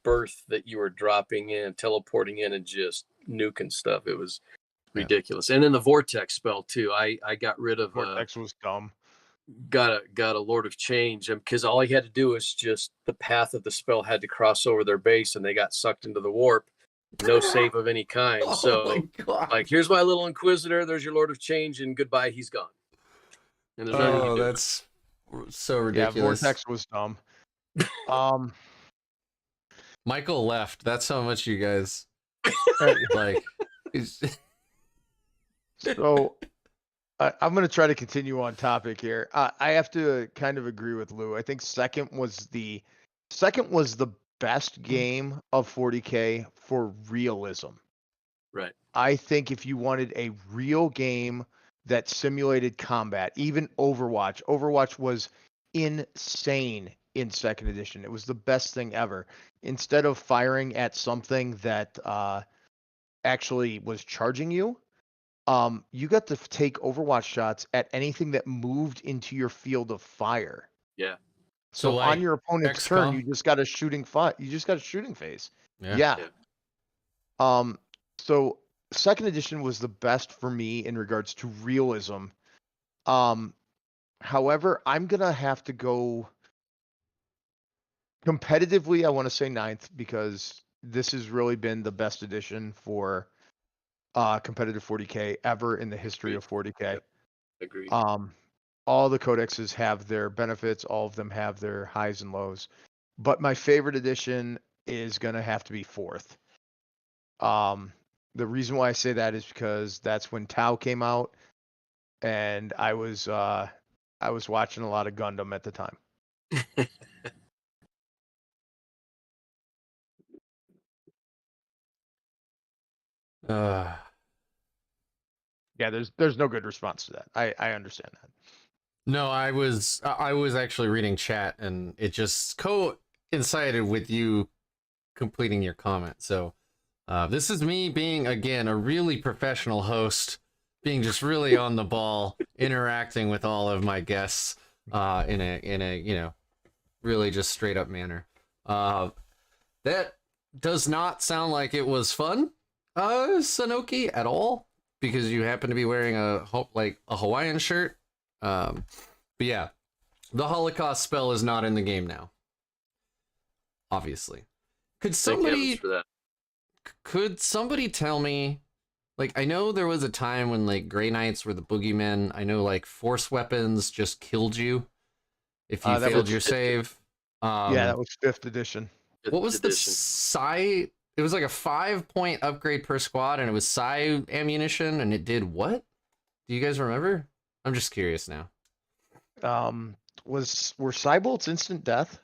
berth that you were dropping in, teleporting in, and just nuking stuff. It was ridiculous. And then the vortex spell too. I got rid of Vortex was dumb. got a Lord of Change, because all he had to do was just the path of the spell had to cross over their base, and they got sucked into the warp. No save of any kind. So my God. like, here's my little Inquisitor. There's your Lord of Change, and goodbye. He's gone. And there's nothing you can do. That's so ridiculous. Yeah, Vortex was dumb. Michael left. That's how much you guys like. So I'm going to try to continue on topic here. I have to kind of agree with Lou. I think second was the best game of 40K for realism. Right. I think if you wanted a real game that simulated combat, even Overwatch was insane in second edition. It was the best thing ever. Instead of firing at something that actually was charging you, you got to take Overwatch shots at anything that moved into your field of fire. Yeah. So like on your opponent's turn, you just got a shooting phase. Yeah. So second edition was the best for me in regards to realism. However, I'm gonna have to go competitively. I want to say ninth, because this has really been the best edition for competitive 40K ever in the history of 40K. Agreed. All the codexes have their benefits, all of them have their highs and lows, but my favorite edition is gonna have to be fourth. The reason why I say that is because that's when Tau came out, and I was watching a lot of Gundam at the time. Yeah, there's no good response to that. I understand that. No, I was actually reading chat, and it just coincided with you completing your comment. So this is me being, again, a really professional host, being just really on the ball, interacting with all of my guests in a really just straight up manner. That does not sound like it was fun, Sanoki, at all, because you happen to be wearing a Hawaiian shirt. But yeah, the Holocaust spell is not in the game now. Obviously. Could somebody tell me, like, I know there was a time when, like, Grey Knights were the boogeymen. I know, like, force weapons just killed you if you failed your save. Yeah, that was 5th edition. What was the psi? It was like a 5-point upgrade per squad, and it was psi ammunition, and it did what? Do you guys remember? I'm just curious now. Were psi bolts instant death?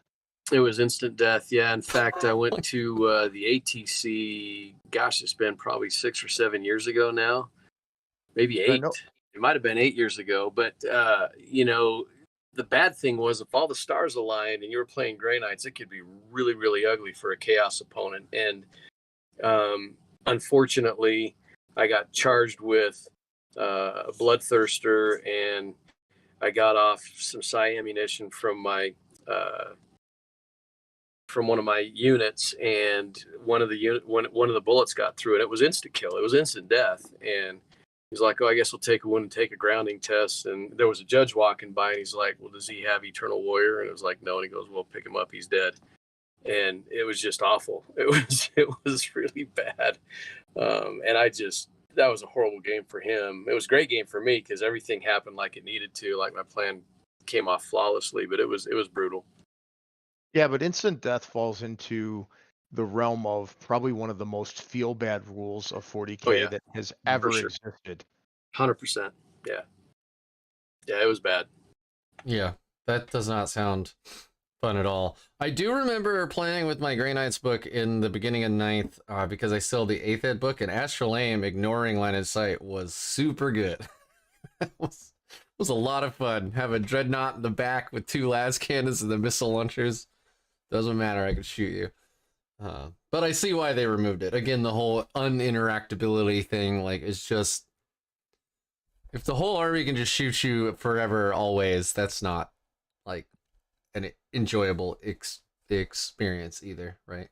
It was instant death. Yeah. In fact, I went to the ATC. Gosh, it's been probably 6 or 7 years ago now. Maybe 8. It might have been 8 years ago. But the bad thing was, if all the stars aligned and you were playing Grey Knights, it could be really, really ugly for a Chaos opponent. And unfortunately, I got charged with a Bloodthirster, and I got off some psi ammunition from my from one of my units, and one of the bullets got through it. It was instant kill. It was instant death. And he's like, "Oh, I guess we'll take a wound and take a grounding test." And there was a judge walking by, and he's like, "Well, does he have Eternal Warrior?" And it was like, "No." And he goes, "Well, pick him up. He's dead." And it was just awful. It was really bad. And that was a horrible game for him. It was a great game for me because everything happened like it needed to. Like, my plan came off flawlessly, but it was brutal. Yeah, but instant death falls into the realm of probably one of the most feel bad rules of 40K that has ever existed. 100%. Yeah. Yeah, it was bad. Yeah, that does not sound fun at all. I do remember playing with my Grey Knights book in the beginning of 9th, because I still the 8th ed book, and Astral Aim ignoring line of sight was super good. It was a lot of fun. Have a dreadnought in the back with 2 las cannons and the missile launchers. Doesn't matter, I could shoot you. But I see why they removed it. Again, the whole uninteractability thing, like, it's just, if the whole army can just shoot you forever, always, that's not, like, an enjoyable experience either, right?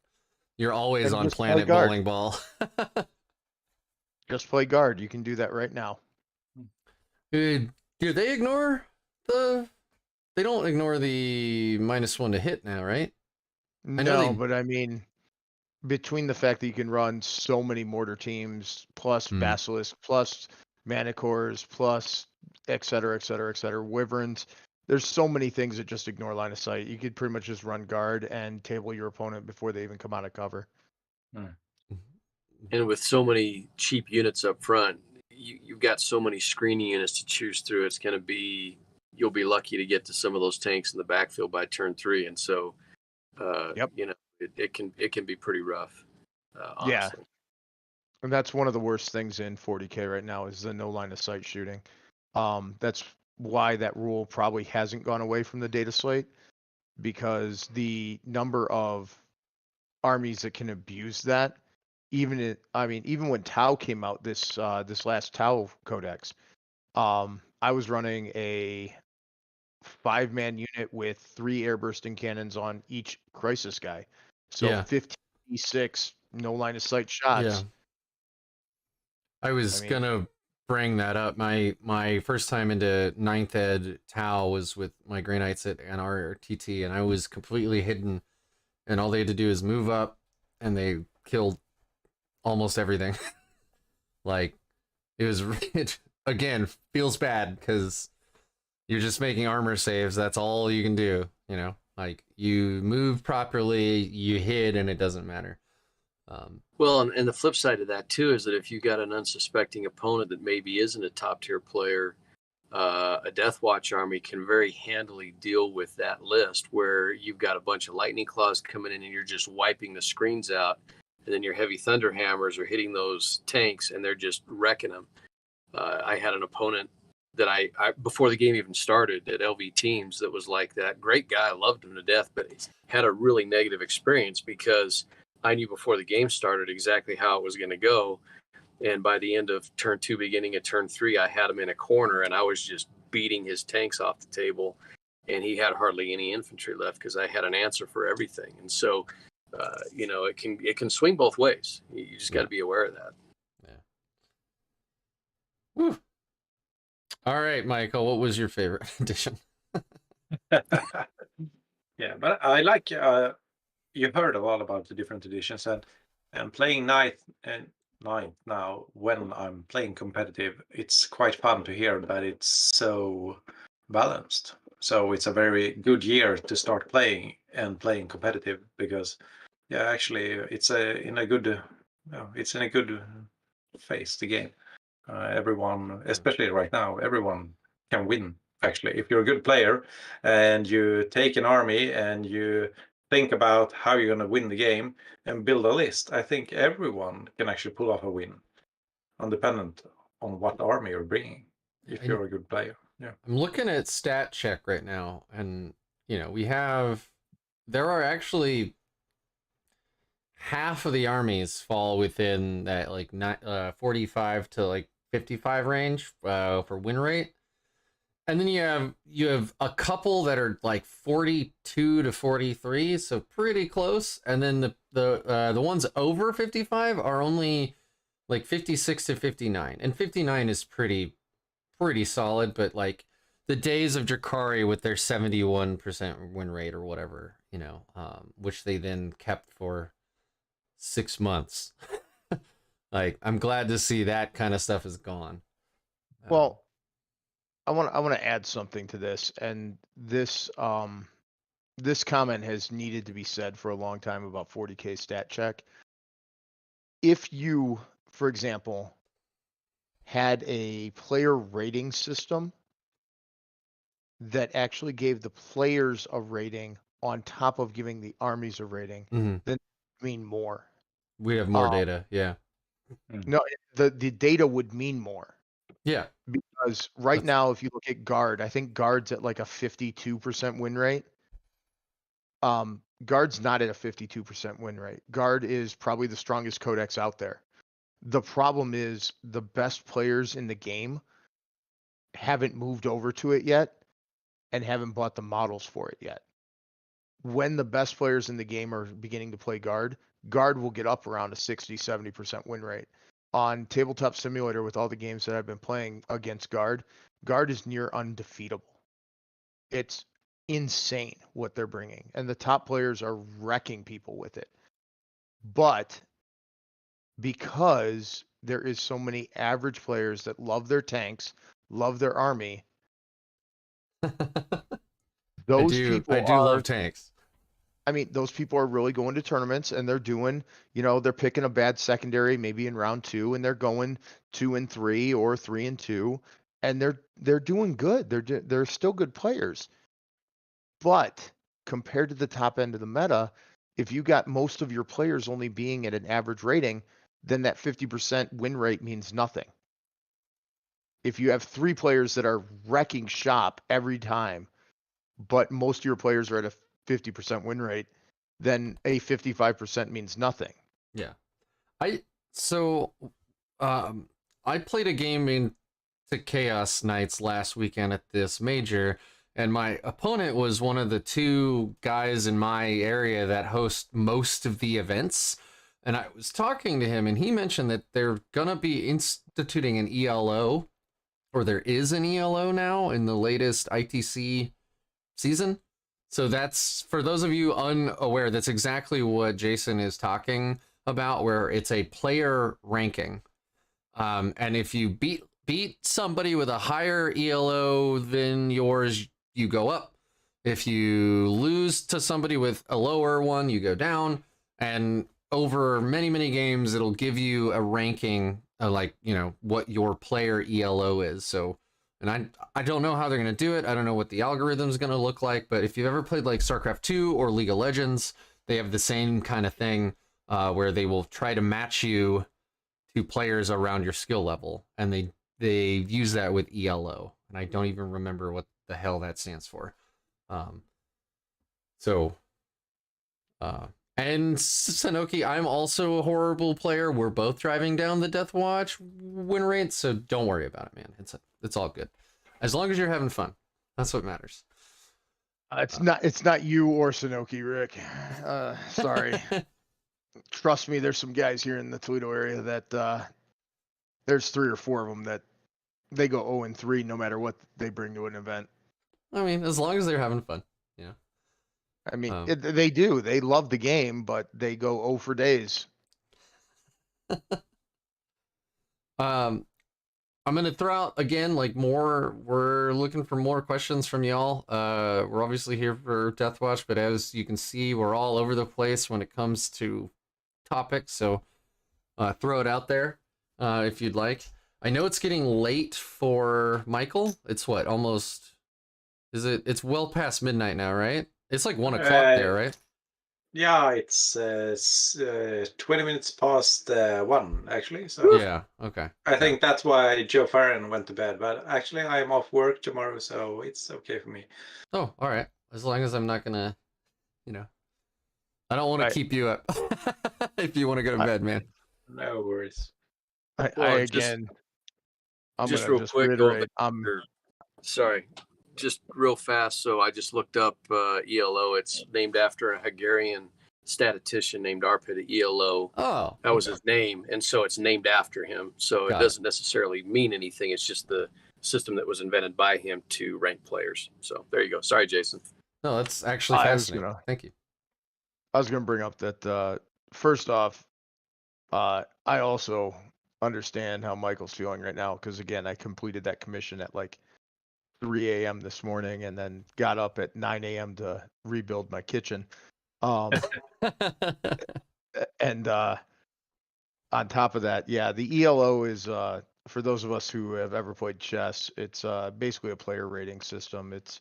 You're always And on just play Planet guard. Bowling Ball. Just play guard. You can do that right now. Do they ignore the? They don't ignore the -1 to hit now, right? I know No, they- but I mean, between the fact that you can run so many mortar teams, plus Hmm. basilisk, plus manicores, plus et cetera, et cetera, et cetera, wyverns. There's so many things that just ignore line of sight. You could pretty much just run guard and table your opponent before they even come out of cover. And with so many cheap units up front, you've got so many screening units to choose through. It's going to be, you'll be lucky to get to some of those tanks in the backfield by turn 3. And so, Yep. you know, it can be pretty rough. Yeah. Honestly. And that's one of the worst things in 40K right now is the no line of sight shooting. That's why that rule probably hasn't gone away from the data slate, because the number of armies that can abuse that, even when Tau came out this last Tau Codex, I was running a 5-man unit with 3 airbursting cannons on each crisis guy, so Yeah. 56 no line of sight shots. Yeah. I was gonna bring that up. My first time into 9th Ed Tau was with my Grey Knights at NRTT, and I was completely hidden, and all they had to do is move up, and they killed almost everything. Like, it was, again, feels bad, because you're just making armor saves. That's all you can do, you know? Like, you move properly, you hid, and it doesn't matter. Well, and the flip side of that too is that if you got an unsuspecting opponent that maybe isn't a top tier player, a Deathwatch army can very handily deal with that list, where you've got a bunch of lightning claws coming in and you're just wiping the screens out, and then your heavy thunder hammers are hitting those tanks and they're just wrecking them. I had an opponent that I before the game even started at LV Teams that was like that. Great guy, loved him to death, but he had a really negative experience because I knew before the game started exactly how it was going to go. And by the end of turn 2, beginning of turn 3, I had him in a corner and I was just beating his tanks off the table. And he had hardly any infantry left because I had an answer for everything. And so, you know, it can swing both ways. You just got to be aware of that. Yeah. Woo. All right, Michael, what was your favorite edition? Yeah, but I like you heard a lot about the different editions, and playing ninth now when I'm playing competitive, it's quite fun to hear that it's so balanced. So it's a very good year to start playing competitive, because actually it's in a good phase, the game. Everyone, especially right now, everyone can win. Actually, if you're a good player and you take an army and you think about how you're going to win the game and build a list, I think everyone can actually pull off a win, independent on what army you're bringing, if you're a good player. Yeah, I'm looking at stat check right now, and you know, there are actually half of the armies fall within that like 45 to like 55 range for win rate. And then you have a couple that are like 42 to 43, so pretty close. And then the ones over 55 are only like 56 to 59. And 59 is pretty solid, but like the days of Drakari with their 71% win rate or whatever, you know, which they then kept for 6 months. Like, I'm glad to see that kind of stuff is gone. Well, I want to add something to this, and this this comment has needed to be said for a long time about 40K stat check. If you, for example, had a player rating system that actually gave the players a rating on top of giving the armies a rating, then it would mean more. We have more data, yeah. No, the data would mean more. Yeah. Because right now, if you look at guard, I think guard's at like a 52% win rate. Guard's not at a 52% win rate. Guard is probably the strongest codex out there. The problem is the best players in the game haven't moved over to it yet and haven't bought the models for it yet. When the best players in the game are beginning to play guard, Guard will get up around a 60-70% win rate. On Tabletop Simulator, with all the games that I've been playing against Guard is near undefeatable. It's insane what they're bringing, and the top players are wrecking people with it. But because there is so many average players that love their tanks, love their army, those people I do love tanks. I mean, those people are really going to tournaments, and they're doing, they're picking a bad secondary maybe in round 2, and they're going 2-3 or 3-2, and they're doing good. They're still good players. But compared to the top end of the meta, if you got most of your players only being at an average rating, then that 50% win rate means nothing. If you have 3 players that are wrecking shop every time, but most of your players are at a 50% win rate, then a 55% means nothing. Yeah. I played a game into Chaos Knights last weekend at this major, and my opponent was one of the 2 guys in my area that host most of the events. And I was talking to him, and he mentioned that they're gonna be instituting an ELO, or there is an ELO now in the latest ITC season. So that's, for those of you unaware, that's exactly what Jason is talking about, where it's a player ranking. And if you beat somebody with a higher ELO than yours, you go up. If you lose to somebody with a lower one, you go down. And over many, many games, it'll give you a ranking, like, what your player ELO is. So, and I don't know how they're going to do it. I don't know what the algorithm is going to look like. But if you've ever played like StarCraft 2 or League of Legends, they have the same kind of thing where they will try to match you to players around your skill level. And they use that with ELO. And I don't even remember what the hell that stands for. And Sanoki, I'm also a horrible player. We're both driving down the Deathwatch win rate, so don't worry about it, man. It's all good. As long as you're having fun. That's what matters. It's not you or Sanoki, Rick. Sorry. Trust me, there's some guys here in the Toledo area that there's 3 or 4 of them that they go 0-3 no matter what they bring to an event. I mean, as long as they're having fun. I mean, they do. They love the game, but they go 0 for days. I'm gonna throw out again, like, more. We're looking for more questions from y'all. We're obviously here for Deathwatch, but as you can see, we're all over the place when it comes to topics. So throw it out there if you'd like. I know it's getting late for Michael. It's what, almost? Is it? It's well past midnight now, right? It's like 1 o'clock there, right? Yeah, it's 20 minutes past 1, actually. So yeah, okay. I think that's why Joe Farron went to bed. But actually, I'm off work tomorrow, so it's okay for me. Oh, all right. As long as I'm not gonna, I don't want to keep you up if you want to go to bed, man. No worries. I'm just gonna real quick, reiterate. Sorry, just real fast. So I just looked up ELO. It's named after a Hungarian statistician named Arpid ELO. Oh, that was his name, and so it's named after him. So it doesn't necessarily mean anything. It's just the system that was invented by him to rank players. So there you go. Sorry, Jason. No, that's actually fascinating. Thank you. I was gonna bring up that first off, I also understand how Michael's feeling right now, because again, I completed that commission at like 3 a.m. this morning and then got up at 9 a.m. to rebuild my kitchen. And on top of that, yeah, the ELO is for those of us who have ever played chess, it's basically a player rating system. It's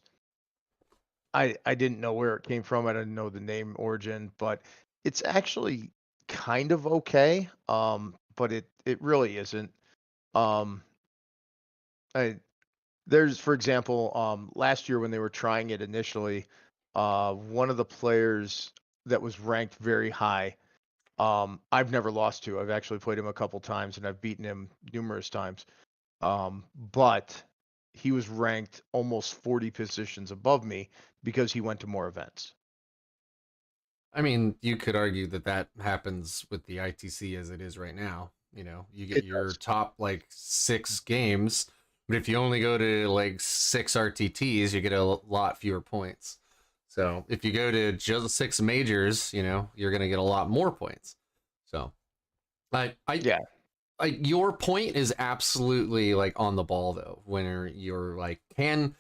I didn't know where it came from. I didn't know the name origin, but it's actually kind of okay. But it really isn't. There's, for example, last year when they were trying it initially, one of the players that was ranked very high, I've never lost to. I've actually played him a couple times and I've beaten him numerous times. But he was ranked almost 40 positions above me because he went to more events. I mean, you could argue that that happens with the ITC as it is right now. You know, you get It your does. top like 6 games, but if you only go to like 6 RTTs, you get a lot fewer points. So if you go to just 6 majors, you know, you're gonna get a lot more points. So, Yeah. your point is absolutely like on the ball though. When you're like, can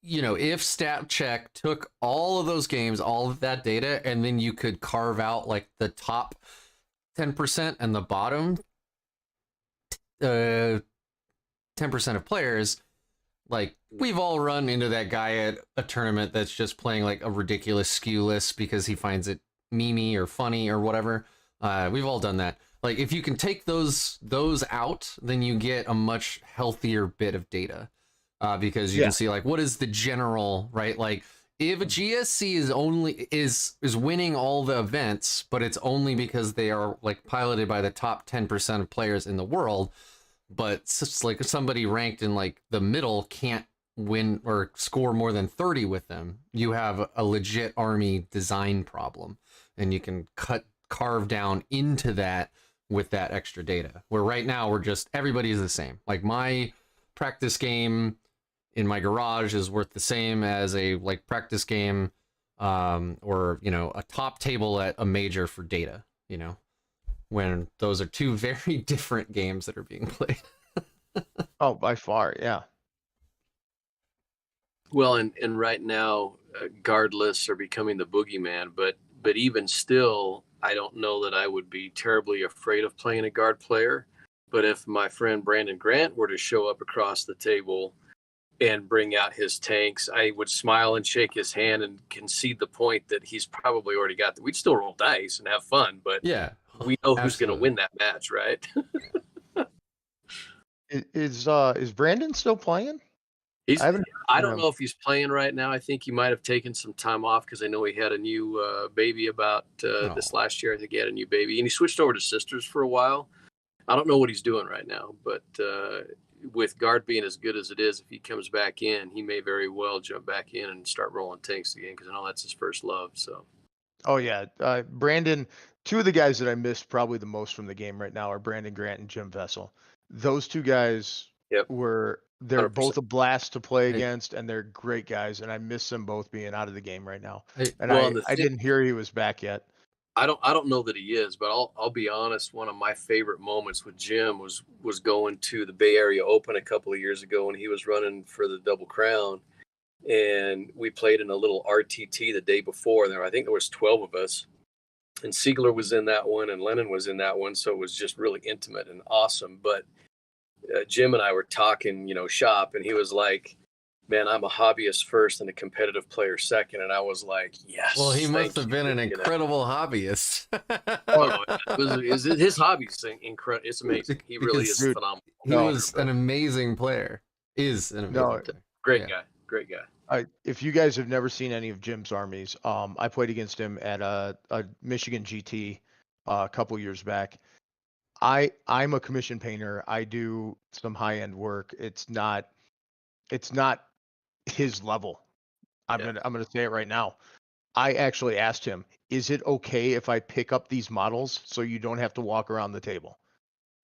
you know, if stat check took all of those games, all of that data, and then you could carve out like the top 10% and the bottom 10% of players, like we've all run into that guy at a tournament that's just playing like a ridiculous skew list because he finds it memey or funny or whatever. We've all done that. Like if you can take those out, then you get a much healthier bit of data. Because you can see like what is the general, right? Like if a GSC is winning all the events, but it's only because they are like piloted by the top 10% of players in the world, but it's like somebody ranked in like the middle can't win or score more than 30 with them, you have a legit army design problem, and you can carve down into that with that extra data. Where right now we're just everybody's the same. Like my practice game in my garage is worth the same as a like practice game or you know a top table at a major for data, you know, when those are two very different games that are being played. Oh, by far, yeah. Well, and right now, guard lists are becoming the boogeyman. But even still, I don't know that I would be terribly afraid of playing a guard player. But if my friend Brandon Grant were to show up across the table and bring out his tanks, I would smile and shake his hand and concede the point that he's probably already got we'd still roll dice and have fun, but Yeah, we know who's going to absolutely. win that match, right? Is Brandon still playing? He's I haven't. I don't know if he's playing right now. I think he might have taken some time off because I know he had a new baby about this last year. I think he had a new baby, and he switched over to sisters for a while. I don't know what he's doing right now, but with guard being as good as it is, if he comes back in, he may very well jump back in and start rolling tanks again because I know that's his first love. So, Oh yeah, Brandon. Two of the guys that I missed probably the most from the game right now are Brandon Grant and Jim Vessel. Those two guys yep, they're 100%. both a blast to play Hey. against, and they're great guys. And I miss them both being out of the game right now. Hey, And Well, and the I thing, didn't hear he was back yet. I don't know that he is, but I'll be honest. One of my favorite moments with Jim was going to the Bay Area Open a couple of years ago when he was running for the Double Crown, and we played in a little RTT the day before. I think there was 12 of us, and Siegler was in that one, and Lennon was in that one, so it was just really intimate and awesome. But Jim and I were talking, you know, shop, and he was like, man, I'm a hobbyist first and a competitive player second. And I was like, yes. well, he must have been an You know? incredible hobbyist. His hobby's incredible. It's amazing. He really is phenomenal. He was an amazing player. Is an amazing player. Great guy. Great guy. If you guys have never seen any of Jim's armies, I played against him at a Michigan GT a couple years back. I'm a commission painter. I do some high end work. It's not his level. I'm gonna say it right now. I actually asked him, is it okay if I pick up these models so you don't have to walk around the table?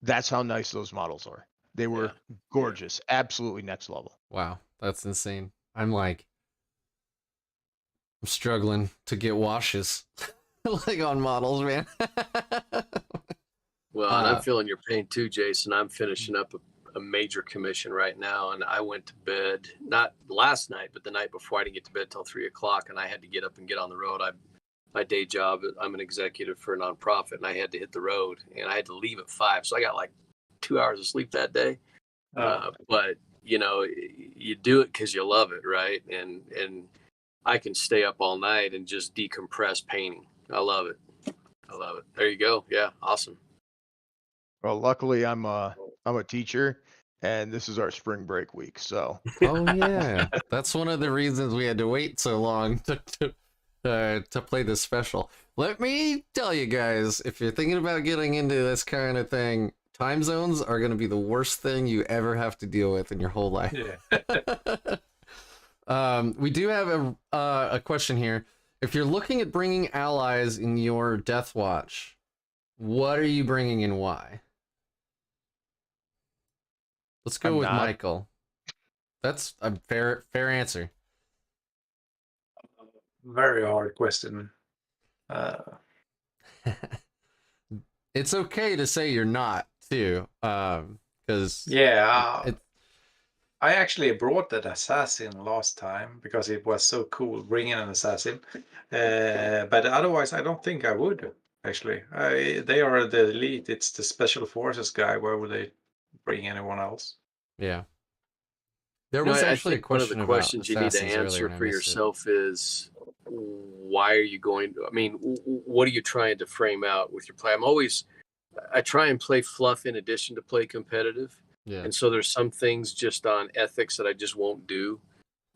That's how nice those models are. They were gorgeous. Absolutely next level. Wow, that's insane. I'm struggling to get washes like on models, man. Well, and I'm feeling your pain too, Jason. I'm finishing up a major commission right now, and I went to bed not last night, but the night before. I didn't get to bed till 3:00, and I had to get up and get on the road. My day job, I'm an executive for a nonprofit, and I had to hit the road, and I had to leave at 5, so I got like 2 hours of sleep that day. But you know, you do it because you love it, right? And I can stay up all night and just decompress painting. I love it. There you go. Yeah, awesome. Well, luckily I'm a teacher, and this is our spring break week, so. Oh yeah, that's one of the reasons we had to wait so long to play this special. Let me tell you guys, if you're thinking about getting into this kind of thing, time zones are going to be the worst thing you ever have to deal with in your whole life. Yeah. We do have a question here. if you're looking at bringing allies in your Deathwatch, what are you bringing and why? Let's go I'm with not. Michael. That's a fair answer. Very hard question. It's okay to say you're not too, because Yeah, I actually brought that assassin last time because it was so cool bringing an assassin. But otherwise, I don't think I would. Actually, they are the elite. It's the special forces guy. Where would they bring anyone else? yeah. There You know, was I actually a think one of the question about questions you need to assassins earlier, answer and I for missed it. yourself is, why are you going to, I mean, what are you trying to frame out with your play? I try and play fluff in addition to play competitive. Yeah. And so there's some things just on ethics that I just won't do.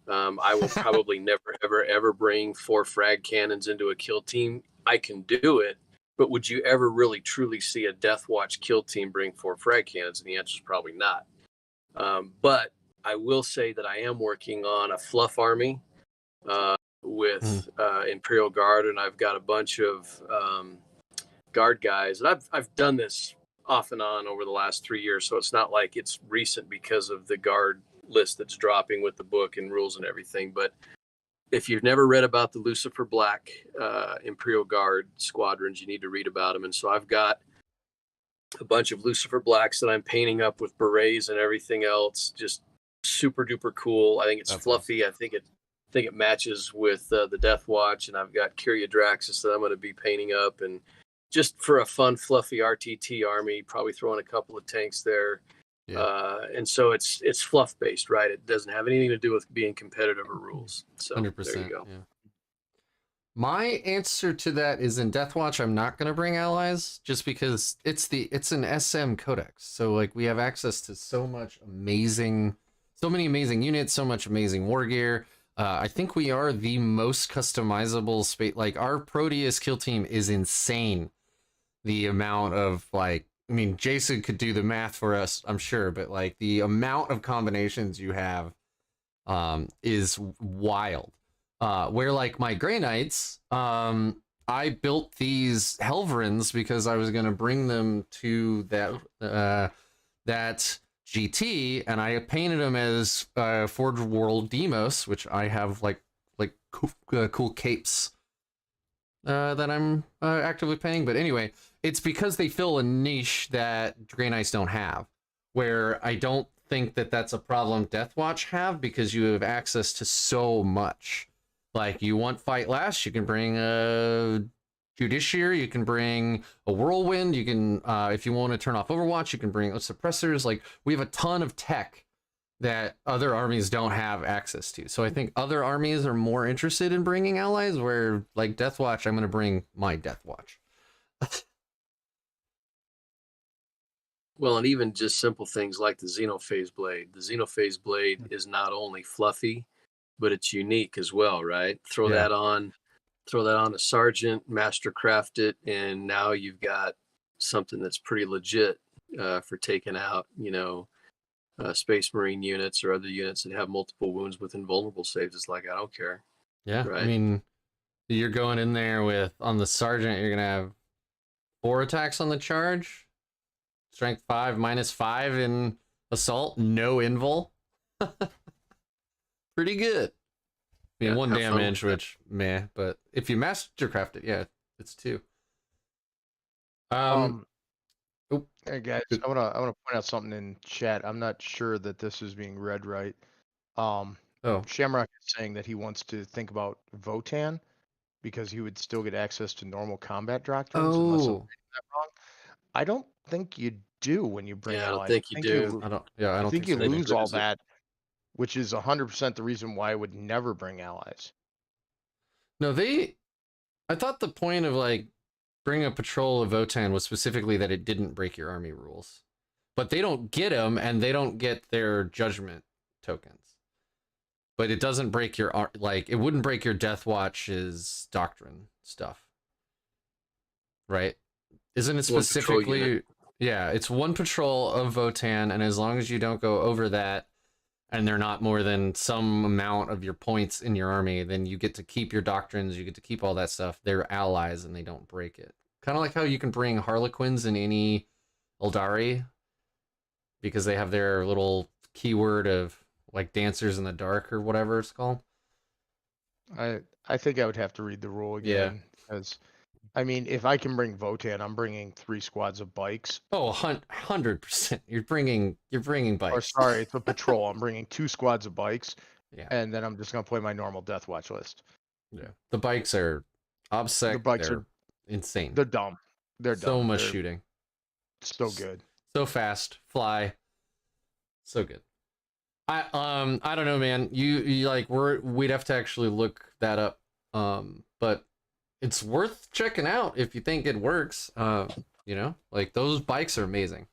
I will probably never, ever bring 4 frag cannons into a kill team. I can do it, but would you ever really truly see a Deathwatch kill team bring 4 frag cannons? And the answer is probably not. But I will say that I am working on a fluff army with Imperial Guard, and I've got a bunch of guard guys. And I've done this off and on over the last 3 years, so it's not like it's recent because of the guard list that's dropping with the book and rules and everything. But if you've never read about the Lucifer Black Imperial Guard squadrons, you need to read about them. And so I've got a bunch of Lucifer Blacks that I'm painting up with berets and everything else. Just super duper cool. I think it's That's fluffy. awesome. I think it matches with the Deathwatch, and I've got Kyria Draxus that I'm going to be painting up, and just for a fun, fluffy RTT army, probably throwing a couple of tanks there. Yeah. And so it's fluff based, right? It doesn't have anything to do with being competitive or rules. So 100%. there you go. Yeah. My answer to that is in Deathwatch, I'm not going to bring allies just because it's an SM Codex. So like we have access to so many amazing units, so much amazing war gear. I think we are the most customizable space. Like our Proteus kill team is insane. The amount of like, I mean, Jason could do the math for us, I'm sure, but like the amount of combinations you have is wild. Where like my Grey Knights, I built these Helverins because I was going to bring them to that GT, and I painted them as Forge World Demos, which I have like cool capes that I'm actively painting. But anyway, it's because they fill a niche that Grey Knights don't have, where I don't think that that's a problem Deathwatch have, because you have access to so much. Like, you want Fight Last, you can bring a Judiciary, you can bring a Whirlwind, you can, if you want to turn off Overwatch, you can bring suppressors. Like, we have a ton of tech that other armies don't have access to. So I think other armies are more interested in bringing allies, where, like, Deathwatch, I'm going to bring my Deathwatch. Well, and even just simple things like the Xenophase Blade. The Xenophase Blade is not only fluffy, but it's unique as well, right? Throw that on a Sergeant, mastercraft it, and now you've got something that's pretty legit for taking out, Space Marine units or other units that have multiple wounds with invulnerable saves. It's like, I don't care. Yeah, right? I mean, you're going in there with, on the Sergeant, you're going to have 4 attacks on the charge, strength 5, -5 in assault, no invul. Pretty good. I mean, 1 damage, which meh, but if you mastercraft it, yeah, it's 2. Hey guys, I wanna point out something in chat. I'm not sure that this is being read right. Shamrock is saying that he wants to think about Votan because he would still get access to normal combat doctrines unless I'm reading that wrong. I don't think you do when you bring I don't allies. think you do. I don't think you so lose either. all that, which is 100% the reason why I would never bring allies. No, I thought the point of like bringing a patrol of Votan was specifically that it didn't break your army rules, but they don't get them, and they don't get their judgment tokens. But it doesn't break your, like, it wouldn't break your Deathwatch's doctrine stuff, right? Isn't it specifically? Yeah, it's 1 patrol of Votan, and as long as you don't go over that, and they're not more than some amount of your points in your army, then you get to keep your doctrines, you get to keep all that stuff. They're allies and they don't break it. Kind of like how you can bring Harlequins in any Eldari because they have their little keyword of like dancers in the dark or whatever it's called. I think I would have to read the rule Yeah. again, because I mean, if I can bring Votan, I'm bringing 3 squads of bikes. Oh, 100%. You're bringing Or bikes. sorry, it's a patrol. I'm bringing 2 squads of bikes, Yeah. and then I'm just gonna play my normal Deathwatch list. Yeah. The bikes are obsec. The bikes they're are insane. they're dumb. They're so dumb. much They're shooting. so good. So fast, fly. So good. I don't know, man. You like we'd have to actually look that up. But it's worth checking out if you think it works. You know, like those bikes are amazing.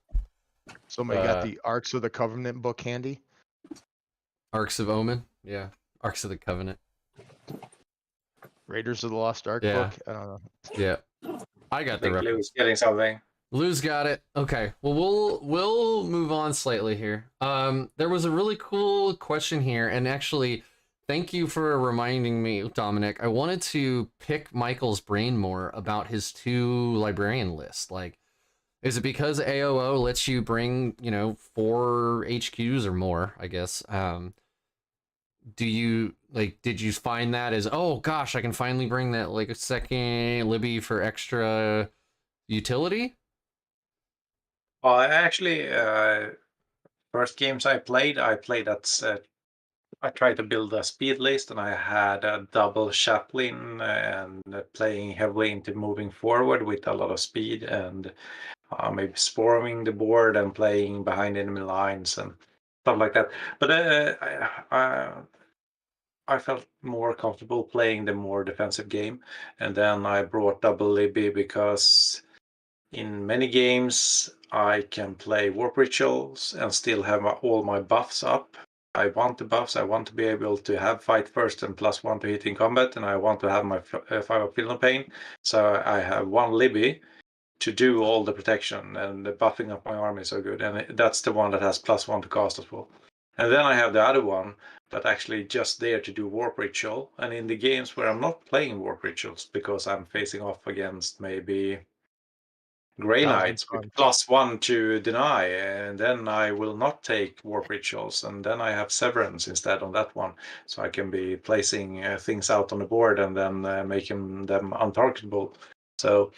Somebody got the Arks of the Covenant book handy. Arks of Omen, yeah. Arks of the Covenant. Raiders of the Lost Ark Yeah. book. I don't know. Yeah. I got I the think reference. Lou's getting something. Lou's got it. Okay. Well, we'll move on slightly here. There was a really cool question here, and actually, thank you for reminding me, Dominic. I wanted to pick Michael's brain more about his 2 librarian lists. Like, is it because AOO lets you bring, 4 HQs or more, I guess? Did you find that as, oh gosh, I can finally bring that like a second Libby for extra utility? Well, actually, first games I played at. I tried to build a speed list, and I had a double chaplain and playing heavily into moving forward with a lot of speed and maybe swarming the board and playing behind enemy lines and stuff like that. But I felt more comfortable playing the more defensive game, and then I brought double Libby because in many games I can play warp rituals and still have all my buffs up. I want the buffs. I want to be able to have fight first and +1 to hit in combat, and I want to have my 5 of Feel No Pain. So I have 1 Libby to do all the protection, and the buffing up my army is so good. And that's the one that has +1 to cast as well. And then I have the other one that actually just there to do warp ritual. And in the games where I'm not playing warp rituals because I'm facing off against maybe Grey Knights with +1 to deny, and then I will not take warp rituals, and then I have severance instead on that one, so I can be placing things out on the board and then making them untargetable. So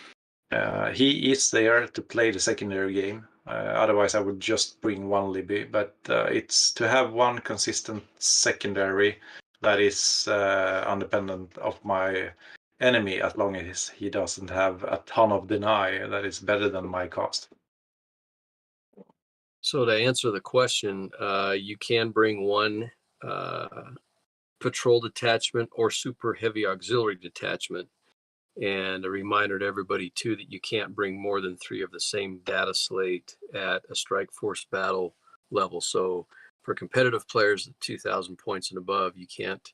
he is there to play the secondary game. Otherwise, I would just bring 1 Libby, but it's to have 1 consistent secondary that is independent of my enemy, as long as he doesn't have a ton of deny. That is better than my cost. So to answer the question, you can bring 1 patrol detachment or super heavy auxiliary detachment. And a reminder to everybody too that you can't bring more than 3 of the same data slate at a strike force battle level. So for competitive players at 2,000 points and above, you can't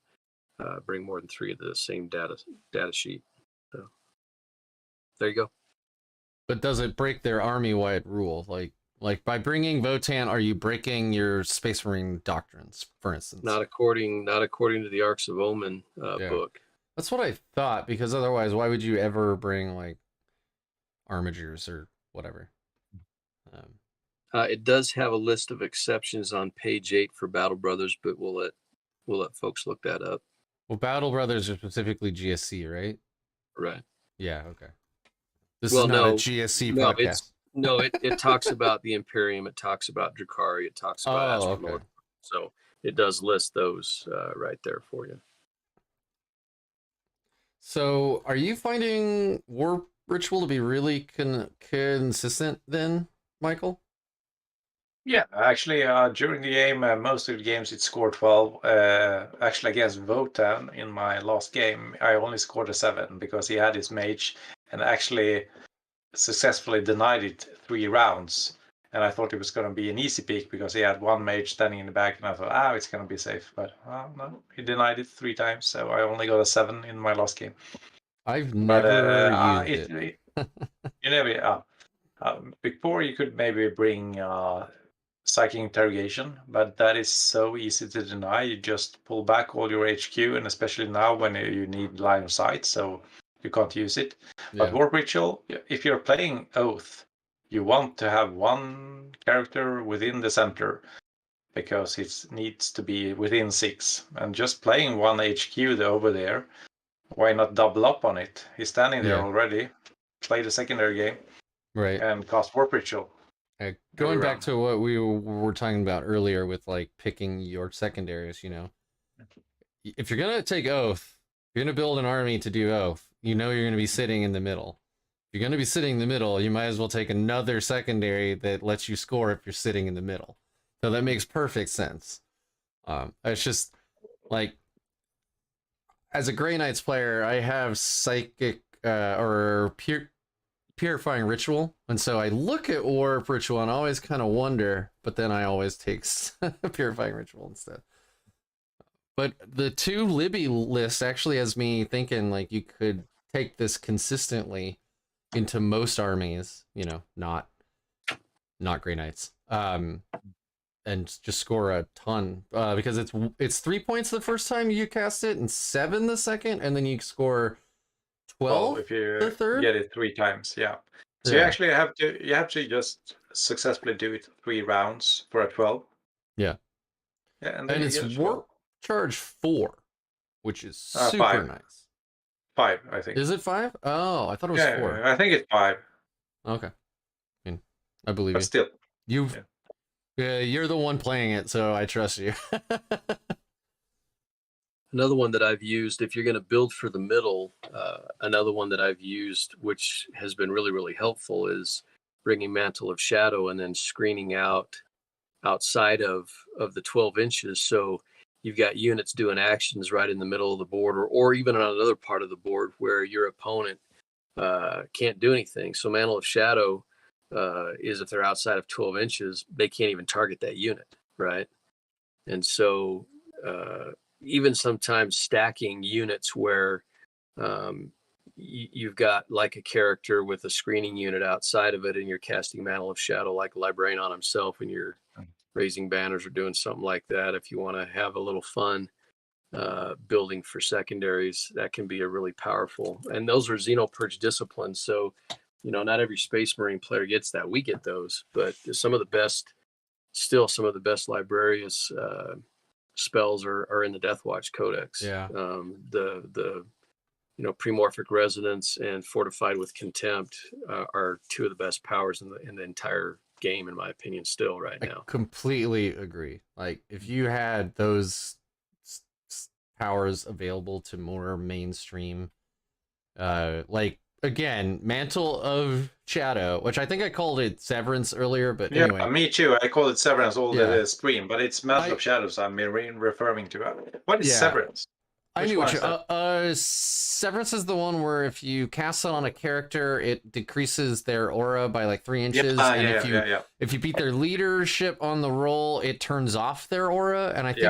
bring more than 3 of the same data sheet. So there you go. But does it break their army-wide rule? Like by bringing Votan, are you breaking your Space Marine doctrines, for instance? Not according to the Arks of Omen book. That's what I thought, because otherwise, why would you ever bring like armigers or whatever? It does have a list of exceptions on page 8 for Battle Brothers, but we'll let folks look that up. Well, Battle Brothers are specifically GSC, right? Right. Yeah. Okay. This is not a GSC podcast. It talks about the Imperium. It talks about Drukhari. It talks about Astronaut. Okay. So it does list those right there for you. So, are you finding Warp Ritual to be really consistent then, Michael? Yeah, actually, during the game, most of the games it scored 12. Actually, against Votan in my last game, I only scored a 7 because he had his mage and actually successfully denied it 3 rounds. And I thought it was going to be an easy pick because he had 1 mage standing in the back, and I thought, it's going to be safe. But no, he denied it 3 times, so I only got a 7 in my last game. I've never used it. You never. Before you could maybe bring psychic interrogation, but that is so easy to deny. You just pull back all your HQ, and especially now when you need line of sight, so you can't use it. But Warp Ritual, if you're playing Oath, you want to have one character within the center because it needs to be within 6. And just playing one HQ over there, why not double up on it? He's standing there already. Play the secondary game, right, and cast Warp Ritual. Going back to what we were talking about earlier with like picking your secondaries, you know, if you're gonna take Oath, you're gonna build an army to do Oath. You know you're gonna be sitting in the middle. If you're gonna be sitting in the middle, you might as well take another secondary that lets you score if you're sitting in the middle. So that makes perfect sense. It's just like, as a Grey Knights player, I have psychic or purifying ritual, and so I look at Warp Ritual and I always kind of wonder, but then I always take purifying ritual instead. But the 2 Libby list actually has me thinking like you could take this consistently into most armies, you know, not Grey Knights, and just score a ton, because it's 3 points the first time you cast it and 7 the second, and then you score 12 if you the third. get it 3 times, yeah. So you actually have to just successfully do it 3 rounds for a 12. Yeah. Yeah, and it's Warp Charge 4, which is super 5. nice. 5, I think. Is it 5? Oh, I thought it was 4. I think it's 5. Okay. I mean, I believe But you. still. You're the one playing it, so I trust you. Another one that I've used, if you're going to build for the middle, another one that I've used, which has been really, really helpful, is bringing Mantle of Shadow and then screening outside of the 12 inches. So you've got units doing actions right in the middle of the board, or even on another part of the board where your opponent can't do anything. So Mantle of Shadow is, if they're outside of 12 inches, they can't even target that unit, right? And so even sometimes stacking units where you've got like a character with a screening unit outside of it, and you're casting Mantle of Shadow like a Librarian on himself, and you're raising banners or doing something like that. If you want to have a little fun building for secondaries, that can be a really powerful. And those are Xenopurge disciplines, so you know not every Space Marine player gets that. We get those, but some of the best Librarius spells are in the Deathwatch Codex. Yeah. The Premorphic Resonance and Fortified with Contempt are 2 of the best powers in the entire game, in my opinion, still right now. I completely agree. Like, if you had those powers available to more mainstream, like, again, Mantle of Shadow, which I think I called it Severance earlier, but anyway. Me too. I call it Severance all the stream, but it's Mantle of Shadows I'm referring to. What is Severance? I knew what you... Severance is the one where if you cast it on a character, it decreases their aura by like 3 inches. If you beat their leadership on the roll, it turns off their aura. And I think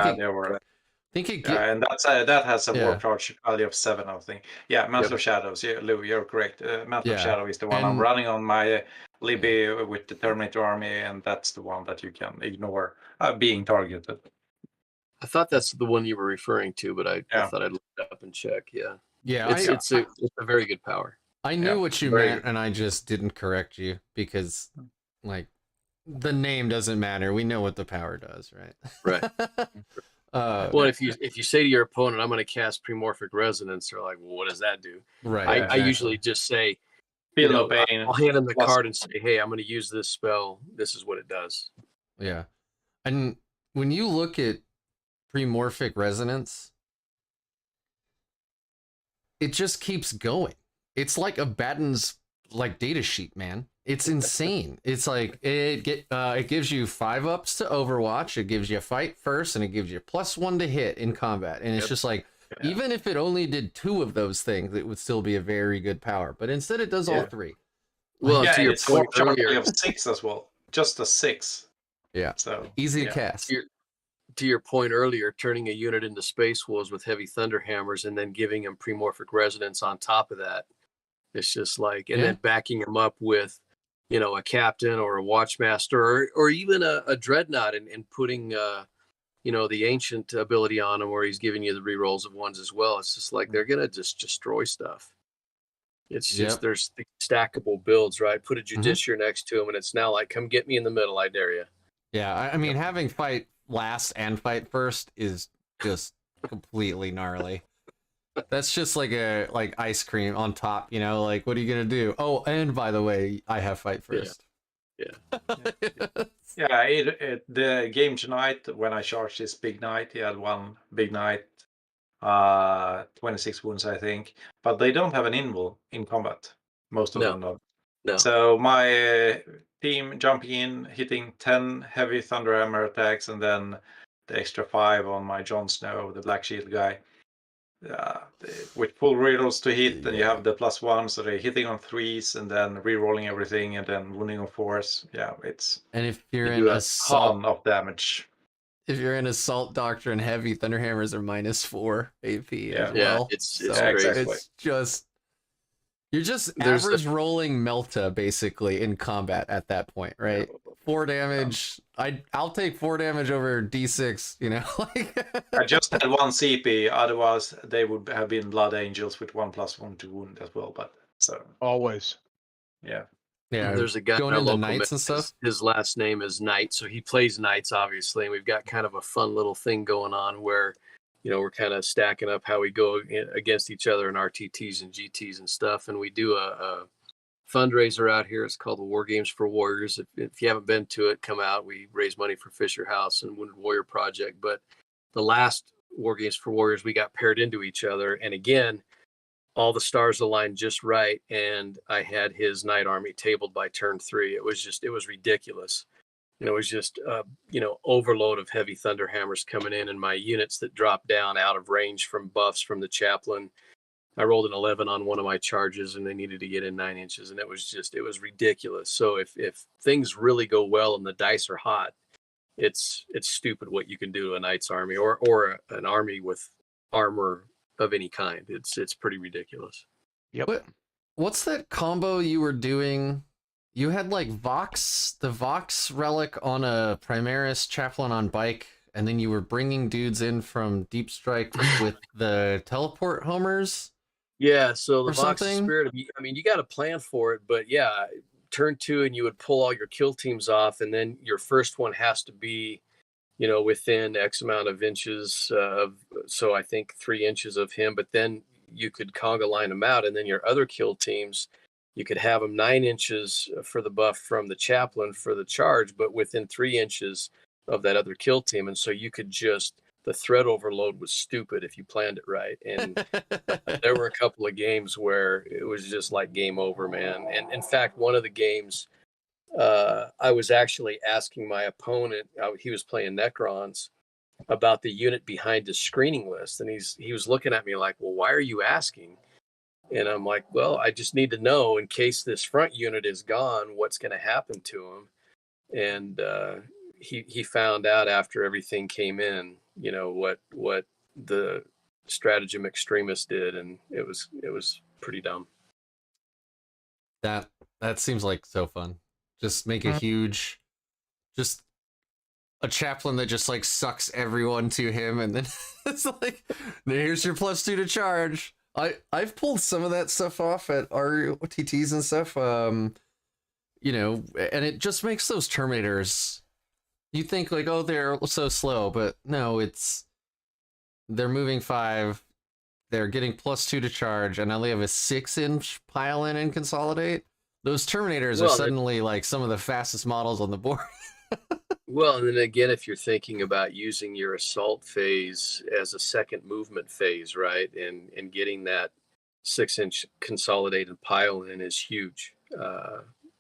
and that has a warp charge value of 7, I think. Yeah, Mantle of Shadows. Yeah, Lou, you're correct. Mantle of Shadow is the one I'm running on my Libby with the Terminator army, and that's the one that you can ignore being targeted. I thought that's the one you were referring to, but I thought I'd look it up and check. Yeah. It's a very good power. I knew what you meant, and I just didn't correct you because, like, the name doesn't matter. We know what the power does, right? Right. Well, if you say to your opponent, "I'm going to cast Premorphic Resonance," they're like, "Well, what does that do?" Right. I usually just say, "Feel no pain." I'll hand them the card and say, "Hey, I'm going to use this spell. This is what it does." Yeah, and when you look at Premorphic Resonance, it just keeps going. It's like a Batten's like data sheet, man. It's insane. It's like it gives you 5-ups to Overwatch, it gives you a fight first, and it gives you +1 to hit in combat. And it's just like, even if it only did 2 of those things, it would still be a very good power. But instead it does all 3. Well, to your point earlier, of 6 as well. Just a 6. Yeah. So easy to cast. To your point earlier, turning a unit into Space Wolves with heavy thunder hammers and then giving them Premorphic Resonance on top of that. It's just like, and then backing them up with you know, a captain or a watchmaster or even a dreadnought and putting you know, the ancient ability on him where he's giving you the rerolls of ones as well. It's just like they're gonna just destroy stuff. It's just Yep. there's the stackable builds, right? Put a Mm-hmm. Judiciary next to him, and it's now like, come get me in the middle, I dare you. Yeah, I mean, having fight last and fight first is just completely gnarly. That's just like a ice cream on top, you know? Like, what are you gonna do? Oh, and by the way, I have fight first. Yeah. Yeah, the game tonight, when I charged this big knight, he had one big knight, 26 wounds, I think. But they don't have an invul in combat. Most of them don't. No. So my team jumping in, hitting 10 heavy Thunderhammer attacks, and then the extra 5 on my Jon Snow, the Black Shield guy. With full rerolls to hit, and you have the +1, so they're hitting on 3s and then rerolling everything and then wounding on 4s. Yeah, it's And if you're You in do a assault, ton of damage. if you're in assault doctrine, heavy Thunderhammers are -4 AP as Yeah. well. It's So crazy. exactly. it's just you're just There's average rolling Melta basically in combat at that point, right? 4 damage. I'll take 4 damage over D6, you know? Like I just had 1 CP, otherwise they would have been Blood Angels with 1+1 to wound as well. But so Always. yeah. yeah, There's a guy going in our into local knights and mix, stuff. His last name is Knight, so he plays knights, obviously, and we've got kind of a fun little thing going on where, you know, we're kind of stacking up how we go against each other in RTTs and GTs and stuff, and we do a fundraiser out here. It's called the War Games for Warriors. If you haven't been to it, come out. We raise money for Fisher House and Wounded Warrior Project. But the last War Games for Warriors, we got paired into each other, and again, all the stars aligned just right, and I had his knight army tabled by turn 3. It was ridiculous. You know, it was just you know, overload of heavy Thunderhammers coming in, and my units that dropped down out of range from buffs from the chaplain. I rolled an 11 on one of my charges, and they needed to get in 9 inches, and it was ridiculous. So if things really go well and the dice are hot, it's stupid what you can do to a knight's army or an army with armor of any kind. It's pretty ridiculous. Yep. What's that combo you were doing? You had like the Vox relic on a Primaris chaplain on bike, and then you were bringing dudes in from Deep Strike with the teleport homers. Yeah, so the Or Vox something? Spirit, I mean, you got to plan for it, but yeah, turn 2 and you would pull all your kill teams off, and then your first one has to be, you know, within X amount of inches of, so I think 3 inches of him, but then you could conga line them out, and then your other kill teams, you could have them 9 inches for the buff from the chaplain for the charge, but within 3 inches of that other kill team, and so you could just, the threat overload was stupid if you planned it right. And there were a couple of games where it was just like game over, man. And in fact, one of the games, I was actually asking my opponent, he was playing Necrons, about the unit behind his screening list. And he was looking at me like, well, why are you asking? And I'm like, well, I just need to know in case this front unit is gone, what's going to happen to him. And he found out after everything came in, you know, what the stratagem extremist did, and it was pretty dumb. That seems like so fun. Just make a huge, just a chaplain that just like sucks everyone to him, and then it's like, here's your +2 to charge. I've pulled some of that stuff off at RTTs and stuff. You know, and it just makes those Terminators. You think like, oh, they're so slow, but no, they're moving 5. They're getting +2 to charge, and now they have a 6-inch pile in and consolidate. Those Terminators are suddenly like some of the fastest models on the board. Well, and then again, if you're thinking about using your assault phase as a second movement phase, right, and getting that 6-inch consolidated pile in is huge.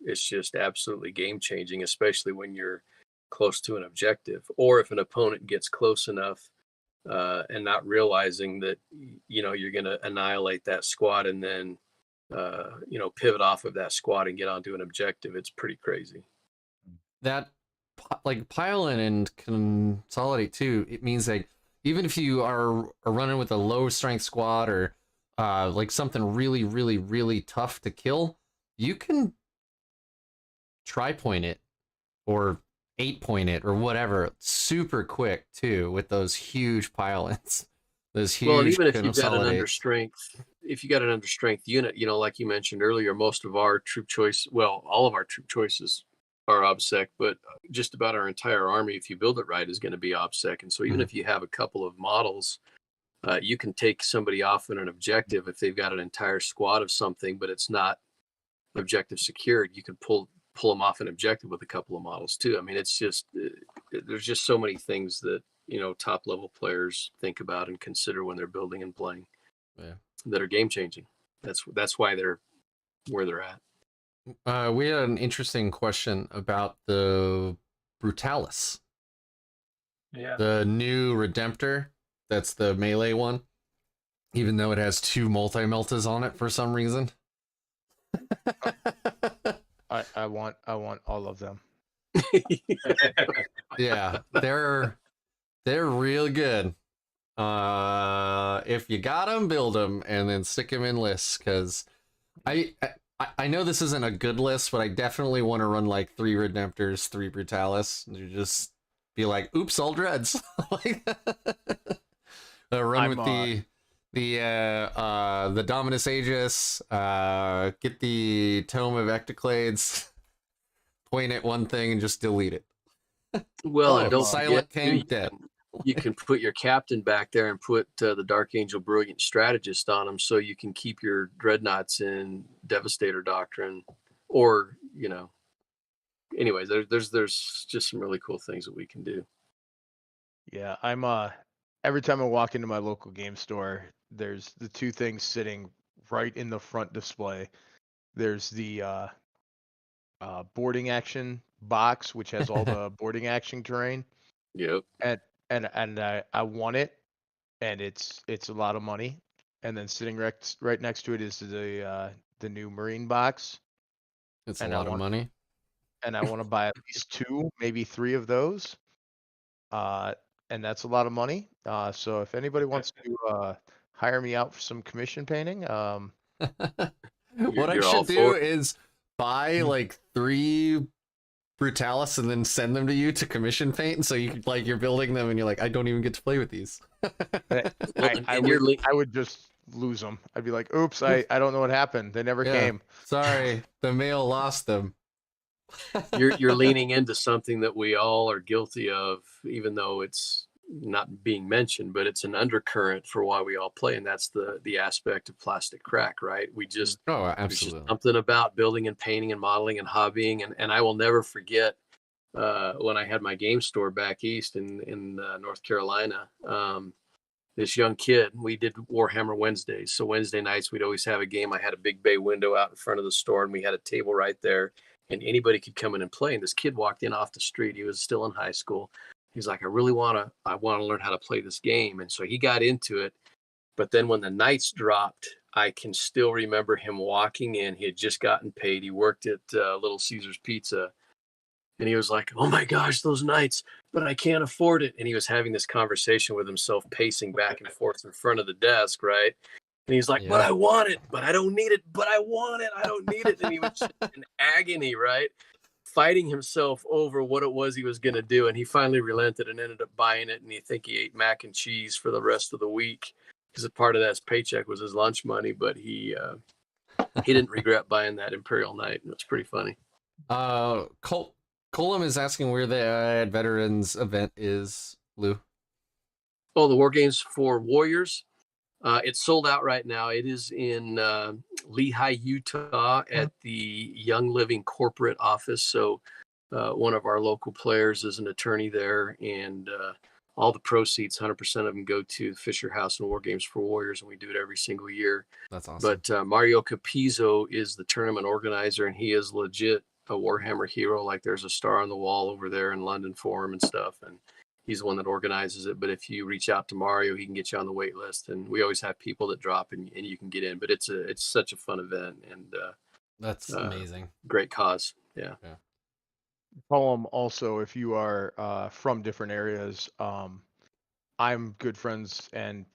It's just absolutely game changing, especially when you're close to an objective, or if an opponent gets close enough and not realizing that, you know, you're going to annihilate that squad and then, you know, pivot off of that squad and get onto an objective. It's pretty crazy. That like pile in and consolidate too, it means like even if you are running with a low strength squad or like something really, really, really tough to kill, you can tri-point it or 8-point it or whatever super quick too with those huge pile-ins. Those huge Well, and even if you've got an consolidates. under strength unit, like you mentioned earlier, most of our troop choice, well, all of our troop choices are OBSEC, but just about our entire army, if you build it right, is going to be OBSEC. And so even if you have a couple of models, you can take somebody off in an objective if they've got an entire squad of something, but it's not objective secured. You can pull them off an objective with a couple of models too. I mean, it's just there's just so many things that top level players think about and consider when they're building and playing that are game changing. That's why they're where they're at. We had an interesting question about the Brutalis. Yeah. The new Redemptor. That's the melee one. Even though it has 2 multi-meltas on it for some reason. I want all of them. Yeah, they're real good. If you got them, build them and then stick them in lists, because I know this isn't a good list, but I definitely want to run like 3 Redemptors, 3 Brutalis, and just be like, oops, all dreads. Run with the Dominus Aegis, get the Tome of Ectoclades, point at one thing and just delete it. Well, and don't Silent forget, King dead. You can put your captain back there and put the Dark Angel Brilliant Strategist on him, so you can keep your dreadnoughts in Devastator Doctrine, or anyways, there's just some really cool things that we can do. Yeah, I'm every time I walk into my local game store, there's the 2 things sitting right in the front display. There's the boarding action box, which has all the boarding action terrain. Yep. And I want it, and it's a lot of money. And then sitting right next to it is the new Marine box. It's a lot of money. And I want to buy at least 2, maybe 3 of those. And that's a lot of money. So if anybody wants to hire me out for some commission painting, what I should do is buy like 3 Brutalis and then send them to you to commission paint, so you like you're building them and you're like, I don't even get to play with these. I would just lose them. I'd be like, oops, I don't know what happened. They never came. Sorry, the mail lost them. You're leaning into something that we all are guilty of, even though it's not being mentioned, but it's an undercurrent for why we all play, and that's the aspect of plastic crack, right? We just absolutely. There's just something about building and painting and modeling and hobbying, and I will never forget when I had my game store back east in North Carolina. This young kid, we did Warhammer Wednesdays, so Wednesday nights we'd always have a game. I had a big bay window out in front of the store, and we had a table right there, and anybody could come in and play. And this kid walked in off the street. He was still in high school. He's like, I want to learn how to play this game. And so he got into it. But then when the nights dropped, I can still remember him walking in. He had just gotten paid. He worked at Little Caesars Pizza. And he was like, oh my gosh, those nights, but I can't afford it. And he was having this conversation with himself, pacing back and forth in front of the desk, right? And he's like, but I want it, but I don't need it, but I want it, I don't need it. And he was just in agony, right? Fighting himself over what it was he was going to do. And he finally relented and ended up buying it. And I think he ate mac and cheese for the rest of the week, because a part of that paycheck was his lunch money. But he didn't regret buying that Imperial Knight. It was pretty funny. Colum is asking where the Veterans event is, Lou. Oh, the War Games for Warriors. It's sold out right now. It is in Lehi, Utah at the Young Living corporate office. So one of our local players is an attorney there, and all the proceeds, 100% of them, go to Fisher House and War Games for Warriors, and we do it every single year. That's awesome. But Mario Capizzo is the tournament organizer, and he is legit a Warhammer hero. Like, there's a star on the wall over there in London for him and stuff, and he's the one that organizes it. But if you reach out to Mario, he can get you on the wait list, and we always have people that drop and you can get in. But it's such a fun event, and that's amazing. Great cause. Yeah. Colum, also, if you are from different areas, I'm good friends and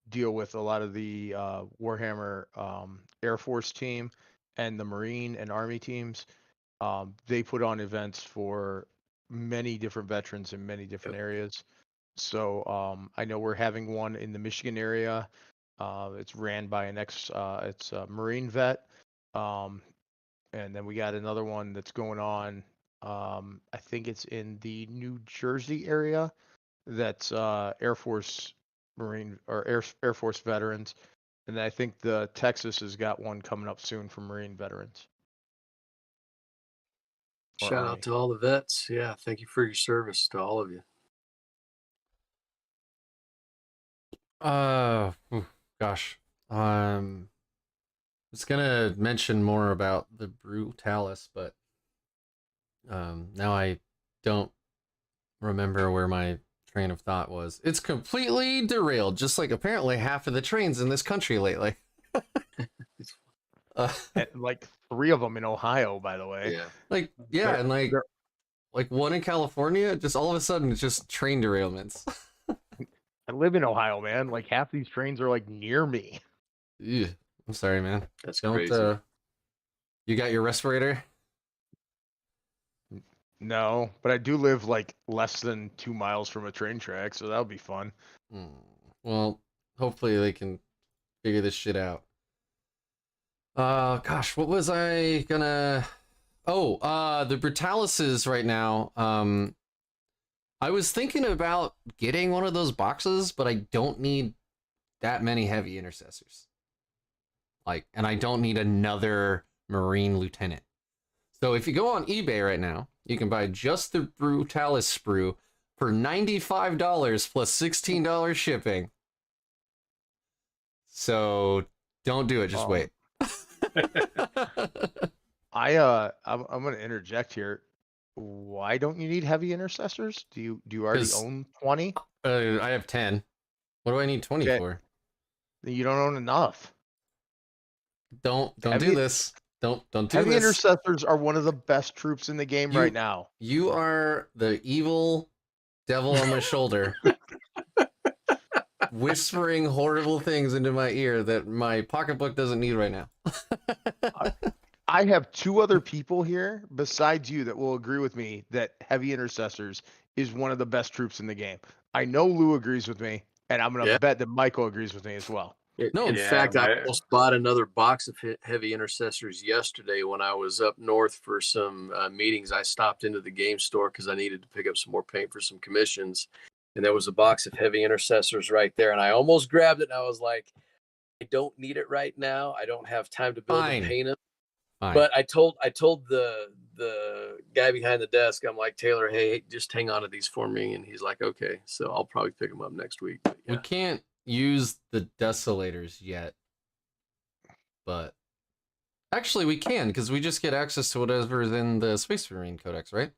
deal with a lot of the Warhammer Air Force team and the Marine and Army teams. They put on events for many different veterans in many different areas. So I know we're having one in the Michigan area. It's ran by it's a Marine vet. And then we got another one that's going on. I think it's in the New Jersey area. That's Air Force Marine or Air Force veterans. And I think the Texas has got one coming up soon for Marine veterans. Or Shout Army. out to all the vets. Yeah, thank you for your service to all of you. Gosh. I was gonna mention more about the Brutalis, but now I don't remember where my train of thought was. It's completely derailed, just like apparently half of the trains in this country lately. And like 3 of them in Ohio, by the way. Yeah. And like one in California, just all of a sudden it's just train derailments. I live in Ohio, man. Like half these trains are like near me. Ew, I'm sorry, man. That's Don't crazy. you got your respirator? No, but I do live like less than 2 miles from a train track, so that'll be fun. Well, hopefully they can figure this shit out. Gosh, what was I gonna... Oh, the Brutalises right now. I was thinking about getting one of those boxes, but I don't need that many heavy intercessors. And I don't need another Marine lieutenant. So if you go on eBay right now, you can buy just the Brutalis sprue for $95 plus $16 shipping. So don't do it, just wait. I'm gonna interject here. Why don't you need heavy intercessors? Do you already own 20? I have 10. What do I need 20 for? You don't own enough. Don't do this. Don't do heavy this. Intercessors are one of the best troops in the game right now. You are the evil devil on my shoulder, whispering horrible things into my ear that my pocketbook doesn't need right now. I have 2 other people here besides you that will agree with me that heavy intercessors is one of the best troops in the game. I know Lou agrees with me, and I'm going to bet that Michael agrees with me as well. In fact, I almost bought another box of heavy intercessors yesterday when I was up north for some meetings. I stopped into the game store because I needed to pick up some more paint for some commissions. And there was a box of heavy intercessors right there. And I almost grabbed it. And I was like, I don't need it right now. I don't have time to build and paint them. But I told the guy behind the desk, I'm like, Taylor, hey, just hang on to these for me. And he's like, okay. So I'll probably pick them up next week. But yeah. We can't use the desolators yet, but actually we can, because we just get access to whatever's in the Space Marine Codex, right?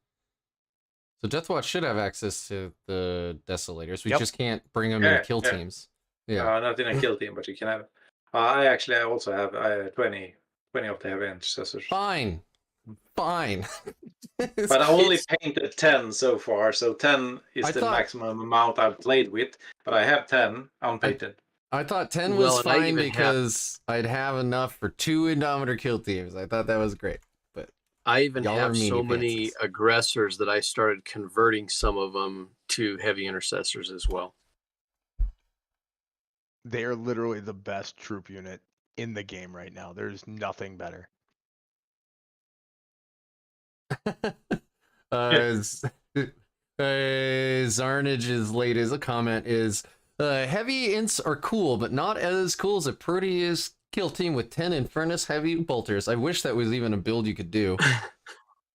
So Deathwatch should have access to the desolators. We just can't bring them in kill teams. Yeah, not in a kill team, but you can have. I also have 20 of the heavy intercessors. Fine. But I only painted 10 so far, so 10 is the maximum amount I've played with. But I have 10 unpainted. I thought 10 was fine because I'd have enough for 2 Indomitor kill teams. I thought that was great. But I even have so many aggressors that I started converting some of them to heavy intercessors as well. They are literally the best troop unit in the game right now. There's nothing better. Zarnage's latest comment is heavy ints are cool, but not as cool as a Proteus kill team with 10 Infernus heavy bolters. I wish that was even a build you could do,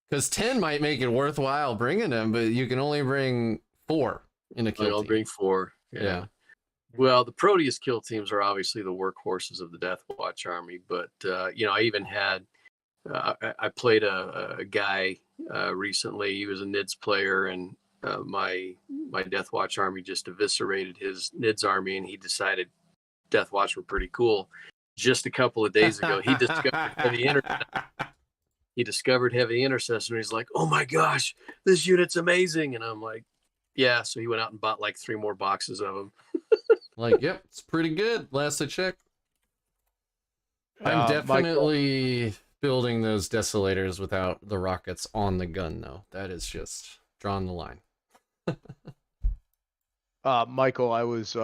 because 10 might make it worthwhile bringing them, but you can only bring 4 in a kill team. I'll bring 4. Yeah. Well, the Proteus kill teams are obviously the workhorses of the Deathwatch army, but I even had I played a guy recently. He was a NIDS player, and my Deathwatch army just eviscerated his NIDS army, and he decided Deathwatch were pretty cool. Just a couple of days ago, he discovered heavy intercessor, and he's like, "Oh my gosh, this unit's amazing!" And I'm like, "Yeah." So he went out and bought like 3 more boxes of them. Yep, it's pretty good. Last I checked. I'm definitely building those desolators without the rockets on the gun, though. That is just drawing the line. Michael, I was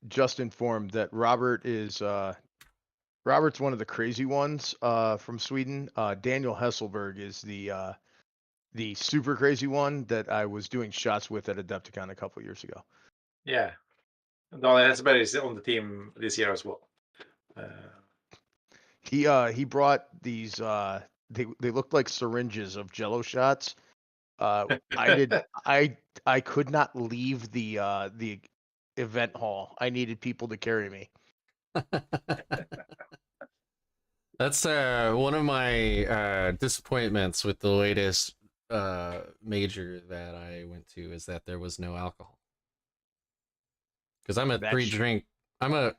just informed that Robert's one of the crazy ones from Sweden. Daniel Hesselberg is the super crazy one that I was doing shots with at Adepticon a couple years ago. Yeah. Daniel Hesselberg is on the team this year as well. He brought these they looked like syringes of Jello shots. I could not leave the event hall. I needed people to carry me. That's one of my disappointments with the latest major that I went to is that there was no alcohol. Because I'm a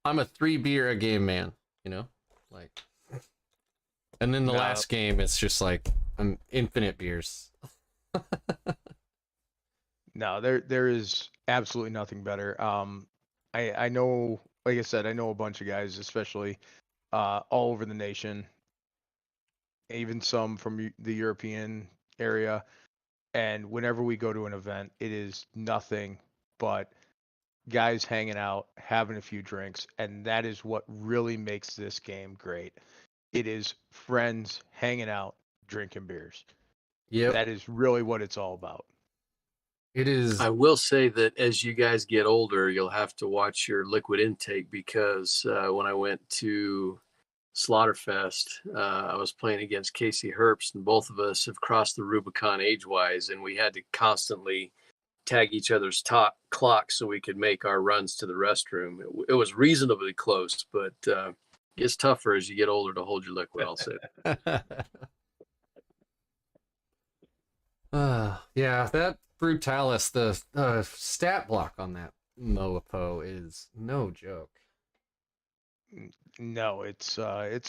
I'm a 3 beer a game man, you know, like. And then the last game, it's just like infinite beers. No, there is absolutely nothing better. I know, like I said, I know a bunch of guys, especially all over the nation, even some from the European area. And whenever we go to an event, it is nothing but guys hanging out, having a few drinks, and that is what really makes this game great. It is friends hanging out, drinking beers. Yeah, That is really what it's all about. It is. I will say that as you guys get older, you'll have to watch your liquid intake because when I went to Slaughterfest, I was playing against Casey Herbst, and both of us have crossed the Rubicon age-wise, and we had to constantly tag each other's clocks so we could make our runs to the restroom. It was reasonably close, but it's tougher as you get older to hold your liquid, I'll say. Yeah, that Brutalis, the stat block on that Moapo is no joke. No, it's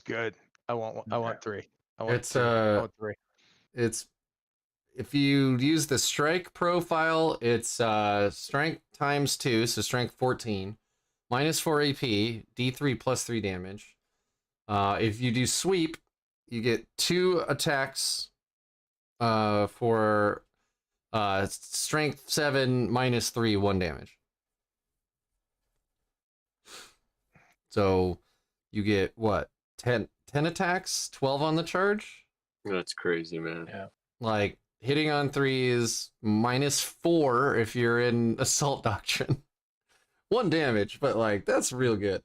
good. I want 3. I want three. It's if you use the strike profile, it's strength times 2, so strength 14, minus 4 AP, D3 plus 3 damage. If you do sweep, you get 2 attacks for strength 7 minus 3, 1 damage. So you get what? 10 attacks, 12 on the charge? That's crazy, man. Yeah. Like hitting on 3 is minus 4 if you're in assault doctrine. 1 damage, but like that's real good.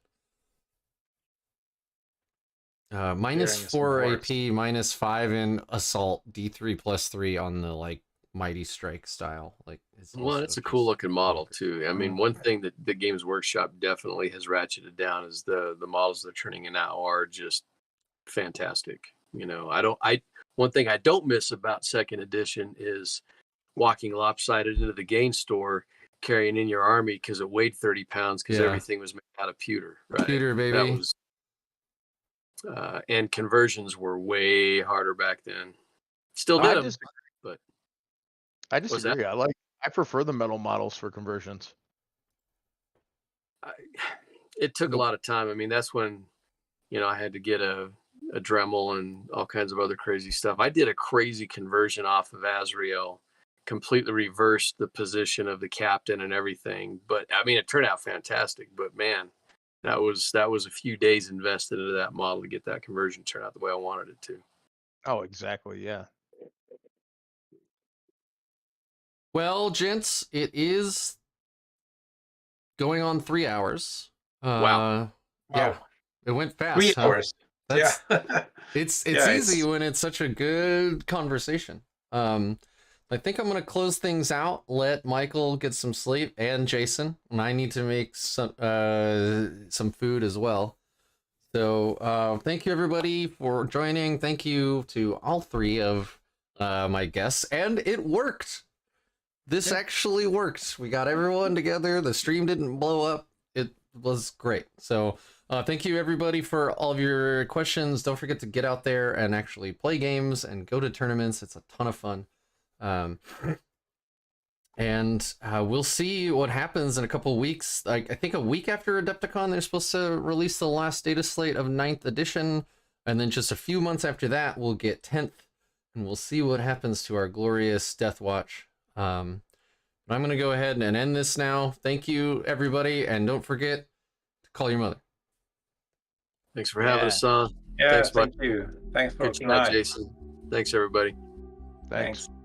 Minus 4 AP, minus 5 in assault, D3 plus 3 on the like mighty strike style. Like well, it's a cool looking model too. I mean, one thing that the Games Workshop definitely has ratcheted down is the models they're turning in now are just fantastic. You know, one thing I don't miss about second edition is walking lopsided into the game store carrying in your army because it weighed 30 pounds because everything was made out of pewter. Right? Pewter, baby. That was, and conversions were way harder back then. Still did them, but I disagree. I prefer the metal models for conversions. It took a lot of time. I mean, that's when, you know, I had to get a Dremel and all kinds of other crazy stuff. I did a crazy conversion off of Azrael, completely reversed the position of the captain and everything. But I mean, it turned out fantastic. But man, that was a few days invested into that model to get that conversion turn out the way I wanted it to. Oh, exactly. Yeah. Well, gents, it is going on 3 hours. Wow. Yeah, it went fast. 3 hours. That's, yeah. It's easy when it's such a good conversation. I think I'm gonna close things out. Let Michael get some sleep, and Jason, and I need to make some food as well. So thank you everybody for joining. Thank you to all 3 of my guests, and it worked. This actually worked. We got everyone together. The stream didn't blow up. It was great. So thank you everybody for all of your questions. Don't forget to get out there and actually play games and go to tournaments. It's a ton of fun. And we'll see what happens in a couple weeks. I think a week after Adepticon, they're supposed to release the last data slate of 9th edition. And then just a few months after that, we'll get 10th, and we'll see what happens to our glorious Deathwatch. I'm going to go ahead and end this now. Thank you, everybody, and don't forget to call your mother. Thanks for having us on. Yeah, Thanks, thank Mike. you. Thanks for Good chat, tonight. Jason. Thanks, everybody. Thanks. Thanks.